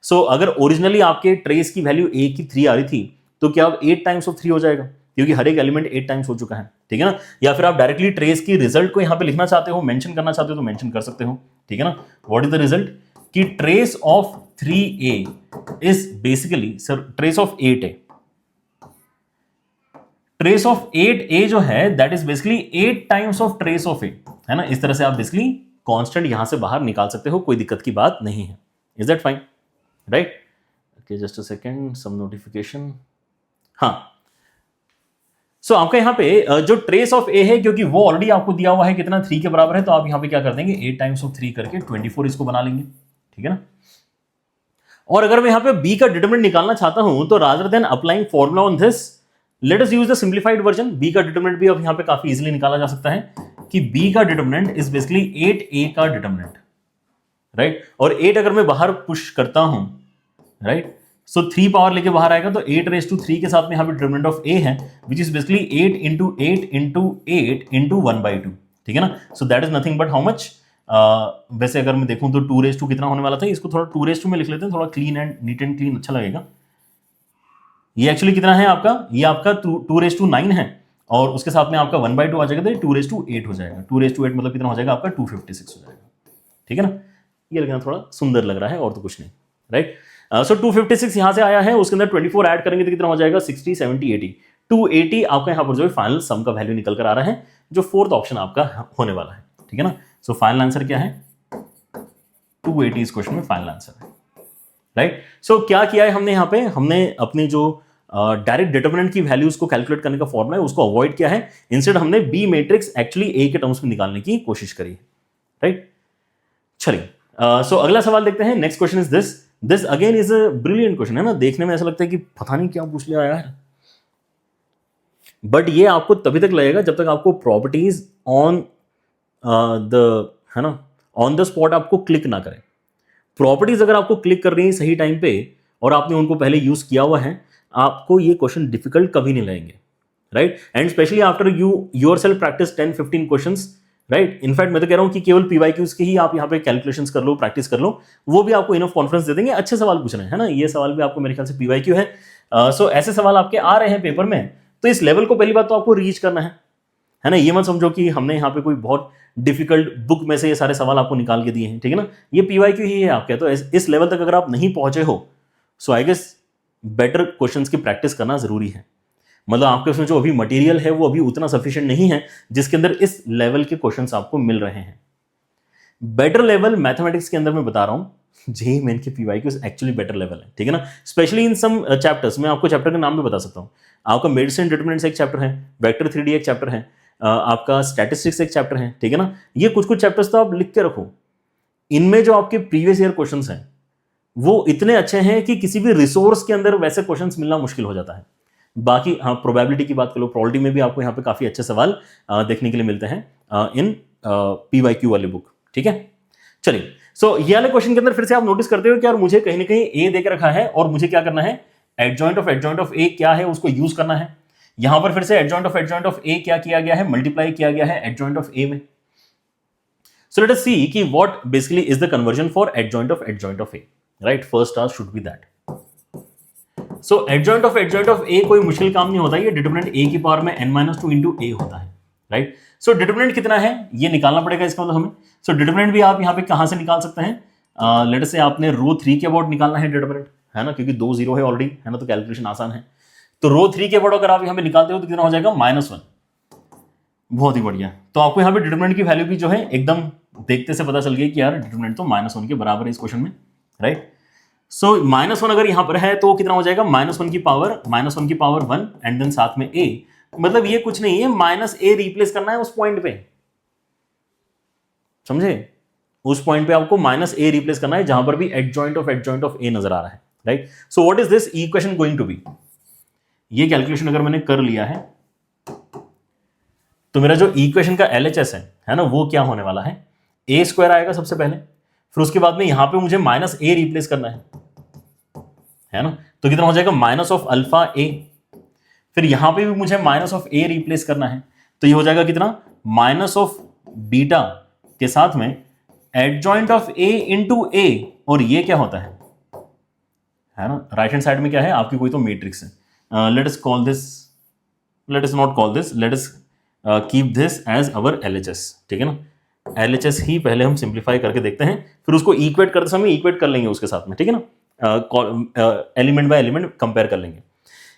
सो अगर ओरिजिनली आपके ट्रेस की वैल्यू a की 3 आ रही थी, तो क्या अब 8 टाइम्स ऑफ 3 हो जाएगा, क्योंकि हर एक एलिमेंट 8 टाइम्स हो चुका है, ठीक है ना। या फिर आप डायरेक्टली ट्रेस की रिजल्ट को यहां पे लिखना चाहते हो, मेंशन करना चाहते हो तो मेंशन कर सकते हो, ठीक है ना। व्हाट इज द रिजल्ट, कि trace of 3a is basically, sir trace of 8a, trace of 8a जो है that is basically 8 times of trace of a, है ना। इस तरह से आप बेसिकली कांस्टेंट यहां से बाहर निकाल सकते हो, कोई दिक्कत की बात नहीं है। Is that fine, right. Okay, just a second, some notification. हाँ, सो आपका यहां पे जो ट्रेस ऑफ ए है, क्योंकि वो ऑलरेडी आपको दिया हुआ है कितना, 3 के बराबर है, तो आप यहां पे क्या कर देंगे, 8 टाइम्स ऑफ 3 करके 24 इसको बना लेंगे, ठीक है ना। और अगर मैं यहां पे b का डिटरमिनेंट निकालना चाहता हूं, तो rather than applying formula on this, let us use the simplified version. b का डिटरमिनेंट भी अब यहां पे काफी इजीली निकाला जा सकता है कि b का डिटरमिनेंट इज बेसिकली 8a का डिटरमिनेंट, राइट। और 8 अगर मैं बाहर पुश करता हूं, राइट, सो 3 पावर लेके बाहर आएगा तो 8 raised to 3 के साथ में यहाँ पे डिटरमिनेंट ऑफ a है which is basically 8 into 8 into 8 into 1/2, ठीक है ना। सो that is nothing but how much, वैसे अगर मैं देखूं तो 2 raised to कितना होने वाला था, इसको थोड़ा 2 raised to में लिख लेते हैं, थोड़ा clean and neat and clean अच्छा लगेगा। ये एक्चुअली कितना है आपका, ये आपका 2 raised to 9 है और उसके साथ में आपका 1/2 आ जाएगा तो 2 raised to 8 हो जाएगा। 2 raised to 8 मतलब कितना हो जाएगा आपका 256 हो जाएगा, ठीक है ना। ये लिखना थोड़ा सुंदर लग रहा है और तो कुछ नहीं, राइट। सो 256 यहां से आया है, उसके अंदर 24 ऐड करेंगे तो कितना हो जाएगा 60 70 80 280 आपका यहां पर जो है फाइनल सम का वैल्यू निकल कर आ रहा है, जो फोर्थ ऑप्शन आपका होने वाला है, ठीक है ना। सो फाइनल आंसर क्या है 280 इस क्वेश्चन में फाइनल आंसर है, राइट। सो क्या किया है हमने यहाँ पे, हमने अपनी जो डायरेक्ट डिटरमिनेंट की वैल्यूज को कैलकुलेट करने का फॉर्मूला है उसको अवॉइड किया है, इंस्टेड हमने बी मैट्रिक्स एक्चुअली ए के टर्म्स में निकालने की कोशिश करी है, राइट। चलिए सो अगला सवाल देखते हैं। Next question is this again is a brilliant question, है ना। देखने में ऐसा लगता है कि पता नहीं क्या पूछ लिया यार, बट ये आपको तभी तक लगेगा जब तक आपको प्रॉपर्टीज ऑन द, है ना, ऑन द स्पॉट आपको क्लिक ना करें। प्रॉपर्टीज अगर आपको क्लिक कर रही है सही टाइम पे और आपने उनको पहले यूज किया हुआ है, आपको ये क्वेश्चन डिफिकल्ट कभी नहीं लगेंगे, right. And specially after you yourself practice 10-15 questions, right. In fact मैं तो कह रहा हूं कि केवल पीवाईक्यूज के ही आप यहाँ पे कैलकुलेशंस कर लो, प्रैक्टिस कर लो, वो भी आपको इनफ कॉन्फिडेंस दे देंगे। अच्छे सवाल पूछ रहे हैं, है ना, ये सवाल भी आपको मेरे ख्याल से पीवाईक्यू है। सो ऐसे सवाल आपके आ रहे हैं पेपर में, तो इस लेवल को पहली बात तो आपको रीच करना है ना। ये मत समझो कि हमने यहाँ पे कोई बहुत डिफिकल्ट बुक में से ये सारे सवाल आपको निकाल के दिए हैं, ठीक है ना। ये पीवाईक्यू ही है आपके, तो इस लेवल तक अगर आप नहीं पहुंचे हो, सो आई गेस बेटर क्वेश्चंस की प्रैक्टिस करना जरूरी है। मतलब आपके उसमें जो अभी मटेरियल है वो अभी उतना सफिशिएंट नहीं है जिसके अंदर इस लेवल के क्वेश्चंस आपको मिल रहे हैं। बेटर लेवल मैथमेटिक्स के अंदर मैं बता रहा हूं, जेईई मेन के पीवाईक्यूज एक्चुअली बेटर लेवल है, ठीक है ना। स्पेशली इन सम चैप्टर्स, मैं आपको चैप्टर का नाम भी बता सकता हूं। आपका मेडिसिन डिटरमिनेंट्स एक चैप्टर है, वेक्टर 3D एक चैप्टर है, आपका स्टैटिस्टिक्स एक चैप्टर है, ठीक है ना। ये कुछ चैप्टर्स तो आप लिख के रखो, इनमें जो आपके प्रीवियस ईयर क्वेश्चंस हैं वो इतने अच्छे हैं कि किसी भी रिसोर्स के अंदर वैसे क्वेश्चंस मिलना मुश्किल हो जाता है। बाकी हाँ, प्रोबेबिलिटी की बात कर लो, प्रोबेबिलिटी में भी आपको यहाँ पे काफी अच्छे सवाल देखने के लिए मिलते हैं इन पीवाईक्यू वाली बुक, ठीक है। चलिए सो ये वाले क्वेश्चन के अंदर फिर से आप नोटिस करते हो कि यार मुझे कहीं ना कहीं ए देकर रखा है और मुझे क्या करना है, एडजॉइंट ऑफ ए क्या है उसको यूज करना है। यहां पर फिर से एडजॉइंट ऑफ ए क्या किया गया है, मल्टीप्लाई किया गया है एडजॉइंट ऑफ ए में। सो लेट अस सी कि what basically is the conversion for adjoint of A, right. First task should be that. So adjoint of A कोई मुश्किल काम नहीं होता, ये डिटरमिनेंट ए की पावर में n-2 इंटू ए होता है, राइट। सो डिटरमिनेंट कितना है ये निकालना पड़ेगा इसका मतलब हमें। सो डिटरमिनेंट भी आप यहाँ पे कहां से निकाल सकते हैं, लेट से आपने रो 3 के अबाउट निकालना है डिटरमिनेंट, है ना, क्योंकि 2 0 है ऑलरेडी, है ना, तो कैलकुलेशन आसान है। तो रो 3 के अबाउट अगर आप यहाँ पे निकालते हो तो कितना हो जाएगा -1। बहुत ही बढ़िया। तो आपको यहाँ पे डिटरमिनेंट की वैल्यू भी जो है एकदम देखते से पता चल गई कि यार डिटरमिनेंट तो -1 के बराबर है इस क्वेश्चन में, राइट। सो -1 अगर यहां पर है तो कितना हो जाएगा -1 की पावर 1 एंड देन साथ में a, मतलब ये कुछ नहीं है, -a रिप्लेस करना है उस पॉइंट पे, समझे। उस पॉइंट पे आपको -a रिप्लेस करना है जहां पर भी एडजॉइंट ऑफ a नजर आ रहा है, right. So what is this equation going to be, ये कैलकुलेशन अगर मैंने कर लिया है तो मेरा जो इक्वेशन का LHS है ना, वो क्या होने वाला है, a² आएगा सबसे पहले, फिर उसके बाद में यहां पे मुझे -a रिप्लेस करना है ना, तो कितना हो जाएगा -α_a, फिर यहां पे भी मुझे -a रिप्लेस करना है, तो ये हो जाएगा कितना -β के साथ में adjoint of a into a, और ये क्या होता है ना, राइट हैंड साइड में क्या है आपकी कोई तो मैट्रिक्स है। Let us not call this, let us keep this as our LHS, ठीक है ना। LHS ही पहले हम सिंप्लीफाई करके देखते हैं, फिर उसको इक्वेट करते समय इक्वेट कर लेंगे उसके साथ में, ठीक है ना, एलिमेंट बाय एलिमेंट कंपेयर कर लेंगे।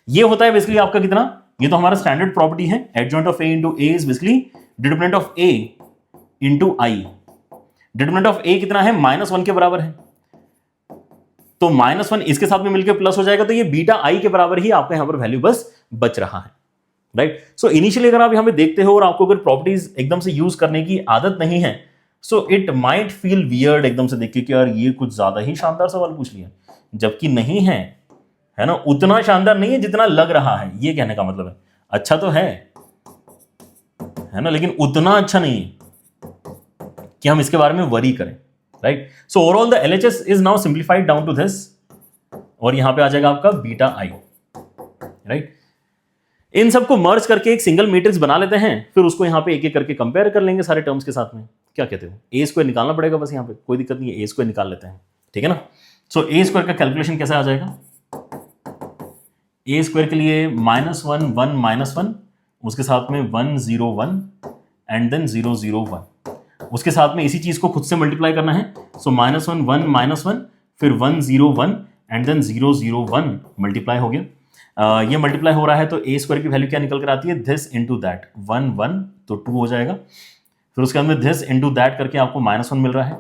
ये होता है बेसिकली आपका कितना, ये तो हमारा स्टैंडर्ड प्रॉपर्टी है, adjoint of a into a is basically determinant of a into i। Determinant of a कितना है, -1 के बराबर है, तो -1 इसके साथ में मिलकर प्लस हो जाएगा, तो ये बीटा i के बराबर ही आपका यहां पर वैल्यू बस बच रहा है, राइट। सो इनिशियली अगर आप यहां पे देखते हो और आपको अगर प्रॉपर्टीज एकदम से यूज करने की आदत नहीं है, so it might feel weird एकदम से देख के कि यार ये कुछ ज्यादा ही शानदार सवाल पूछ लिया, जबकि नहीं है ना, उतना शानदार नहीं है जितना लग रहा है, ये कहने का मतलब है। अच्छा तो है ना, लेकिन उतना अच्छा नहीं है कि हम इसके बारे में वरी करें, right. So overall the LHS is now simplified down to this, और यहां पे आ जाएगा आपका बीटा आई, राइट। इन सबको मर्ज करके एक सिंगल मैट्रिक्स बना लेते हैं, फिर उसको यहां पे एक एक करके कंपेयर कर लेंगे सारे टर्म्स के साथ में। क्या कहते हो? ए स्क्वायर निकालना पड़ेगा बस, यहां पे कोई दिक्कत नहीं है, ए स्क्वायर निकाल लेते हैं, ठीक है ना। सो ए स्क्वायर का कैलकुलेशन कैसे आ जाएगा? ए स्क्वायर के लिए -1 1 -1, उसके साथ में 1 0 1 एंड देन 0 0 1, उसके साथ में इसी चीज को खुद से मल्टीप्लाई करना है। सो -1 1 -1 फिर 1 0 1 एंड देन 0 0 1 मल्टीप्लाई हो गया। ये मल्टीप्लाई हो रहा है तो ए स्क्वायर की वैल्यू क्या निकल कर आती है? दिस इंटू दैट, 1 1 तो 2 हो जाएगा। फिर उसके अंदर दिस इंटू दैट करके आपको -1 मिल रहा है।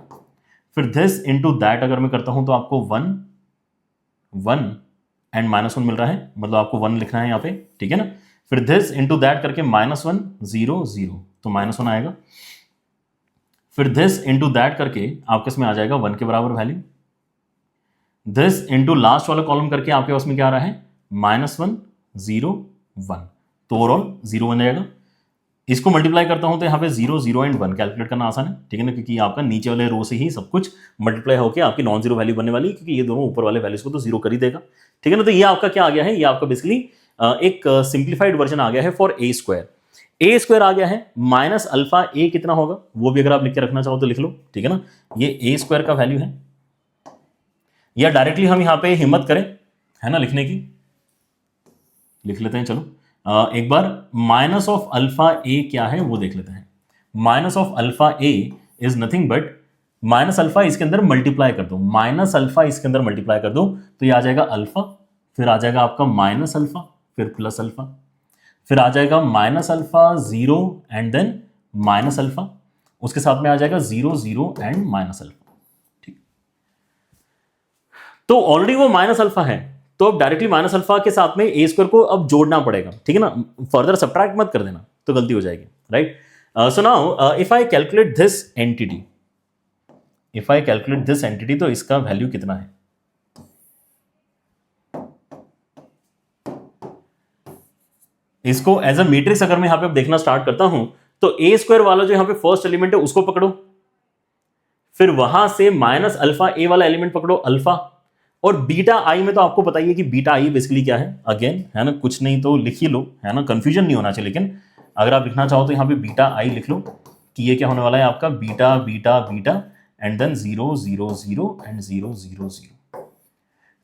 फिर दिस इंटू दैट अगर मैं करता हूं तो आपको 1 1 एंड -1 मिल रहा है, मतलब आपको 1 लिखना है यहाँ पे, ठीक है ना। फिर दिस इंटू दैट करके -1 0 0 तो -1 आएगा। फिर दिस इंटू दैट करके आपके इसमें आ जाएगा 1 के बराबर वैल्यू। दिस इंटू लास्ट वाला कॉलम करके आपके पास में क्या आ रहा है? -1 0 1, तो ओवरऑल 0 बन जाएगा। इसको मल्टीप्लाई करता हूं तो यहाँ पे 0 0 एंड 1 कैलकुलेट करना आसान है, ठीक है ना, क्योंकि आपका नीचे वाले रो से ही सब कुछ मल्टीप्लाई होकर आपकी नॉन जीरो वैल्यू बनने वाली है, क्योंकि ये दोनों ऊपर वाले वैल्यूज को तो जीरो कर ही देगा, ठीक है ना। तो ये आपका क्या आ गया है? ये आपका बेसिकली एक सिंप्लीफाइड वर्जन आ गया है for A square. A square आ गया है -अल्फा ए कितना होगा वो भी अगर आप लिख के रखना चाहो तो लिख लो, ठीक है ना। ये ए स्क्वायर का वैल्यू है, या डायरेक्टली हम यहाँ पे हिम्मत करें है ना लिखने की, लिख लेते हैं। चलो एक बार माइनस ऑफ अल्फा ए क्या है वो देख लेते हैं। Minus of alpha A is nothing but minus alpha, इसके अंदर मल्टीप्लाई कर दो, माइनस अल्फा इसके अंदर मल्टीप्लाई कर दो तो ये आ जाएगा अल्फा, फिर आ जाएगा आपका माइनस अल्फा, फिर प्लस अल्फा, फिर आ जाएगा minus alpha 0 and then minus alpha, उसके साथ में आ जाएगा 0 0 एंड माइनस अल्फा, ठीक। तो ऑलरेडी वो माइनस अल्फा है, तो अब डायरेक्टली माइनस अल्फा के साथ में ए स्क्वायर को अब जोड़ना पड़ेगा, ठीक है ना, फर्दर सब्ट्रैक्ट मत कर देना तो गलती हो जाएगी, right. So now if I calculate this entity, if I calculate this entity तो इसका वैल्यू कितना है? इसको एज अ मैट्रिक्स अगर मैं यहां पे देखना स्टार्ट करता हूं तो ए स्क्वायर वाला जो यहां पे फर्स्ट एलिमेंट है उसको पकड़ो, फिर वहां से माइनस अल्फा ए वाला एलिमेंट पकड़ो अल्फा, और बीटा आई में तो आपको पता ही है कि बीटा आई बेसिकली क्या है, अगेन है ना, कुछ नहीं तो लिख ही लो, है ना, कंफ्यूजन नहीं होना चाहिए। लेकिन अगर आप लिखना चाहो तो यहाँ पे बीटा आई लिख लो कि ये क्या होने वाला है आपका beta beta beta and then 0 0 0 and 0 0 0।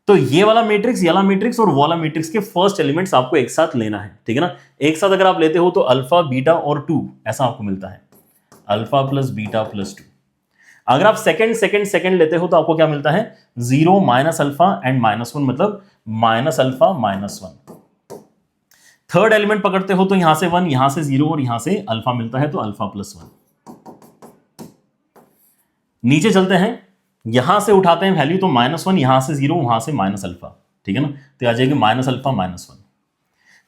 तो ये वाला मैट्रिक्स, ये वाला मैट्रिक्स और वो वाला मैट्रिक्स के फर्स्ट एलिमेंट्स आपको एक साथ लेना है, ठीक है ना। एक साथ अगर आप लेते हो तो अल्फा बीटा और 2 ऐसा आपको मिलता है, अल्फा प्लस बीटा प्लस 2। अगर आप सेकंड सेकंड सेकंड लेते हो तो आपको क्या मिलता है? 0 माइनस अल्फा एंड -1, मतलब माइनस अल्फा -1। थर्ड एलिमेंट पकड़ते हो तो यहां से 1, यहां से 0 और यहां से अल्फा मिलता है तो अल्फा प्लस 1। नीचे चलते हैं, यहां से उठाते हैं वैल्यू तो -1, यहां से 0, वहां से माइनस अल्फा, ठीक है ना, तो आ जाएगी माइनस अल्फा -1।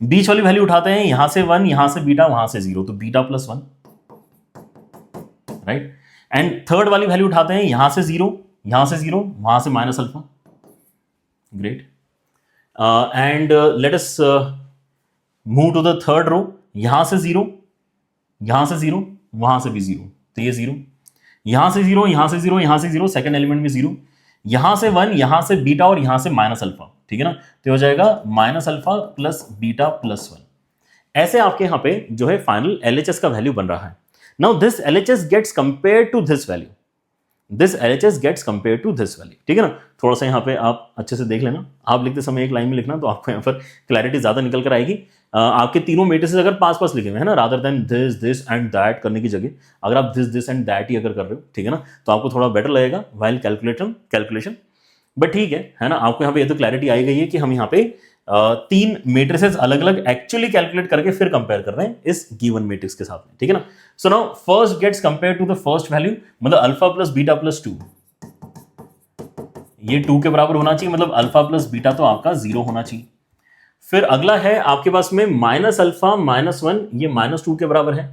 बीच वाली वैल्यू उठाते हैं, यहां से 1, यहां से बीटा, वहां से 0, तो beta plus 1, right. And third वाली वैल्यू उठाते हैं, यहां से 0, यहां से 0, वहां से minus alpha, great. And let us move to the third row, यहां से 0, यहां से 0, वहां से भी 0, तो ये 0, यहां से 0, यहां से 0, यहां से 0, सेकंड एलिमेंट में 0, यहां से 1, यहां से बीटा और यहां से माइनस अल्फा, ठीक है ना, तो हो जाएगा minus alpha plus beta plus 1। ऐसे आपके यहां पे जो है फाइनल एलएचएस का वैल्यू बन रहा है। Now this LHS gets compared to this value, this LHS gets compared to this value, ठीक है ना। थोड़ा सा यहाँ पे आप अच्छे से देख लेना, आप लिखते समय एक लाइन में लिखना तो आपको यहाँ पर क्लैरिटी ज्यादा निकल कर आएगी। आपके तीनों मैट्रिसेस अगर पास पास लिखे हुए हैं ना, rather then this this and that करने की जगह अगर आप this this and that he अगर कर रहे हो, ठीक है ना, तो आपको थोड़ा बेटर लगेगा व्हाइल कैलकुलेशन। बट ठीक है ना, आपको यहाँ पे ये तो क्लैरिटी आई गई है कि हम यहाँ पे 3 मैट्रिसेस अलग अलग एक्चुअली कैलकुलेट करके फिर कंपेयर कर रहे हैं इस गिवन मैट्रिक्स के साथ में, ठीक है ना। So now first gets compare to the first value, मतलब अल्फा प्लस बीटा प्लस 2, ये 2 के बराबर होना चाहिए, मतलब अल्फा प्लस बीटा तो आपका 0 होना चाहिए। फिर अगला है आपके पास में माइनस अल्फा -1, ये -2 के बराबर है।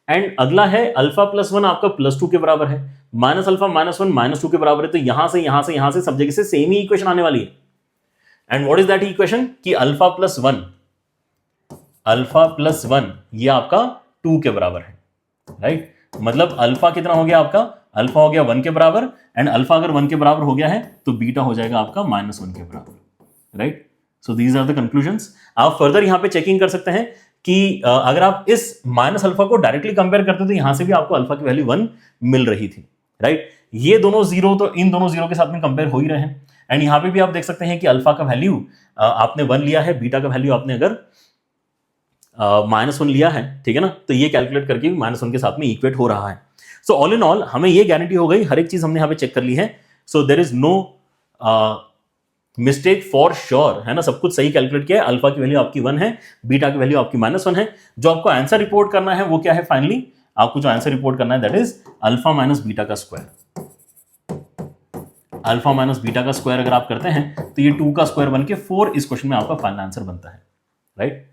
एंड अगला है अल्फा प्लस 1 आपका +2 के बराबर है, माइनस अल्फा -1 -2 के बराबर है, तो यहां से यहां से यहां से सब जगह से सेम ही इक्वेशन आने वाली है। And what is that equation कि अल्फा प्लस 1 ये आपका 2 के बराबर है, राइट। मतलब अल्फा कितना हो गया आपका? अल्फा हो गया 1 के बराबर, एंड अल्फा अगर 1 के बराबर हो गया है तो बीटा हो जाएगा आपका -1 के बराबर। Right. So these are the conclusions. आप फर्दर यहां पे चेकिंग कर सकते हैं कि अगर आप इस माइनस अल्फा को डायरेक्टली कंपेयर करते तो यहां से भी आपको अल्फा की वैल्यू 1 मिल रही थी, राइट। ये दोनों जीरो तो इन दोनों जीरो के साथ में कंपेयर हो ही रहे हैं। एंड यहां पे भी आप देख सकते हैं कि अल्फा का वैल्यू आपने 1 लिया है, बीटा का वैल्यू आपने अगर -1 लिया है, ठीक है ना, तो ये कैलकुलेट करके -1 के साथ में इक्वेट हो रहा है। सो ऑल इन ऑल हमें ये गारंटी हो गई, हर एक चीज हमने यहां पे चेक कर ली है। So there is no mistake for sure, है ना, सब कुछ सही कैलकुलेट किया है। अल्फा की वैल्यू आपकी 1 है, बीटा की वैल्यू आपकी -1 है। जो आपको आंसर रिपोर्ट करना है वो क्या है, फाइनली आपको जो आंसर रिपोर्ट करना है that is alpha minus beta का स्क्वायर। अल्फा माइनस बीटा का स्क्वायर अगर आप करते हैं तो ये 2 का स्क्वायर बन के 4 इस क्वेश्चन में आपका फाइनल आंसर बनता है, राइट।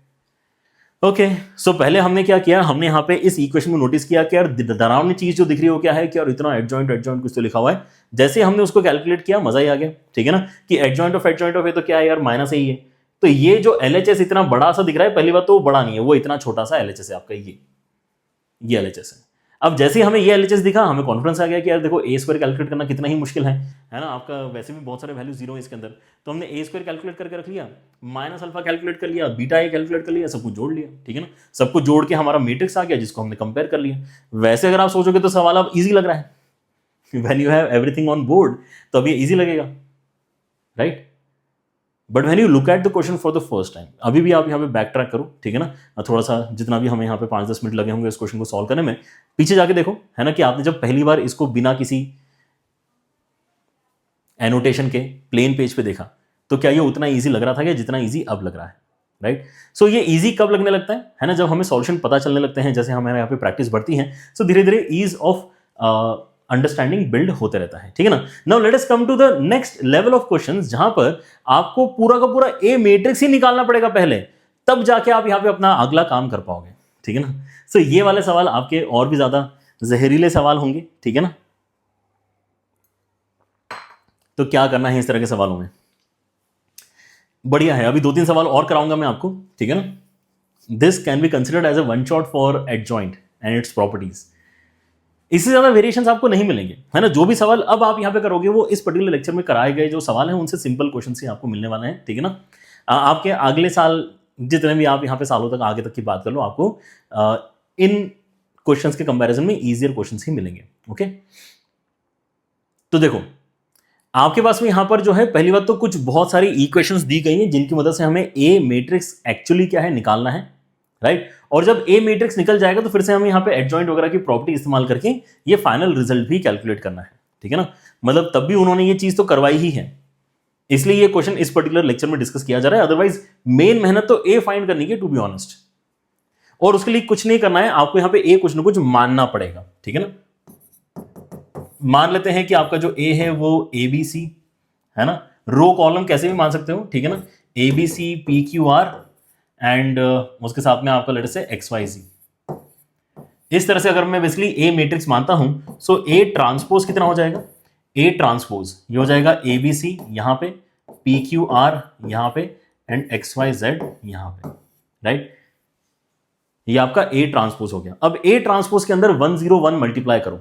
ओके, सो पहले हमने क्या किया, हमने यहाँ पे इस इक्वेशन में नोटिस किया कि यार डरावनी चीज जो दिख रही है वो क्या है कि यार इतना एडजॉइंट कुछ तो लिखा हुआ है। जैसे हमने उसको कैलकुलेट किया मजा ही आ गया, ठीक है ना, कि एडजॉइंट ऑफ है तो क्या है यार माइनस ही है। तो ये जो LHS इतना बड़ा सा दिख रहा है, पहली बात तो वो बड़ा नहीं है, वो इतना छोटा सा LHS है आपका, ये LHS है। अब जैसे ही हमें ये LHS दिखा हमें कॉन्फिडेंस आ गया कि यार देखो ए स्क्वायर कैलकुलेट करना कितना ही मुश्किल है ना। आपका वैसे भी बहुत सारे वैल्यू जीरो है इसके अंदर, तो हमने ए स्क्वायर कैलकुलेट करके रख लिया, माइनस अल्फा कैलकुलेट कर लिया, बीटा ए कैलकुलेट कर लिया, सब कुछ जोड़ लिया, ठीक है ना। सब कुछ जोड़ के हमारा मैट्रिक्स आ गया जिसको हमने कंपेयर कर लिया। वैसे अगर आप सोचोगे तो सवाल अब ईजी लग रहा है, when you have everything on board तो अब ये ईजी लगेगा, right. But when you look at the question for the first time, अभी भी आप यहाँ पे बैक ट्रैक करो, ठीक है ना, थोड़ा सा जितना भी हमें यहाँ पे 5-10 मिनट लगे होंगे इस क्वेश्चन को सॉल्व करने में, पीछे जाके देखो, है ना, कि आपने जब पहली बार इसको बिना किसी एनोटेशन के प्लेन पेज पे देखा तो क्या ये उतना इजी लग रहा था क्या जितना इजी अब लग रहा है, राइट। सो ये इजी कब लगने लगता है ना, जब हमें सॉल्यूशन पता चलने लगते हैं, जैसे हमारे यहाँ पे प्रैक्टिस बढ़ती है, सो धीरे धीरे ईज ऑफ अंडरस्टैंडिंग बिल्ड होते रहता है, ठीक है ना। Now let us come to the next level of questions, जहां पर आपको पूरा का पूरा ए मैट्रिक्स ही निकालना पड़ेगा पहले, तब जाके आप यहां पे अपना अगला काम कर पाओगे, ठीक है ना। सो ये वाले सवाल आपके और भी ज्यादा जहरीले सवाल होंगे, ठीक है ना। तो क्या करना है इस तरह के सवालों में, बढ़िया है, अभी 2-3 सवाल और कराऊंगा मैं आपको, ठीक है ना। This can be considered as a one shot for adjoint and its properties. इससे ज्यादा वेरिएशंस आपको नहीं मिलेंगे, है ना। जो भी सवाल अब आप यहां पे करोगे वो इस पर्टिकुलर लेक्चर में कराए गए जो सवाल हैं उनसे सिंपल क्वेश्चन ही आपको मिलने वाले हैं, ठीक है ना। आपके अगले साल जितने भी आप यहां पे सालों तक आगे तक की बात कर लो, आपको इन क्वेश्चंस के कंपैरिजन में इजियर क्वेश्चंस ही मिलेंगे, ओके। तो देखो आपके पास में यहां पर जो है पहली बात तो कुछ बहुत सारी इक्वेशंस दी गई हैं जिनकी मदद से हमें ए मैट्रिक्स एक्चुअली क्या है निकालना है, राइट। और जब ए मैट्रिक्स निकल जाएगा तो फिर से हमें यहां पे एडजॉइंट वगैरह की प्रॉपर्टी इस्तेमाल करके ये फाइनल रिजल्ट भी कैलकुलेट करना है, ठीक है ना। मतलब तब भी उन्होंने ये चीज तो करवाई ही है, इसलिए ये क्वेश्चन इस पर्टिकुलर लेक्चर में डिस्कस किया जा रहा है। अदरवाइज मेन मेहनत तो ए फाइंड करनी है, टू बी ऑनेस्ट। और उसके लिए कुछ नहीं करना है, आपको यहां पे ए कुछ ना कुछ मानना पड़ेगा, ठीक है ना। मान लेते हैं कि आपका जो ए है वो ABC है ना, रो कॉलम कैसे भी मान सकते हो, ठीक है ना, ABC PQR एंड उसके साथ में आपका लेटर से XYZ। इस तरह से अगर मैं बेसिकली ए मैट्रिक्स मानता हूं, सो ए ट्रांसपोज कितना हो जाएगा, ए ट्रांसपोज ये हो जाएगा ABC यहां पे, PQR यहां पे एंड XYZ यहां पे, राइट। ये आपका ए ट्रांसपोज हो गया। अब ए ट्रांसपोज के अंदर 101 मल्टीप्लाई करो,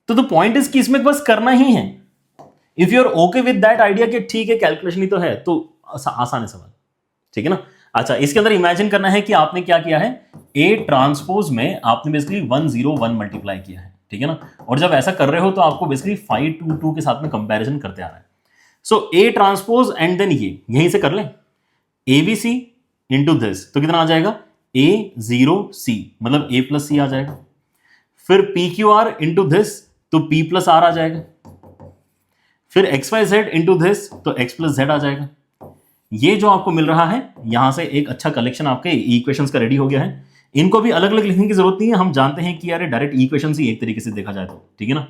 तो द पॉइंट इज कि इसमें बस करना ही है। If you are okay with that idea कि ठीक है कैलकुलेशन ही तो है, तो आसान है सवाल, ठीक है ना। अच्छा, इसके अंदर इमेजिन करना है कि आपने क्या किया है, ए ट्रांसपोज में आपने बेसिकली 101 मल्टीप्लाई किया है, ठीक है ना। और जब ऐसा कर रहे हो तो आपको बेसिकली 522 के साथ में कंपैरिजन करते आ रहा है। सो ए ट्रांसपोज एंड देन ये यहीं से कर लें, ABC इंटू दिस, तो कितना आ जाएगा, A0C मतलब A+C आ जाएगा। फिर PQR इंटू दिस तो P+R आ जाएगा। फिर XYZ इंटू दिस तो X+Z आ जाएगा। ये जो आपको मिल रहा है यहां से एक अच्छा कलेक्शन आपके इक्वेशंस का रेडी हो गया है। इनको भी अलग अलग लिखने की जरूरत नहीं है, हम जानते हैं कि यार डायरेक्ट इक्वेशंस ही एक तरीके से देखा जाए तो, ठीक है ना।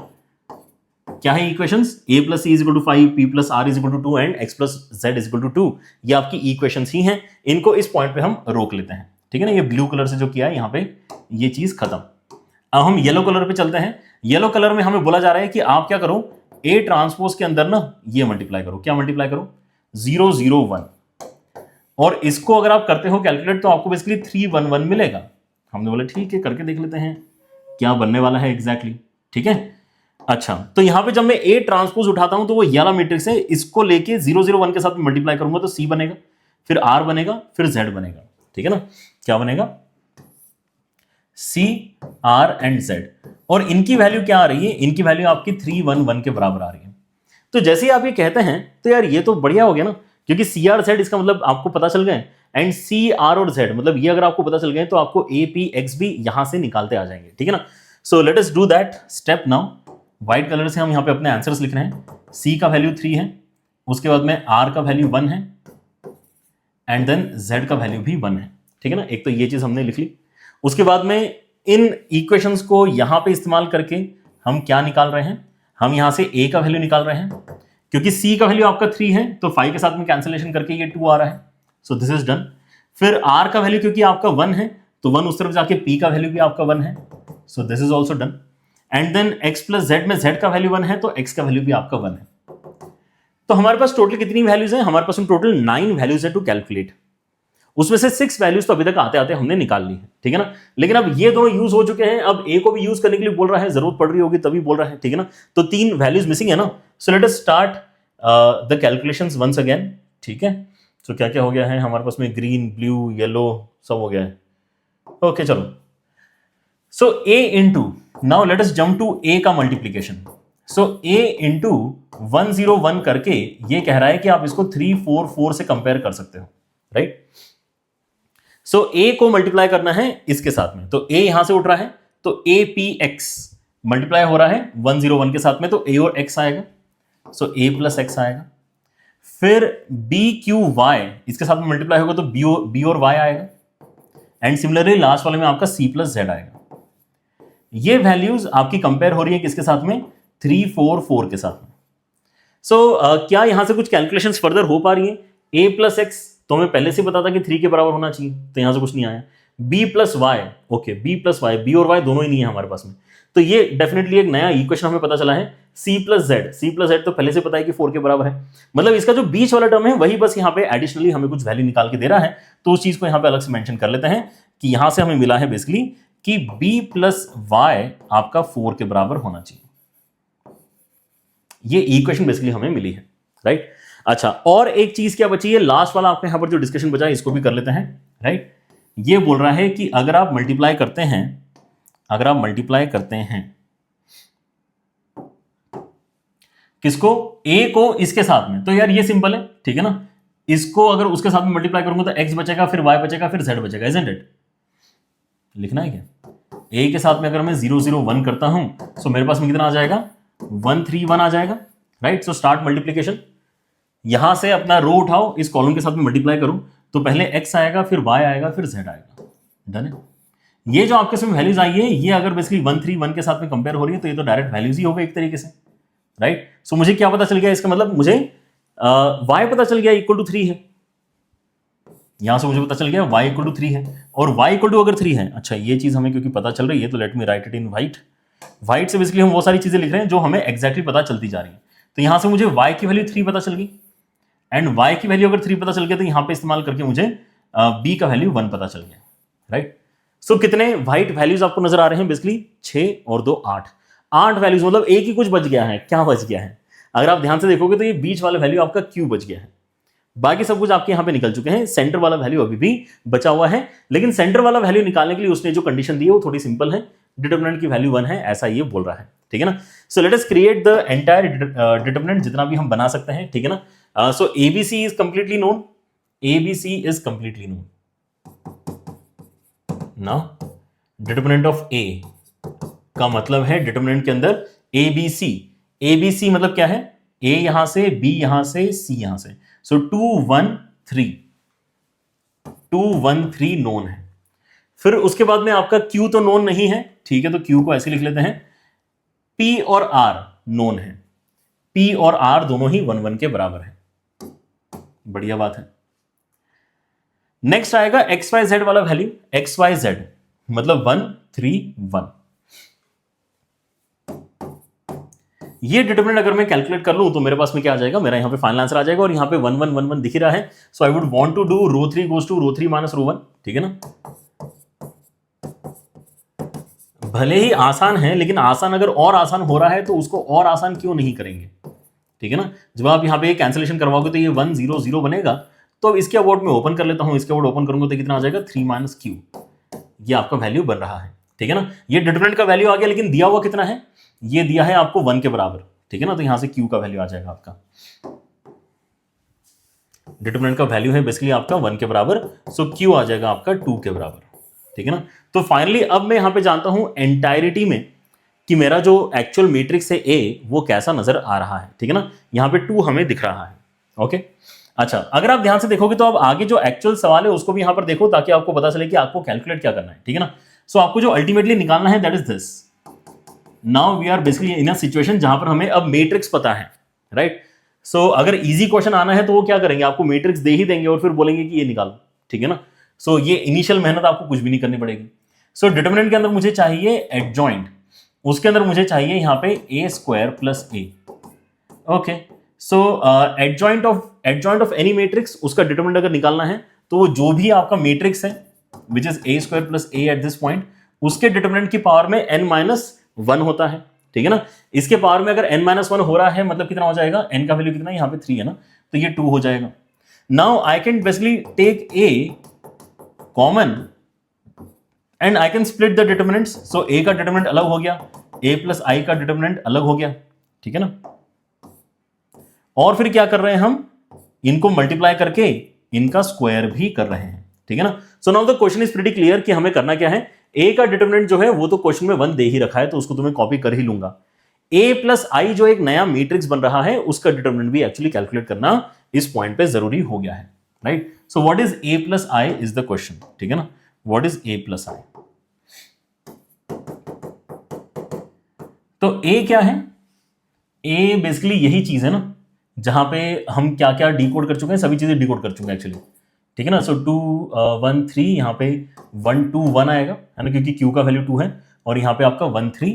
क्या है equations, A+C = 5, P+R = 2 and X+Z = 2। ये आपकी इक्वेशंस ही हैं, इनको इस पॉइंट पे हम रोक लेते हैं, ठीक है ना। ये ब्लू कलर से जो किया है यहां पे ये चीज खत्म। अब हम येलो कलर पे चलते हैं। येलो कलर में हमें बोला जा रहा है कि आप क्या करो, ए ट्रांसपोज के अंदर ना ये मल्टीप्लाई करो, क्या मल्टीप्लाई करो, 001। और इसको अगर आप करते हो कैलकुलेट तो आपको बेसिकली 311 मिलेगा। हमने बोला ठीक है करके देख लेते हैं क्या बनने वाला है एग्जैक्टली, ठीक है। अच्छा, तो यहां पे जब मैं ए ट्रांसपोज उठाता हूं तो वो ये वाला मैट्रिक्स है, इसको लेके 001 के साथ मल्टीप्लाई करूंगा तो सी बनेगा, फिर आर बनेगा, फिर जेड बनेगा, ठीक है ना। क्या बनेगा? सी, आर एंड जेड। और इनकी वैल्यू क्या आ रही है? इनकी वैल्यू आपकी 311 के बराबर आ रही है। तो जैसे ही आप ये कहते हैं तो यार ये तो बढ़िया हो गया ना, क्योंकि सी आर जेड इसका मतलब आपको पता चल गए, एंड सी आर और जेड मतलब ये अगर आपको पता चल गए तो आपको ए पी एक्स भी यहां से निकालते आ जाएंगे, ठीक है ना। So let us do that step now. White colour से हम यहां पे अपने आंसर्स लिख रहे हैं। सी का वैल्यू 3 है, उसके बाद में आर का वैल्यू 1 है, एंड देन जेड का वैल्यू भी 1 है, ठीक है ना। एक तो ये चीज हमने लिख ली। उसके बाद में इन इक्वेशंस को यहां पे इस्तेमाल करके हम क्या निकाल रहे हैं? हम यहां से a का वैल्यू निकाल रहे हैं, क्योंकि c का वैल्यू आपका 3 है तो 5 के साथ में कैंसिलेशन करके ये 2 आ रहा है। So this is done. फिर r का वैल्यू क्योंकि आपका 1 है तो 1 उस तरफ जाके p का वैल्यू भी आपका 1 है, so this is also done. And then x plus z में z का वैल्यू 1 है तो x का वैल्यू भी आपका 1 है। तो हमारे पास टोटल कितनी वैल्यूज है? हमारे पास टोटल 9 वैल्यूज है टू कैलकुलेट। उसमें से 6 वैल्यूज तो अभी तक आते आते हमने निकाल ली है, ठीक है ना। लेकिन अब ये दोनों यूज हो चुके हैं, अब ए को भी यूज करने के लिए बोल रहा है, जरूरत पड़ रही होगी तभी बोल रहा है, ठीक है ना। तो 3 वैल्यूज मिसिंग है ना। So let us start the calculations once again, ठीक है। सो क्या क्या हो गया है हमारे पास में? ग्रीन, ब्लू, येलो सब हो गया है। ओके चलो। So A into, now let us jump to A का मल्टीप्लीकेशन। सो ए इंटू 101 करके ये कह रहा है कि आप इसको 344 से कंपेयर कर सकते हो, राइट। सो ए को मल्टीप्लाई करना है इसके साथ में, तो ए यहां से उठ रहा है तो ए पी एक्स मल्टीप्लाई हो रहा है 101 के साथ में, तो ए और एक्स आएगा, सो ए प्लस एक्स आएगा। फिर बी क्यू वाई इसके साथ में मल्टीप्लाई होगा तो बी और वाई आएगा, एंड सिमिलरली लास्ट वाले में आपका सी प्लस जेड आएगा। ये वैल्यूज आपकी कंपेयर हो रही है किसके साथ में? 344 के साथ में। सो क्या यहां से कुछ कैलकुलेशंस फर्दर हो पा रही है? ए प्लस एक्स तो हमें पहले से पता था कि 3 के बराबर होना चाहिए, तो यहां से कुछ नहीं आया। B plus y, okay b plus y, b और वाई दोनों ही नहीं है हमारे पास में, तो ये डेफिनेटली एक नया इक्वेशन हमें पता चला है। सी प्लस जेड तो पहले से पता है कि 4 के बराबर है, मतलब इसका जो बीच वाला टर्म है वही बस यहाँ पे एडिशनली हमें कुछ वैल्यू निकाल के दे रहा है, तो उस चीज को यहाँ पे अलग से मेंशन कर लेते हैं कि यहां से हमें मिला है बेसिकली कि बी प्लस वाई आपका 4 के बराबर होना चाहिए। ये इक्वेशन बेसिकली हमें मिली है, राइट। अच्छा, और एक चीज क्या बची है? लास्ट वाला आपके यहां पर जो डिस्कशन बचा है इसको भी कर लेते हैं, राइट। ये बोल रहा है कि अगर आप मल्टीप्लाई करते हैं किसको? ए को इसके साथ में, तो यार ये सिंपल है, ठीक है ना। इसको अगर उसके साथ में मल्टीप्लाई करूंगा तो एक्स बचेगा, फिर वाई बचेगा, फिर जेड बचेगा, इजंट इट? लिखना है क्या? ए के साथ में अगर मैं 001 करता हूं तो मेरे पास में कितना आ जाएगा? 131 आ जाएगा, राइट। So start multiplication. यहां से अपना रो उठाओ, इस कॉलम के साथ में मल्टीप्लाई करो तो पहले x आएगा, फिर y आएगा, फिर z आएगा, डन है। ये जो आपके इसमें वैल्यूज आई है ये अगर बेसिकली 131 के साथ में कंपेयर हो रही है तो ये तो डायरेक्ट वैल्यूज ही हो गए एक तरीके से, राइट। सो मुझे क्या पता चल गया? इसका मतलब मुझे y पता चल गया इक्वल टू 3 है। यहां से मुझे पता चल गया y इक्वल टू 3 है, और y इक्वल टू अगर 3 है, अच्छा ये चीज हमें क्योंकि पता चल रही है तो let me right it in white से बेसिकली हम वो सारी चीजें लिख रहे हैं जो हमें एग्जैक्टली पता चलती जा रही है। तो यहां से मुझे y की वैल्यू 3 पता चल गई, एंड y की वैल्यू अगर 3 पता चल गया तो यहां पे इस्तेमाल करके मुझे b का वैल्यू 1 पता चल गया, राइट। सो कितने व्हाइट वैल्यूज आपको नजर आ रहे हैं? बेसिकली 6 और 2 8 वैल्यूज, मतलब एक ही कुछ बच गया है। क्या बच गया है? अगर आप ध्यान से देखोगे तो ये बीच वाला वैल्यू आपका क्यू बच गया है, बाकी सब कुछ आपके यहां पे निकल चुके हैं। सेंटर वाला वैल्यू अभी भी बचा हुआ है, लेकिन सेंटर वाला वैल्यू निकालने के लिए उसने जो कंडीशन दी है वो थोड़ी सिंपल है, डिटरमिनेंट की वैल्यू 1 है, ऐसा ये बोल रहा है, ठीक है ना। So let us create the entire determinant जितना भी हम बना सकते हैं, ठीक है ना। So A B C is completely known, A B C is completely known. Now determinant of A का मतलब है डिटरमिनेंट के अंदर एबीसी। एबीसी मतलब क्या है? ए यहां से, बी यहां से, सी यहां से। सो 213 नोन है। फिर उसके बाद में आपका Q तो नोन नहीं है, ठीक है, तो Q को ऐसे लिख लेते हैं। P और R नोन है, P और R दोनों ही 1 1 के बराबर है, बढ़िया बात है। नेक्स्ट आएगा XYZ वाला वैल्यू, XYZ मतलब 131। ये डिटरमिनेंट अगर मैं कैलकुलेट कर लूं तो मेरे पास में क्या आ जाएगा? मेरा यहां पे फाइनल आंसर आ जाएगा, और यहां पे 1 1 1 1 दिख ही रहा है। So I would want to do row 3 goes to row 3 minus row 1, ठीक है ना। भले ही आसान है, लेकिन आसान अगर और आसान हो रहा है तो उसको और आसान क्यों नहीं करेंगे? ठीक है ना। जब आप यहाँ पे कैंसिलेशन करवाओगे तो ये 1 0 0 बनेगा। तो अब इसके अबाउट में ओपन कर लेता हूं, इसके अबाउट ओपन करूंगा तो कितना आ जाएगा 3 - q। ये आपका वैल्यू बन रहा है। ठीक है ना। ये डिटरमिनेंट का वैल्यू आ गया, लेकिन दिया हुआ कितना है? ये दिया है आपको 1 के बराबर। ठीक है ना। तो यहां से q का वैल्यू आ जाएगा आपका, डिटरमिनेंट का वैल्यू है बेसिकली आपका 1 के बराबर, सो q आ जाएगा आपका 2 के बराबर। ठीक है ना। तो फाइनली अब मैं यहां पे जानता हूं एंटायरिटी में कि मेरा जो एक्चुअल मैट्रिक्स है A वो कैसा नजर आ रहा है। ठीक है ना। यहां पे 2 हमें दिख रहा है। ओके। अच्छा, अगर आप ध्यान से देखोगे तो अब आगे जो एक्चुअल सवाल है उसको भी यहां पर देखो, ताकि आपको पता चले कि आपको कैलकुलेट क्या करना है। ठीक है ना। सो आपको जो अल्टीमेटली निकालना है that is this. Now we are basically in a situation जहां पर हमें अब मैट्रिक्स पता है, राइट। सो अगर इजी क्वेश्चन आना है तो वो क्या करेंगे, आपको मैट्रिक्स दे ही देंगे और फिर बोलेंगे कि ये निकालो। ठीक है ना। सो ये इनिशियल मेहनत आपको कुछ भी नहीं करनी पड़ेगी। सो डिटरमिनेंट के अंदर मुझे चाहिए एडजॉइंट, उसके अंदर मुझे चाहिए यहां पे a² + a। Okay. So adjoint of any matrix, उसका डिटरमिनेंट अगर निकालना है तो वो जो भी आपका मैट्रिक्स है which is a² + a eight this point, उसके डिटरमिनेंट की पावर में n - 1 होता है। ठीक है ना। इसके पावर में अगर n - 1 हो रहा है मतलब कितना हो जाएगा, n का वैल्यू कितना, यहाँ पे 3 है ना, तो ये 2 हो जाएगा। Now I can basically take a common and I can split the determinants. So a का डिटरमिनेंट अलग हो गया, a + i का डिटरमिनेंट अलग हो गया। ठीक है ना। और फिर क्या कर रहे हैं हम, इनको मल्टीप्लाई करके इनका स्क्वायर भी कर रहे हैं। ठीक है ना। So now the question is pretty clear कि हमें करना क्या है। a का डिटरमिनेंट जो है वो तो क्वेश्चन में 1 दे ही रखा है, तो उसको तो मैं कॉपी कर ही लूंगा। a + i जो एक नया मैट्रिक्स बन रहा है उसका डिटरमिनेंट भी एक्चुअली कैलकुलेट करना इस पॉइंट पे जरूरी हो गया है, right. So what is a + i is the question. ठीक है ना। What is a + i? तो a क्या है? a बेसिकली यही चीज है ना जहां पे हम क्या क्या डिकोड कर चुके हैं, सभी चीजें डिकोड कर चुके हैं एक्चुअली। ठीक है ना। सो 2 1 3 यहाँ पे 1 2 1 आएगा, है ना, क्योंकि q का वैल्यू 2 है, और यहाँ पे आपका 1 3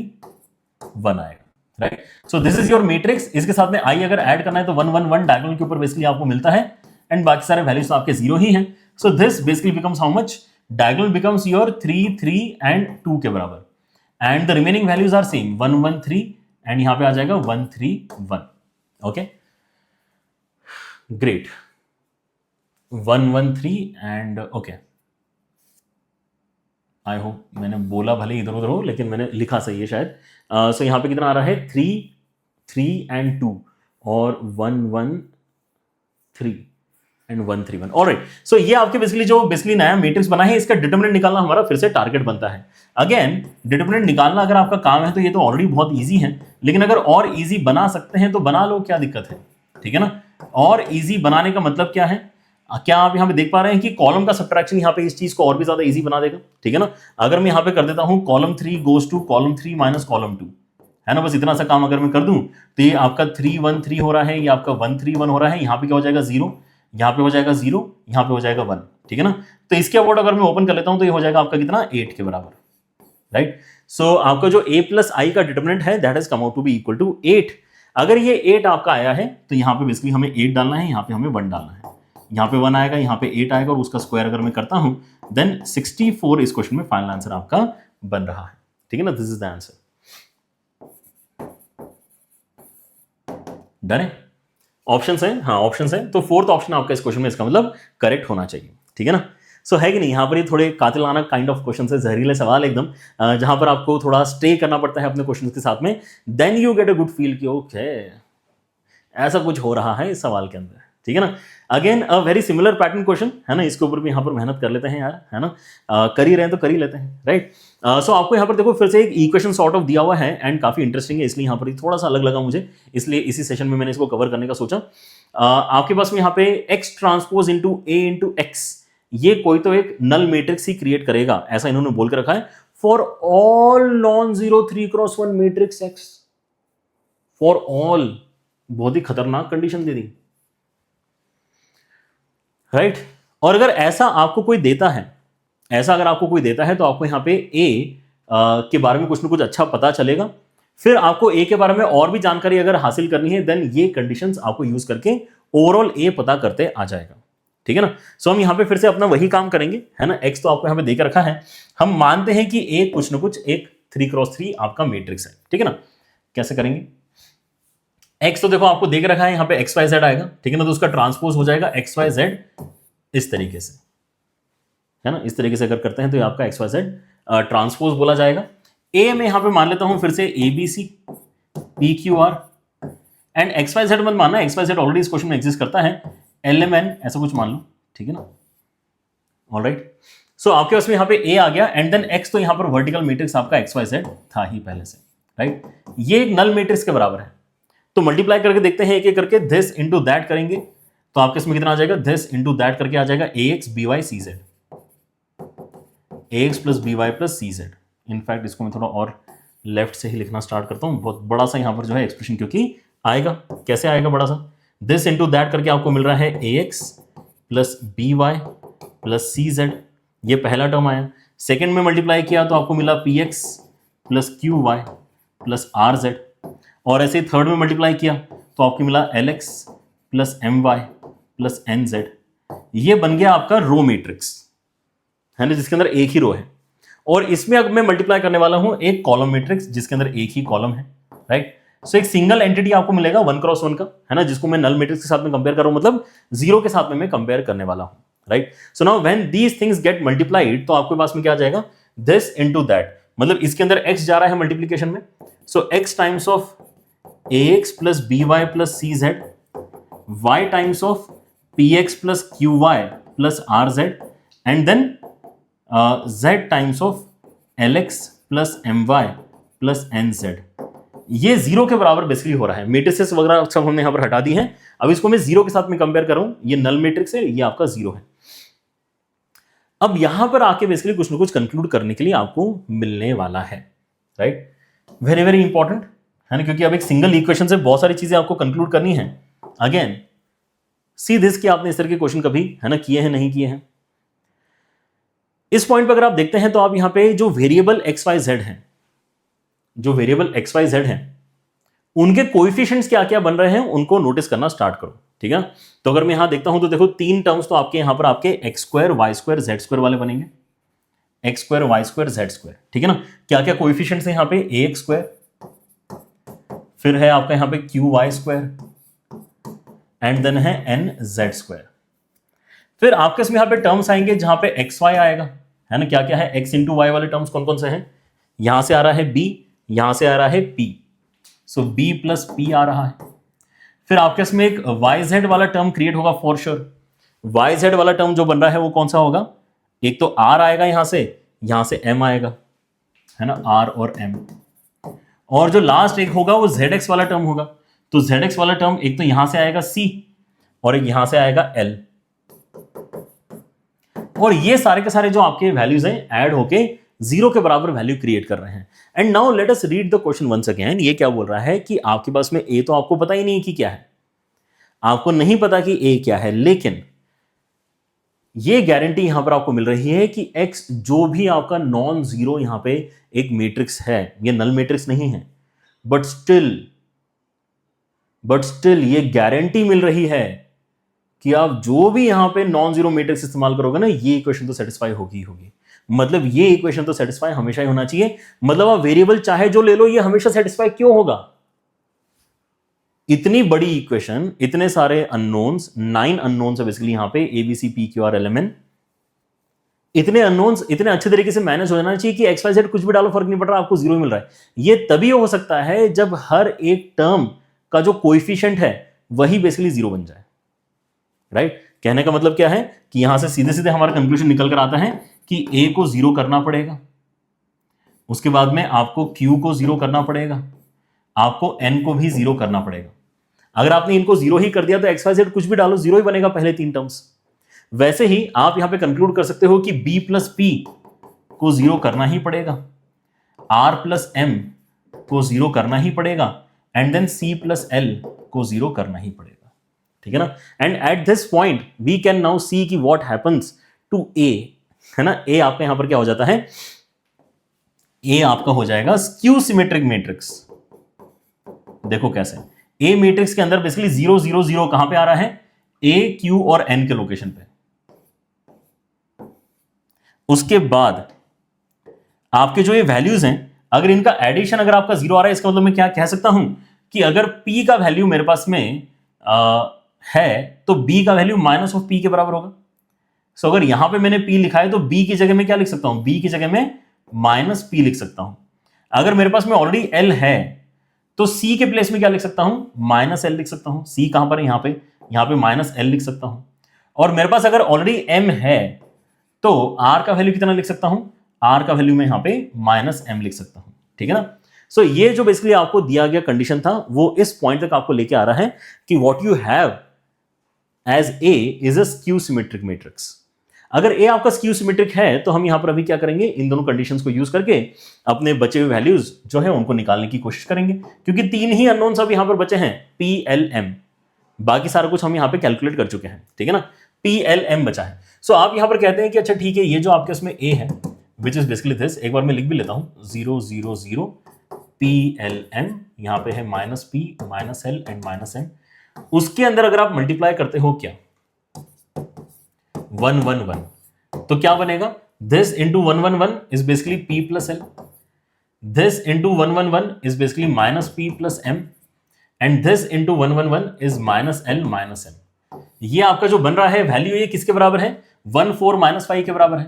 1 आएगा, right. So this is your matrix. इसके साथ में i अगर ऐड करना है तो 1 1 1 डायगोनल के ऊपर बेसिकली आपको मिलता है, एंड बाकी सारे वैल्यूज तो आपके 0 ही हैं। So this basically becomes how much, diagonal becomes your 3 3 and 2 के बराबर, and the remaining values are same 1 1 3, and यहां पे आ जाएगा 1 3 1। Okay, great. 1 1 3 and okay, I hope मैंने बोला भले इधर उधर हो लेकिन मैंने लिखा सही है शायद। सो यहाँ पे कितना आ रहा है 3 3 एंड 2 और 1 1 3 एंड 1 3 1। ऑलराइट। सो ये आपके बेसिकली नया मैट्रिक्स बना है, इसका डिटरमिनेंट निकालना हमारा फिर से टारगेट बनता है। अगेन डिटरमिनेंट निकालना अगर आपका काम है तो ये तो ऑलरेडी बहुत ईजी है, लेकिन अगर और ईजी बना सकते हैं तो बना लो, क्या दिक्कत है। ठीक है ना। और ईजी बनाने का मतलब क्या है, क्या आप यहां पे देख पा रहे हैं कि कॉलम का सब्ट्रैक्शन यहां पे इस चीज को और भी ज्यादा इजी बना देगा। ठीक है ना। अगर मैं यहां पे कर देता हूं column 3 goes to column 3 minus column 2, है ना, बस इतना सा काम अगर मैं कर दूं तो ये आपका 3 1 3 हो रहा है, ये आपका 1 3 1 हो रहा है, यहां पे क्या हो जाएगा 0, यहां पे हो जाएगा 0, यहां पे हो जाएगा 1। ठीक है ना। तो इसके अबाउट अगर मैं ओपन कर लेता हूं तो ये हो जाएगा आपका कितना 8 के बराबर, राइट। सो आपका जो a + i का डिटरमिनेंट है that is come out to be equal to 8। अगर ये 8 आपका आया है तो यहां पे बेसिकली हमें 8 डालना है, यहां पे हमें 1 डालना है, यहां पे 1 आएगा, यहां पे 8 आएगा, और उसका स्क्वायर अगर मैं करता हूं देन 64 इस क्वेश्चन में फाइनल आंसर आपका बन रहा है। ठीक है ना। This is the answer. Done है। ऑप्शंस है, हाँ ऑप्शंस है, तो फोर्थ ऑप्शन आपका इस क्वेश्चन में इसका मतलब करेक्ट होना चाहिए। ठीक है ना। सो है कि नहीं, यहाँ पर ये थोड़े कातिलाना काइंड ऑफ क्वेश्चन है, जहरीले सवाल एकदम, जहां पर आपको थोड़ा स्टे करना पड़ता है अपने क्वेश्चन के साथ में, then you get a good feel कि ओके ऐसा कुछ हो रहा है इस सवाल के अंदर। ठीक है ना। Again a very similar pattern question है ना, इसके ऊपर भी यहाँ पर मेहनत कर लेते हैं यार, है ना, कर ही रहे हैं तो कर ही लेते हैं, राइट। सो आपको यहाँ पर देखो फिर से एक इक्वेशन सॉर्ट ऑफ दिया हुआ है एंड काफी इंटरेस्टिंग है, इसलिए यहाँ पर थोड़ा सा अलग लगा मुझे, इसलिए इसी सेशन में मैंने इसको कवर करने का सोचा। आपके पास में यहाँ पे x transpose into a into x, ये कोई तो एक नल मैट्रिक्स ही क्रिएट करेगा, ऐसा इन्होंने बोल के रखा है, for all non zero 3x1 matrix x, for all. बहुत ही खतरनाक कंडीशन दे दी, राइट। और अगर ऐसा आपको कोई देता है, ऐसा अगर आपको कोई देता है तो आपको यहां पे a के बारे में कुछ ना कुछ अच्छा पता चलेगा, फिर आपको a के बारे में और भी जानकारी अगर हासिल करनी है देन ये कंडीशंस आपको यूज करके ओवरऑल a पता करते आ जाएगा। ठीक है ना। सो हम यहां पे फिर से अपना वही काम करेंगे, है ना। x तो आपको यहां पे देकर रखा है, हम मानते हैं कि a कुछ ना कुछ एक 3x3 आपका मैट्रिक्स है, ठीक है ना। कैसे करेंगे? x तो देखो आपको देख रखा है यहां पे एक्स वाई जेड आएगा, ठीक है ना, तो उसका ट्रांसपोज हो जाएगा एक्स वाई जेड इस तरीके से, है ना। इस तरीके से अगर करते हैं तो ये आपका एक्स वाई जेड ट्रांसपोज बोला जाएगा। ए में यहां पे मान लेता हूं फिर से a b c p q r and x y z मत मानना, एक्स वाई जेड ऑलरेडी इस क्वेश्चन में एग्जिस्ट करता है, एल एम एन ऐसा कुछ मान लो, ठीक है ना। ऑलराइट, सो आपके पास में यहां पे ए आ गया एंड देन एक्स, तो यहां पर वर्टिकल मैट्रिक्स आपका एक्स वाई जेड था ही पहले से, राइट। ये एक नल मैट्रिक्स के बराबर है, तो मल्टीप्लाई करके देखते हैं एक एक करके, दिस इंटू दैट करेंगे तो आपके इसमें कितना आ जाएगा, दिस इंटू दैट करके आ जाएगा A X B Y C Z, A X plus B Y plus C Z. In fact इसको मैं थोड़ा और लेफ्ट से ही लिखना स्टार्ट करता हूं, बहुत बड़ा सा यहां पर जो है एक्सप्रेशन क्योंकि आएगा, कैसे आएगा बड़ा सा, दिस इंटू दैट करके आपको मिल रहा है A X plus B Y plus C Z, ये पहला टर्म आया। सेकेंड में मल्टीप्लाई किया तो आपको मिला p x plus q y plus r z, और ऐसे ही थर्ड में मल्टीप्लाई किया तो आपको मिला l x plus m y plus n z. ये बन गया आपका रो मैट्रिक्स, है ना, जिसके अंदर एक ही रो है। और इसमें अब मैं मल्टीप्लाई करने वाला हूं एक कॉलम मैट्रिक्स जिसके अंदर एक ही कॉलम है, राइट। सो एक सिंगल एंटिटी आपको मिलेगा 1x1 का, है ना, जिसको मैं नल मैट्रिक्स के साथ में कंपेयर कर रहा हूं, मतलब जीरो के साथ में मैं कंपेयर करने वाला हूं, right. So now when these things get multiplied तो आपके पास में क्या आ जाएगा, दिस इनटू दैट, मतलब इसके अंदर x जा रहा है मल्टीप्लीकेशन में, so x times of ax plus B Y plus C z, y times of px plus q y plus r z, and then z times of lx plus m y plus n z. ये जीरो के बराबर बेसिकली हो रहा है। मैट्रिसेस वगैरह सब हमने यहां पर हटा दी हैं, अब इसको मैं जीरो के साथ में कंपेयर कर रहा हूं, ये नल मैट्रिक्स है, ये आपका जीरो है। अब यहां पर आके बेसिकली कुछ ना कुछ कंक्लूड करने के लिए आपको मिलने वाला है, राइट। वेरी वेरी इंपॉर्टेंट, है ना, क्योंकि अब एक सिंगल इक्वेशन से बहुत सारी चीजें आपको कंक्लूड करनी है। अगेन सी दिस कि आपने इस तरह के क्वेश्चन कभी, है ना, किए हैं नहीं किए हैं। इस पॉइंट पर अगर आप देखते हैं तो आप यहां पे जो वेरिएबल एक्स वाई जेड हैं, जो वेरिएबल एक्स वाई जेड हैं, उनके कोएफिशिएंट्स क्या क्या बन रहे हैं उनको नोटिस करना स्टार्ट करो, ठीक है। तो अगर मैं यहां देखता हूं तो देखो तीन टर्म्स तो आपके यहां पर आपके x square y square z square वाले बनेंगे, x square y square z square, ठीक है ना। क्या क्या कोएफिशिएंट्स हैं यहां पे, ए एक्स स्क्वायर, फिर है आपका यहां पे q y square and then है एन जेड स्क्वायर। फिर आपके इसमें यहां पे टर्म्स आएंगे जहां पे एक्स वाई आएगा, है ना। क्या क्या है, एक्स इंटू वाई वाले टर्म्स कौन कौन से हैं, यहां से आ रहा है बी, यहां से आ रहा है पी, सो बी प्लस पी आ रहा है। फिर आपके इसमें एक वाई जेड वाला टर्म क्रिएट होगा फॉर श्योर। वाई जेड वाला टर्म जो बन रहा है वो कौन सा होगा, एक तो आर आएगा यहां से एम आएगा, है ना, आर और एम। और जो लास्ट एक होगा वो जेड एक्स वाला टर्म होगा, तो जेड एक्स वाला टर्म एक तो यहां से आएगा सी और एक यहां से आएगा एल। और ये सारे के सारे जो आपके वैल्यूज हैं ऐड होके जीरो के बराबर वैल्यू क्रिएट कर रहे हैं। And now let us read the question once again. ये क्या बोल रहा है कि आपके पास में ए तो आपको पता ही नहीं कि क्या है, आपको नहीं पता कि ए क्या है, लेकिन ये गारंटी यहां पर आपको मिल रही है कि एक्स जो भी आपका नॉन जीरो यहां पे एक मैट्रिक्स है, ये नल मैट्रिक्स नहीं है, बट स्टिल ये गारंटी मिल रही है कि आप जो भी यहां पे नॉन जीरो मैट्रिक्स इस्तेमाल करोगे ना, ये इक्वेशन तो सेटिस्फाई होगी होगी। मतलब ये इक्वेशन तो सेटिस्फाई हमेशा ही होना चाहिए। मतलब आप वेरिएबल चाहे जो ले लो, ये हमेशा सेटिस्फाई क्यों होगा? इतनी बड़ी इक्वेशन, इतने सारे अननोन्स, 9 अननोन्स है बेसिकली यहां पे, a b c p q r l m n. इतने अननोन्स इतने अच्छे तरीके से मैनेज हो जाना चाहिए कि एक्स वाई जेड कुछ भी डालो फर्क नहीं पड़ रहा, आपको जीरो मिल रहा है। ये तभी हो सकता है जब हर एक टर्म का जो कोएफिशिएंट है वही बेसिकली जीरो बन जाए, राइट। कहने का मतलब क्या है कि यहां से सीधे सीधे हमारा कंक्लूजन निकल कर आता है कि ए को जीरो करना पड़ेगा, उसके बाद में आपको क्यू को जीरो करना पड़ेगा, आपको एन को भी जीरो करना पड़ेगा। अगर आपने इनको जीरो ही कर दिया तो एक्स वाई जेड कुछ भी डालो जीरो ही बनेगा पहले तीन टर्म्स। वैसे ही आप यहां पे कंक्लूड कर सकते हो कि बी प्लस पी को जीरो करना ही पड़ेगा, आर प्लस एम को जीरो करना ही पड़ेगा, and then c plus l को जीरो करना ही पड़ेगा, ठीक है ना। And at this point we can now see कि व्हाट हैपेंस टू ए, है ना। ए आपका यहां पर क्या हो जाता है, ए आपका हो जाएगा स्क्यू सिमेट्रिक मैट्रिक्स। देखो कैसे, ए मैट्रिक्स के अंदर बेसिकली 0 0 0 कहां पे आ रहा है, ए क्यू और एन के लोकेशन पे। उसके बाद आपके जो ये वैल्यूज हैं, अगर इनका एडिशन अगर आपका 0 आ रहा है, इसका मतलब मैं क्या कह सकता हूं कि अगर p का वैल्यू मेरे पास में है तो b का वैल्यू माइनस ऑफ p के बराबर होगा। सो अगर यहां पे मैंने p लिखा है तो b की जगह में क्या लिख सकता हूं, b की जगह में माइनस p लिख सकता हूं। अगर मेरे पास में ऑलरेडी l है तो c के प्लेस में क्या लिख सकता हूं, माइनस l लिख सकता हूं। c कहां पर है, यहां पे माइनस l लिख सकता हूं। और मेरे पास अगर ऑलरेडी m है तो r का वैल्यू कितना लिख सकता हूं, r का वैल्यू में यहां पे माइनस m लिख सकता हूं। ठीक है ना। सो ये जो बेसिकली आपको दिया गया कंडीशन था वो इस पॉइंट तक आपको लेके आ रहा है कि what you have as A is a skew symmetric matrix. अगर A आपका स्क्यू सिमेट्रिक है तो हम यहां पर अभी क्या करेंगे, इन दोनों कंडीशंस को यूज करके अपने बचे हुए वैल्यूज जो है उनको निकालने की कोशिश करेंगे, क्योंकि 3 ही अननोन्स अब यहां पर बचे हैं, P L M। बाकी सारा कुछ हम यहां पे कैलकुलेट कर चुके हैं। ठीक है ना, P L M बचा है। सो आप यहां पर कहते हैं कि अच्छा ठीक है, ये जो आपके इसमें A है विच इज बेसिकली दिस, एक बार मैं लिख भी लेता हूं 0 0 0 P L M, यहां पे है minus P minus L and minus M। उसके अंदर अगर आप मल्टीप्लाई करते हो क्या 1 1 1, तो क्या बनेगा, this into 1 1 1 is basically P plus L, this into 1 1 1 is basically minus P plus M, and this into 1 1 1 is minus L minus M। ये आपका जो बन रहा है वैल्यू ये किसके बराबर है, 1 4 माइनस 5 के बराबर है।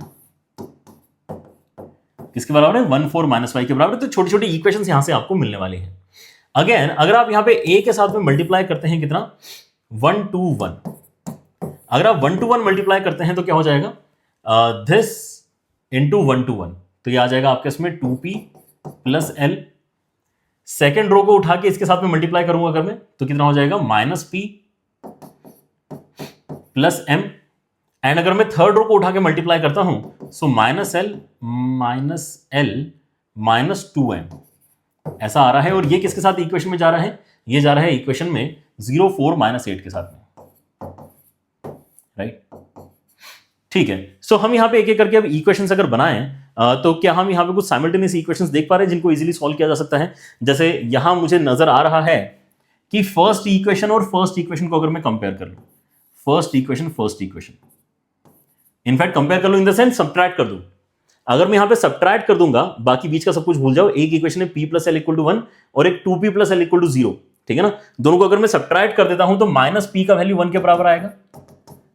किसके बराबर है, 1 4 माइनस 5 के बराबर। तो छोटी छोटी इक्वेशंस यहां से आपको मिलने वाली हैं। अगेन अगर आप यहां पे A के साथ में मल्टीप्लाई करते हैं कितना 1 2 1, अगर आप 1 to 1 मल्टीप्लाई करते हैं तो क्या हो जाएगा, दिस इंटू 1 to 1, तो ये आ जाएगा आपके इसमें 2p plus L. Second row को उठा के इसके साथ में मल्टीप्लाई करूंगा अगर मैं, तो कितना हो जाएगा minus p plus m। And अगर मैं थर्ड रो को उठा के मल्टीप्लाई करता हूं so minus L minus 2m ऐसा आ रहा है। और ये किसके साथ इक्वेशन में जा रहा है, ये जा रहा है इक्वेशन में 0 4 माइनस 8 के साथ में, राइट। ठीक है, सो हम यहां पे एक एक करके अब इक्वेशंस अगर बनाएं तो क्या हम यहां पे कुछ साइमल्टेनियस इक्वेशंस देख पा रहे हैं जिनको इजीली सॉल्व किया जा सकता है। जैसे यहां मुझे नजर आ रहा है कि फर्स्ट इक्वेशन और फर्स्ट इक्वेशन को अगर मैं कंपेयर कर लूं, फर्स्ट इक्वेशन इनफैक्ट कंपेयर कर लूं इन द सेंस सब्ट्रैक्ट कर दूं। अगर मैं यहां पे सब्ट्रैक्ट कर दूंगा, बाकी बीच का सब कुछ भूल जाओ, एक इक्वेशन है p plus l equal to 1 और एक 2p plus l equal to 0। ठीक है ना, दोनों को अगर मैं सब्ट्रैक्ट कर देता हूं तो माइनस p का वैल्यू 1 के बराबर आएगा,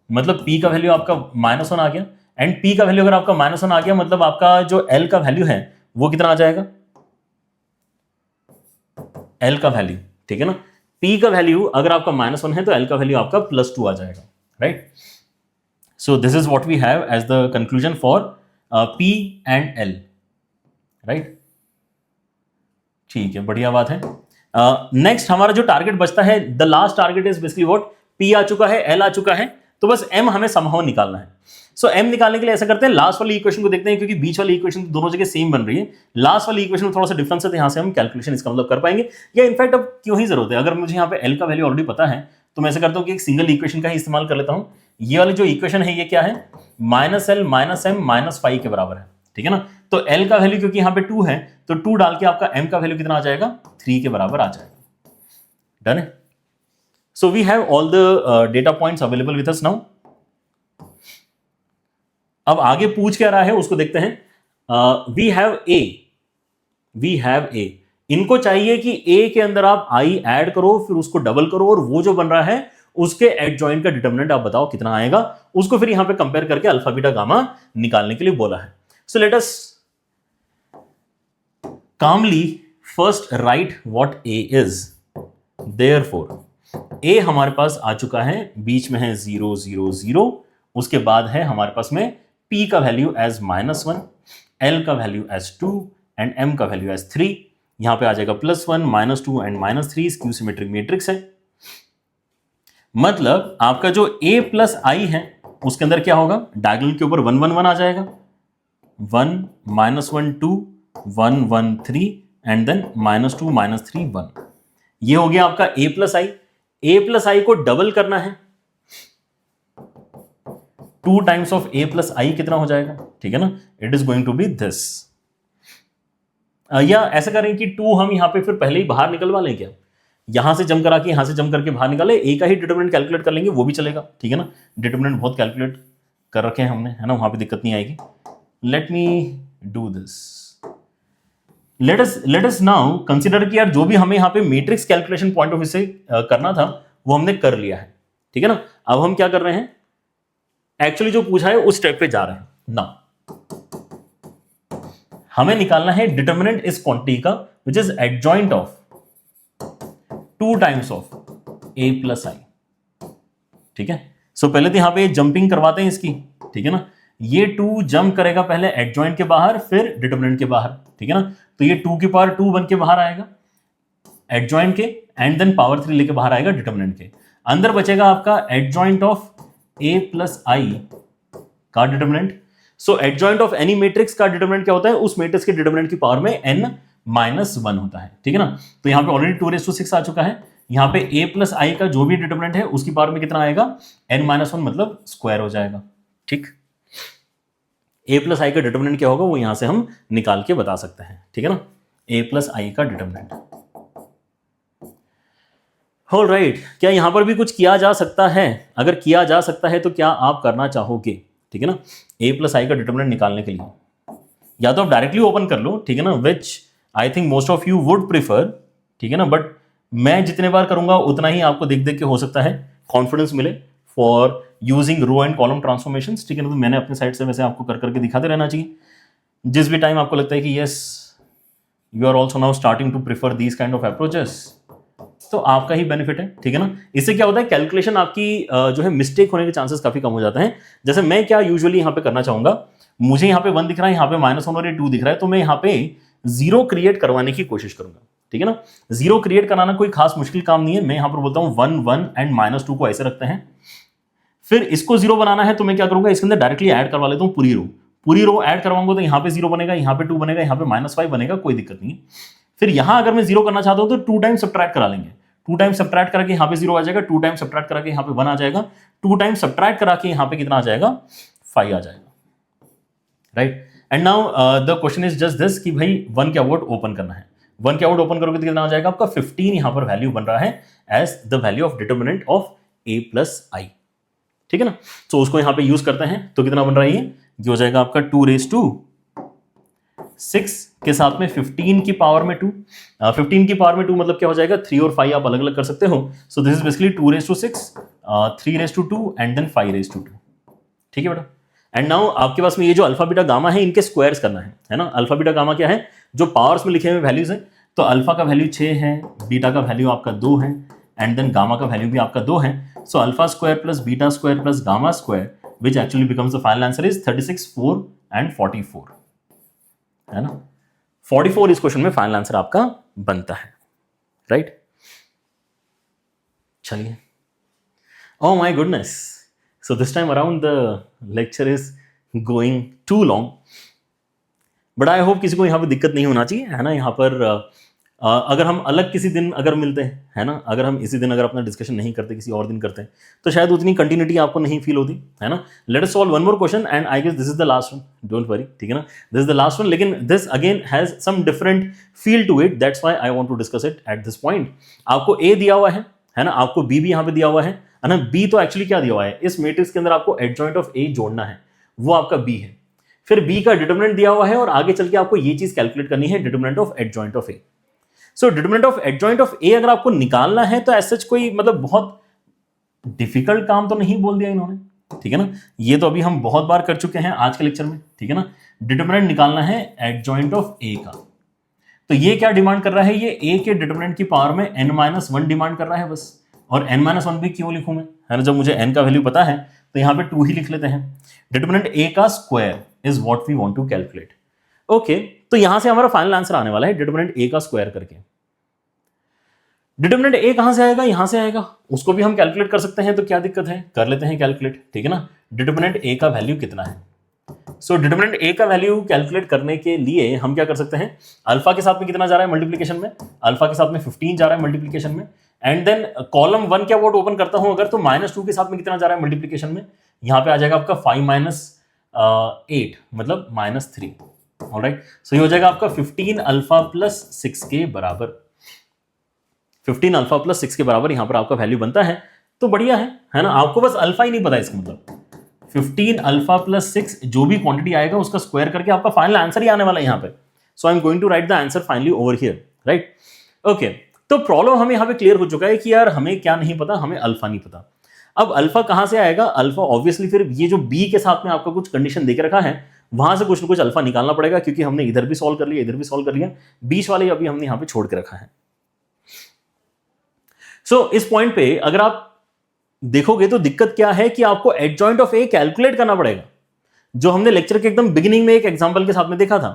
मतलब p का वैल्यू आपका -1 आ गया। एंड p का वैल्यू अगर आपका -1 आ गया मतलब आपका जो l का वैल्यू है वो कितना आ जाएगा, l का वैल्यू। ठीक है ना, p का वैल्यू अगर आपका -1 है तो l का वैल्यू आपका +2 आ जाएगा, right. So this is what we have as the conclusion for p and l, right. ठीक है, बढ़िया बात है। नेक्स्ट हमारा जो टारगेट बचता है, the last target is basically what, p आ चुका है, l आ चुका है, तो बस m हमें समहाउ निकालना है। सो m निकालने के लिए ऐसा करते हैं, लास्ट वाली इक्वेशन को देखते हैं, क्योंकि बीच वाली इक्वेशन दोनों जगह सेम बन रही है, लास्ट वाली इक्वेशन में थोड़ा सा डिफरेंस है, तो यहां से हम कैलकुलेशन इसका मतलब कर पाएंगे। या इनफैक्ट अब क्यों ही जरूरत है, अगर मुझे यहाँ पे l का वैल्यू ऑलरेडी पता है तो मैं ऐसा करता हूँ कि एक सिंगल इक्वेशन का ही इस्तेमाल कर लेता हूँ। ये वाली जो इक्वेशन है ये क्या है, -l -m -5 के बराबर है। ठीक है ना, तो l का वैल्यू क्योंकि यहाँ पे 2 है तो 2 डाल के आपका m का वैल्यू कितना आ जाएगा, 3 के बराबर आ जाएगा। डन है। So we have all the data points available with us now. अब आगे पूछ क्या रहा है उसको देखते हैं। We have A, इनको चाहिए कि A के अंदर आप I ऐड करो, फिर उसको डबल करो, और वो जो बन रहा है उसके एडजॉइंट का डिटरमिनेंट आप बताओ कितना आएगा, उसको फिर यहां पे कंपेयर करके अल्फा बीटा गामा निकालने के लिए बोला है। So let us calmly first write what A is. Therefore A हमारे पास आ चुका है, बीच में है 0 0 0, उसके बाद है हमारे पास में P का वैल्यू एज -1, L का वैल्यू एज 2 एंड M का वैल्यू एज 3। यहां पे आ जाएगा +1 -2 एंड -3, स्क्यू सिमेट्रिक मैट्रिक्स है। मतलब आपका जो A प्लस I है उसके अंदर क्या होगा, डायगोनल के ऊपर 1 1 1 आ जाएगा, 1 -1 2 1 1 3 एंड देन -2 -3 1। ये हो गया आपका A plus I। A plus I को डबल करना है, 2 times of A plus I कितना हो जाएगा, ठीक है ना, it is going to be this. या ऐसा करें कि 2 हम यहां पे फिर पहले ही बाहर निकलवा लें क्या, यहां से जम करा के यहां से जम करके बाहर निकाले, A का ही डिटरमिनेंट कैलकुलेट कर लेंगे वो भी चलेगा। ठीक है ना, डिटरमिनेंट बहुत कैलकुलेट कर रखे हैं हमने, है ना, वहां पे दिक्कत नहीं आएगी। Let me do this, let us now consider कि यार जो भी हमें यहाँ पे matrix calculation point of view से करना था वो हमने कर लिया है, ठीक है ना। अब हम क्या कर रहे हैं, एक्चुअली जो पूछा है उस स्टेप पे जा रहे हैं ना। हमें निकालना है डिटर्मिनेंट इस क्वांटिटी का which is adjoint of 2 times of a plus I, ठीक है। सो पहले तो यहां पे जंपिंग करवाते हैं इसकी, ठीक है ना। ये 2 जंप करेगा पहले एडजॉइंट के बाहर फिर डिटर्मिनेंट के बाहर, ठीक है ना। तो ये 2 की पावर 2 बन के बाहर आएगा एडजॉइंट के, एंड देन पावर 3 लेके बाहर आएगा डिटर्मिनेंट के। अंदर बचेगा आपका एडजॉइंट ऑफ a प्लस आई का determinant. So adjoint of any matrix का डिटर्मिनेंट क्या होता है, उस मैट्रिक्स के डिटर्मिनेंट की पावर में n-1 होता है, ठीक है ना। तो यहां पे ऑलरेडी 2�6 आ चुका है। यहां पे a प्लस आई का जो भी डिटर्मिनेंट है उसकी पावर में कितना आएगा, n-1 मतलब स्क्वायर हो जाएगा, ठीक। a प्लस आई का डिटर्मिनेंट क्या होगा वो यहां से हम निकाल के बता सकते हैं, ठीक है ना। a प्लस आई का डिटर्मिनेंट। ऑलराइट, क्या यहां पर भी कुछ किया जा सकता है? अगर किया जा सकता है तो क्या आप करना चाहोगे, ठीक है ना। a प्लस आई का डिटर्मिनेंट निकालने के लिए या तो आप डायरेक्टली ओपन कर लो, ठीक है ना, which I think most of you would prefer, ठीक है ना। बट मैं जितने बार करूंगा उतना ही आपको देख देख के हो सकता है कॉन्फिडेंस मिले for using row and column transformation, ठीक है ना। तो मैंने अपने साइड से वैसे आपको कर करके दिखाते रहना चाहिए जिस भी टाइम आपको लगता है कि yes you are also now starting to prefer these kind of approaches, तो आपका ही बेनिफिट है, ठीक है ना। इससे क्या होता है, कैलकुलेशन आपकी जो है मिस्टेक होने के चांसेस काफी कम हो जाते हैं। जैसे मैं क्या यूजुअली यहाँ पे करना चाहूंगा, मुझे यहाँ पे 1 दिख रहा है, यहाँ पे -1 और ये 2 दिख रहा है, तो मैं यहाँ पे 0 क्रिएट करवाने की कोशिश करूंगा, ठीक है ना। 0 क्रिएट कराना कोई खास मुश्किल काम नहीं है। मैं यहाँ पर बोलता हूँ 1 1 एंड -2 को ऐसे रखते हैं। फिर इसको 0 बनाना है तो मैं क्या करूंगा, इसके अंदर डायरेक्टली ऐड करवा लेता हूँ पूरी रो ऐड करवाऊंगा, तो यहाँ पे 0 बनेगा, यहाँ पे 2 बनेगा, यहाँ पे -5 बनेगा, कोई दिक्कत नहीं है। फिर यहाँ अगर मैं 0 करना चाहता हूँ तो 2 टाइम्स सब्ट्रैक्ट करा लेंगे। 2 टाइम्स सब्ट्रैक्ट करके यहाँ पे 0 आ जाएगा, 2 टाइम्स सब्ट्रैक्ट करके यहाँ पे 1 आ जाएगा, 2 टाइम्स सब्ट्रैक्ट करा के यहाँ पे कितना आ जाएगा, 5 आ जाएगा, right. And now the question is just this कि भाई 1 के अबाउट ओपन करना है। 1 के अबाउट ओपन करोगे तो कितना आ जाएगा आपका 15, यहाँ पर वैल्यू बन रहा है as the value of determinant of a plus I, ठीक है ना। तो उसको यहाँ पे यूज करते हैं तो कितना बन रहा है ये हो जाएगा आपका 2�6 के साथ में 15 की पावर में 2, 15 की पावर में 2 मतलब क्या हो जाएगा, 3 और 5 आप अलग अलग कर सकते हो। So this is basically 2�6, 3�2 and then 5�2, ठीक है बेटा। एंड नाउ आपके पास में ये जो अल्फा बीटा गामा है इनके स्क्वायर्स करना है ना। अल्फा बीटा गामा क्या है, जो पावर्स में लिखे हुए वैल्यूज है, तो अल्फा का वैल्यू 6 है, बीटा का वैल्यू आपका 2 है, एंड देन गामा का वैल्यू भी आपका 2 है। So alpha square plus beta square plus gamma square which actually becomes the final answer is 36, 4 and 44, है ना। 44 इस क्वेश्चन में फाइनल आंसर आपका बनता है, राइट। चलिए, oh my goodness, so this time around the lecture is going to long, but I hope किसी को यहाँ पे दिक्कत नहीं होना चाहिए, है ना। यहाँ पर अगर हम अलग किसी दिन अगर मिलते हैं, है ना, अगर हम इसी दिन अगर अपना डिस्कशन नहीं करते, किसी और दिन करते हैं, तो शायद उतनी कंटिन्यूटी आपको नहीं फील होती, है ना। Let us solve one more question and I guess this is the last one, don't worry, ठीक है ना। This is the last one, लेकिन this again has some different feel to it, that's why I want to discuss it at this point. आपको ए दिया हुआ है ना, आपको बी भी यहाँ पे दिया हुआ है ना। बी तो एक्चुअली क्या दिया हुआ है, इस मैट्रिक्स के अंदर आपको एडजॉइंट ऑफ ए जोड़ना है, वो आपका बी है। फिर बी का डिटर्मिनेंट दिया हुआ है और आगे चल के आपको ये चीज कैलकुलेट करनी है, determinant of adjoint of A. So determinant of adjoint of A अगर आपको निकालना है तो ऐसा कोई मतलब बहुत डिफिकल्ट काम तो नहीं बोल दिया इन्होंने, ठीक है ना। ये तो अभी हम बहुत बार कर चुके हैं आज के लेक्चर में, ठीक है ना। डिटर्मिनेंट निकालना है एडजॉइंट ऑफ ए का, तो ये क्या डिमांड कर रहा है, ये ए के डिटर्मिनेंट की पावर में n-1 डिमांड कर रहा है बस। और n-1 भी क्यों लिखूं मैं, है ना, जब मुझे n का वैल्यू पता है तो यहां पे 2 ही लिख लेते हैं। डिटर्मिनेंट ए का square is what we want to calculate, okay. तो यहां से हमारा फाइनल आंसर आने वाला है डिटर्मिनेंट ए का स्क्वायर करके। डिटर्मिनेंट ए कहां से आएगा, यहां से आएगा, उसको भी हम कैलकुलेट कर सकते हैं, तो क्या दिक्कत है, कर लेते हैं कैलकुलेट, ठीक है ना। डिटर्मिनेंट ए का वैल्यू कितना है, सो डिटर्मिनेंट ए का वैल्यू कैलकुलेट करने के लिए हम क्या कर सकते हैं, अल्फा के साथ में कितना जा रहा है मल्टीप्लिकेशन में, अल्फा के साथ में 15 जा रहा है मल्टीप्लिकेशन में, एंड देन कॉलम 1 के अबाउट ओपन करता हूं अगर, तो -2 के साथ में कितना जा रहा है मल्टीप्लिकेशन में, यहां पे आ जाएगा आपका 5 - 8 मतलब -3, ऑलराइट। सो ये हो जाएगा आपका 15 अल्फा प्लस 6 के बराबर, 15 अल्फा प्लस 6 के बराबर यहां पर आपका वैल्यू बनता है। तो बढ़िया है ना। आपको बस अल्फा ही नहीं पता, इसका मतलब 15 अल्फा प्लस 6 जो भी क्वांटिटी आएगा उसका स्क्वायर करके आपका फाइनल आंसर ही आने वाला है यहाँ पे। So I am going to write the answer finally over here, right? Okay, तो प्रॉब्लम हमें यहां पे क्लियर हो चुका है कि यार हमें क्या नहीं पता, हमें अल्फा नहीं पता। अब अल्फा कहां से आएगा? अल्फा ऑब्वियसली फिर ये जो बी के साथ में आपका कुछ कंडीशन देके रखा है वहां से कुछ ना कुछ अल्फा निकालना पड़ेगा, क्योंकि हमने इधर भी सॉल्व कर लिया, इधर भी सॉल्व कर लिया, बीच वाले अभी हमने यहां पे छोड़ के रखा है। सो इस पॉइंट पे अगर आप देखोगे तो दिक्कत क्या है कि आपको एडजॉइंट ऑफ ए कैलकुलेट करना पड़ेगा, जो हमने लेक्चर के एकदम बिगिनिंग में एक एग्जांपल के साथ में देखा था।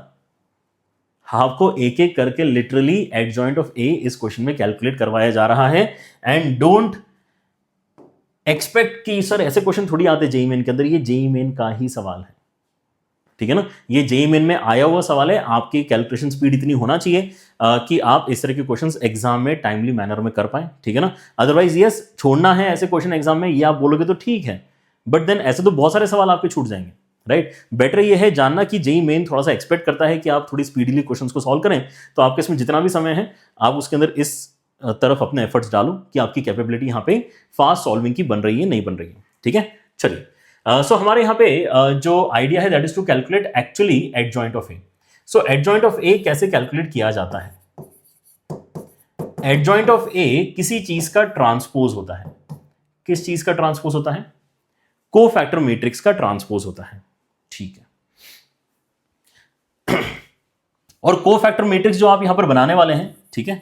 आपको एक एक करके लिटरली एडजॉइंट ऑफ ए इस क्वेश्चन में कैलकुलेट करवाया जा रहा है। एंड डोंट एक्सपेक्ट कि सर ऐसे क्वेश्चन थोड़ी आते जेईई मेन के अंदर, ये जेईई मेन का ही सवाल है, ठीक है ना? ये जेईई मेन में आया हुआ सवाल है। आपकी कैलकुलेशन स्पीड इतनी होना चाहिए कि आप इस तरह के क्वेश्चंस एग्जाम में टाइमली मैनर में कर पाए, ठीक है ना? अदरवाइज यस, छोड़ना है ऐसे क्वेश्चन एग्जाम में, ये आप बोलोगे तो ठीक है, बट देन ऐसे तो बहुत सारे सवाल आपके छूट जाएंगे, राइट? बेटर ये है जानना कि जेईई मेन थोड़ा सा एक्सपेक्ट करता है कि आप थोड़ी स्पीडली क्वेश्चंस को सॉल्व करें, तो आपके इसमें जितना भी समय है आप उसके अंदर इस तरफ अपने एफर्ट्स डालो कि आपकी कैपेबिलिटी यहाँ पे फास्ट सॉल्विंग की बन रही है, नहीं बन रही है, ठीक है? चलिए, सो हमारे यहाँ पे जो आइडिया है that is to calculate actually adjoint of A. So adjoint of A कैसे कैलकुलेट किया जाता है? एडजॉइंट ऑफ ए किसी चीज का ट्रांसपोज होता है। किस चीज का ट्रांसपोज होता है? कोफैक्टर मैट्रिक्स का ट्रांसपोज होता है, ठीक है? और कोफैक्टर मैट्रिक्स जो आप यहां पर बनाने वाले हैं, ठीक है,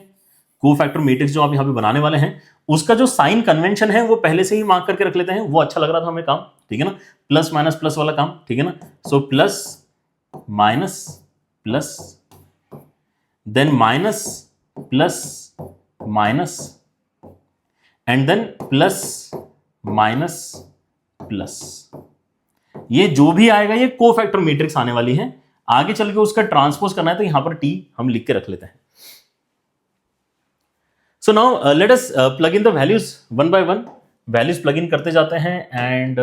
कोफैक्टर मैट्रिक्स जो आप यहां पे बनाने वाले हैं, उसका जो साइन कन्वेंशन है वो पहले से ही मार्क करके रख लेते हैं, वो अच्छा लग रहा था हमें काम, ठीक है ना? प्लस माइनस प्लस वाला काम, ठीक है ना? So plus minus plus, then minus plus minus, and then plus minus plus. ये जो भी आएगा ये कोफैक्टर मैट्रिक्स आने वाली है। आगे चल के उसका ट्रांसपोज करना है तो यहां पर टी हम लिख के रख लेते हैं। सो now let us plug in the values one by one. Values plug in करते जाते हैं एंड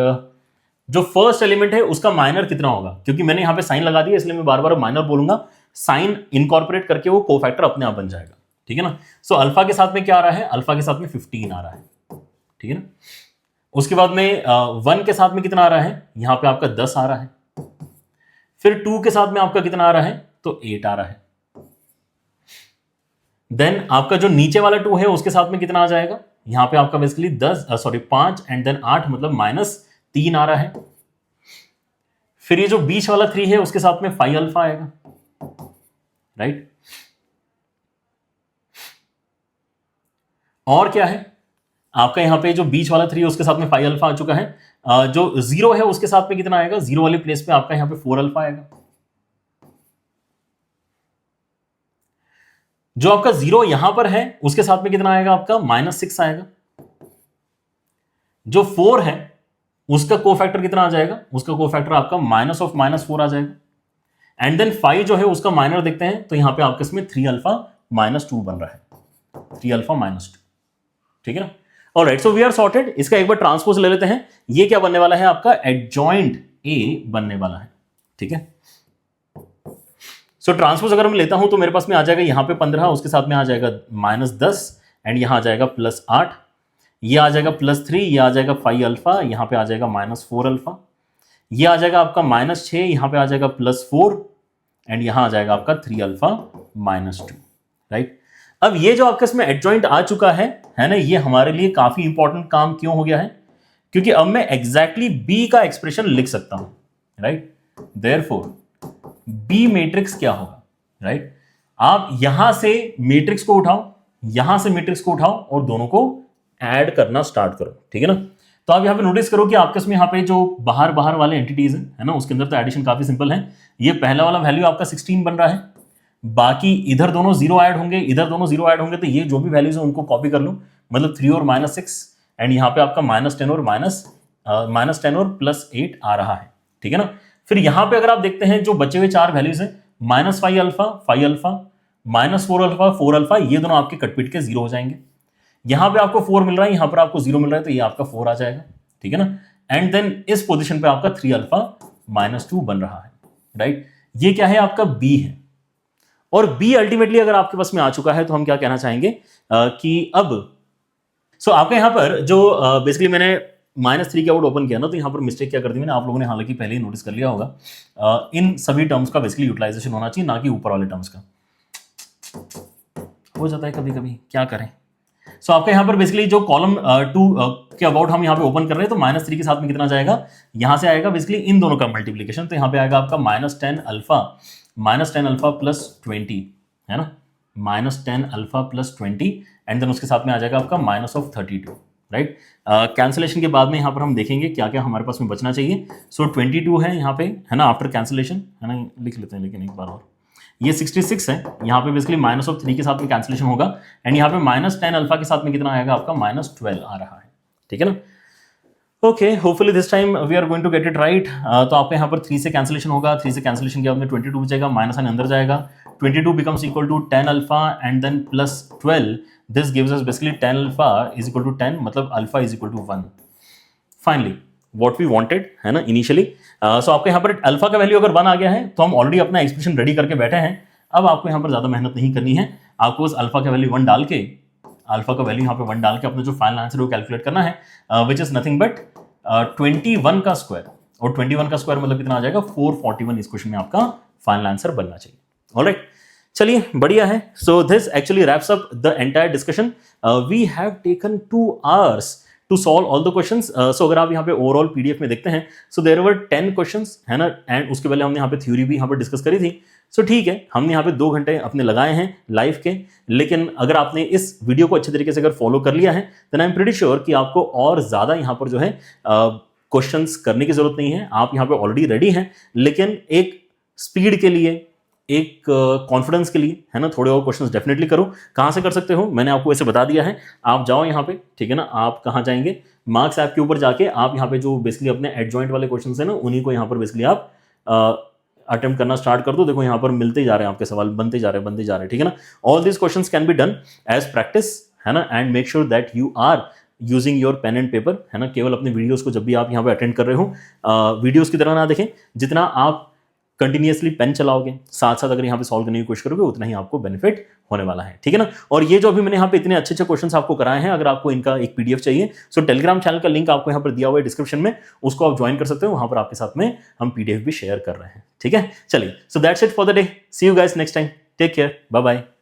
जो फर्स्ट एलिमेंट है उसका माइनर कितना होगा, क्योंकि मैंने यहां पे साइन लगा दिया इसलिए मैं बार बार माइनर बोलूंगा। साइन इनकॉर्पोरेट करके वो कोफैक्टर अपने आप बन जाएगा, ठीक है ना? सो अल्फा के साथ में क्या आ रहा है? अल्फा के साथ में 15 आ रहा है, ठीक है ना? उसके बाद में 1 के साथ में कितना आ रहा है? यहां पे आपका 10 आ रहा है। फिर 2 के साथ में आपका कितना आ रहा है? तो 8 आ रहा है। देन आपका जो नीचे वाला 2 है उसके साथ में कितना आ जाएगा? यहां पे आपका बेसिकली 5 एंड देन 8 मतलब -3 आ रहा है। फिर ये जो बीच वाला 3 है उसके साथ में 5 अल्फा आएगा, राइट? और क्या है आपका यहां पे जो बीच वाला 3 है उसके साथ में 5 अल्फा आ चुका है। जो 0 है उसके साथ में कितना आएगा? 0 वाले प्लेस पे आपका यहां पे 4 अल्फा आएगा। जो आपका 0 यहां पर है उसके साथ में कितना आएगा? आपका -6 आएगा। जो 4 है उसका कोफैक्टर कितना आ जाएगा? उसका कोफैक्टर आपका -4 आ जाएगा। एंड देन 5 जो है उसका माइनर देखते हैं तो यहां पे आपके इसमें 3 अल्फा -2 बन रहा है, 3 अल्फा -2, ठीक है ना? Alright, so we are sorted. इसका एक बार ट्रांसपोज ले लेते हैं। ये क्या बनने वाला है? आपका एडजॉइंट ए बनने वाला है, ठीक है? सो ट्रांसपोज अगर मैं लेता हूं तो मेरे पास में आ जाएगा यहां पे 15, उसके साथ में आ जाएगा -10 एंड यहां आ जाएगा +8, ये आ जाएगा +3, ये आ जाएगा 5 अल्फा, यहां पे आ जाएगा -4 अल्फा, ये आ जाएगा आपका -6, यहां पे आ जाएगा +4 एंड यहां आ जाएगा आपका 3 अल्फा -2, राइट? अब ये जो आपके इसमें एडजॉइंट आ चुका है ना, ये हमारे लिए काफी इंपॉर्टेंट काम क्यों हो गया है? क्योंकि अब मैं एग्जैक्टली बी का एक्सप्रेशन लिख सकता हूं, राइट? देयरफॉर बी मैट्रिक्स क्या होगा, राइट? आप यहां से मैट्रिक्स को उठाओ, यहां से मैट्रिक्स को उठाओ और दोनों को ऐड करना स्टार्ट करो, ठीक है ना? तो आप यहां पे नोटिस करो कि आपके इसमें यहां पे जो बाहर वाले एंटिटीज है ना, उसके अंदर तो एडिशन काफी सिंपल है। ये पहला वाला वैल्यू आपका 16 बन रहा है, बाकी इधर दोनों 0 ऐड होंगे, इधर दोनों 0 ऐड होंगे, तो ये जो भी वैल्यूज है उनको कॉपी कर लो, मतलब 3 और -6 एंड यहां पे आपका -10 और +8 आ रहा है, ठीक है ना? फिर यहां पे अगर आप देखते हैं जो बचे हुए 4 वैल्यूज हैं, -5 अल्फा, 5 अल्फा, -4 अल्फा, 4 अल्फा, ये दोनों आपके कटपिट के 0 हो जाएंगे। यहां पे आपको 4 मिल रहा है, यहां पर आपको 0 मिल रहा है, तो ये आपका 4 आ जाएगा, ठीक है ना? एंड देन इस पोजीशन पे आपका 3 अल्फा -2 बन रहा है, राइट? ये क्या है? आपका बी है। और बी अल्टीमेटली अगर आपके पास में आ चुका है तो हम क्या कहना चाहेंगे कि अब आपका यहां पर जो बेसिकली मैंने -3 का वर्ड ओपन किया ना, तो यहाँ पर मिस्टेक क्या कर दी मैंने, आप लोगों ने हालांकि पहले ही नोटिस कर लिया होगा। इन सभी टर्म्स का बेसिकली यूटिलाइजेशन होना चाहिए, ना कि ऊपर वाले टर्म्स का। हो जाता है कभी कभी, क्या करें। सो आपका यहाँ पर बेसिकली जो कॉलम 2 के अबाउट हम यहाँ पे ओपन कर रहे हैं, तो -3 के साथ में कितना जाएगा, यहाँ से आएगा बेसिकली इन दोनों का मल्टीप्लीकेशन, तो यहाँ पे आएगा आपका -10 अल्फा प्लस 20, है ना, -10 अल्फा प्लस 20, एंड देन उसके साथ में आ जाएगा आपका -32, राइट। कैंसिलेशन के बाद में यहाँ पर हम देखेंगे क्या क्या हमारे पास में बचना चाहिए। सो 22 है यहाँ पे, है ना, आफ्टर कैंसिलेशन, है ना, लिख लेते हैं लेकिन एक बार और, ये 66 है, यहाँ पे बेसिकली -3 के साथ में कैंसिलेशन होगा, एंड यहाँ पे -10 अल्फा के साथ में कितना आएगा आपका, -12 आ रहा है, ठीक है ना। Okay, hopefully this time we are going to get it right. तो आपका यहाँ पर 3 से कैंसिलेशन होगा, 3 से कैंसिलेशन के बाद में 22 बचेगा, माइनस साइन अंदर जाएगा, 22 becomes equal to 10 alpha and then plus 12, this gives us basically 10 alpha is equal to 10, मतलब alpha is equal to 1। Finally what we wanted, है ना, इनिशियली। सो आपके यहाँ पर अल्फा का वैल्यू अगर 1 आ गया है, तो हम ऑलरेडी अपना एक्सप्रेशन रेडी करके बैठे हैं। अब आपको यहाँ पर ज्यादा मेहनत नहीं करनी है, आपको उस अल्फा का वैल्यू 1 डाल के, अल्फा का वैल्यू यहाँ पे 1 डाल के अपना जो फाइनल आंसर है वो कैलकुलेट करना है, विच इज नथिंग बट 21 का स्क्वायर, और 21 का स्क्वायर मतलब कितना आ जाएगा, 441 इस क्वेश्चन में आपका फाइनल आंसर बनना चाहिए। ऑलराइट, चलिए बढ़िया है। So this actually wraps up the entire discussion. We have taken 2 hours to solve all the questions. So अगर आप यहाँ पे ओवरऑल पीडीएफ में देखते हैं, सो देयर वर 10 क्वेश्चंस, है ना, एंड उसके पहले हमने यहाँ पे थ्योरी भी यहाँ पे डिस्कस करी थी। सो ठीक है, हमने यहाँ पे 2 घंटे अपने लगाए हैं लाइव के, लेकिन अगर आपने इस वीडियो को अच्छे तरीके से अगर फॉलो कर लिया है, then I am pretty sure कि आपको और ज्यादा यहाँ पर जो है क्वेश्चंस करने की जरूरत नहीं है। आप यहाँ पे ऑलरेडी रेडी हैं, लेकिन एक स्पीड के लिए, एक कॉन्फिडेंस के लिए, है ना, थोड़े और क्वेश्चंस डेफिनेटली करो। कहाँ से कर सकते हो मैंने आपको ऐसे बता दिया है, आप जाओ यहाँ पे, ठीक है ना, आप कहाँ जाएंगे, मार्क्स ऐप के ऊपर जाके आप यहाँ पे जो बेसिकली अपने एडजॉइंट वाले क्वेश्चंस है ना, उन्हीं को यहाँ पर बेसिकली आप अटेम्प्ट करना स्टार्ट कर दो। देखो यहाँ पर मिलते ही जा रहे हैं आपके सवाल, बनते जा रहे हैं, ठीक है ना। All this questions can be done as practice, है ना, and make sure that you are using your pen and paper, है ना। केवल अपने वीडियोस को जब भी आप यहाँ पे अटेंड कर रहे हो, वीडियोस की तरह ना देखें, जितना आप कंटिन्यूअसली पेन चलाओगे, साथ साथ अगर यहाँ पे सॉल्व करने की कोशिश करोगे, उतना ही आपको बेनिफिट होने वाला है, ठीक है ना। और ये जो अभी मैंने यहाँ पे इतने अच्छे क्वेश्चंस आपको कराए हैं, अगर आपको इनका एक पीडीएफ चाहिए, सो टेलीग्राम चैनल का लिंक आपको यहाँ पर दिया हुआ है डिस्क्रिप्शन में, उसको आप ज्वाइन कर सकते हो। वहां पर आपके साथ में हम पीडीएफ भी शेयर कर रहे हैं, ठीक है। चलिए, so that's it for the day, see you guys next time, take care, bye bye.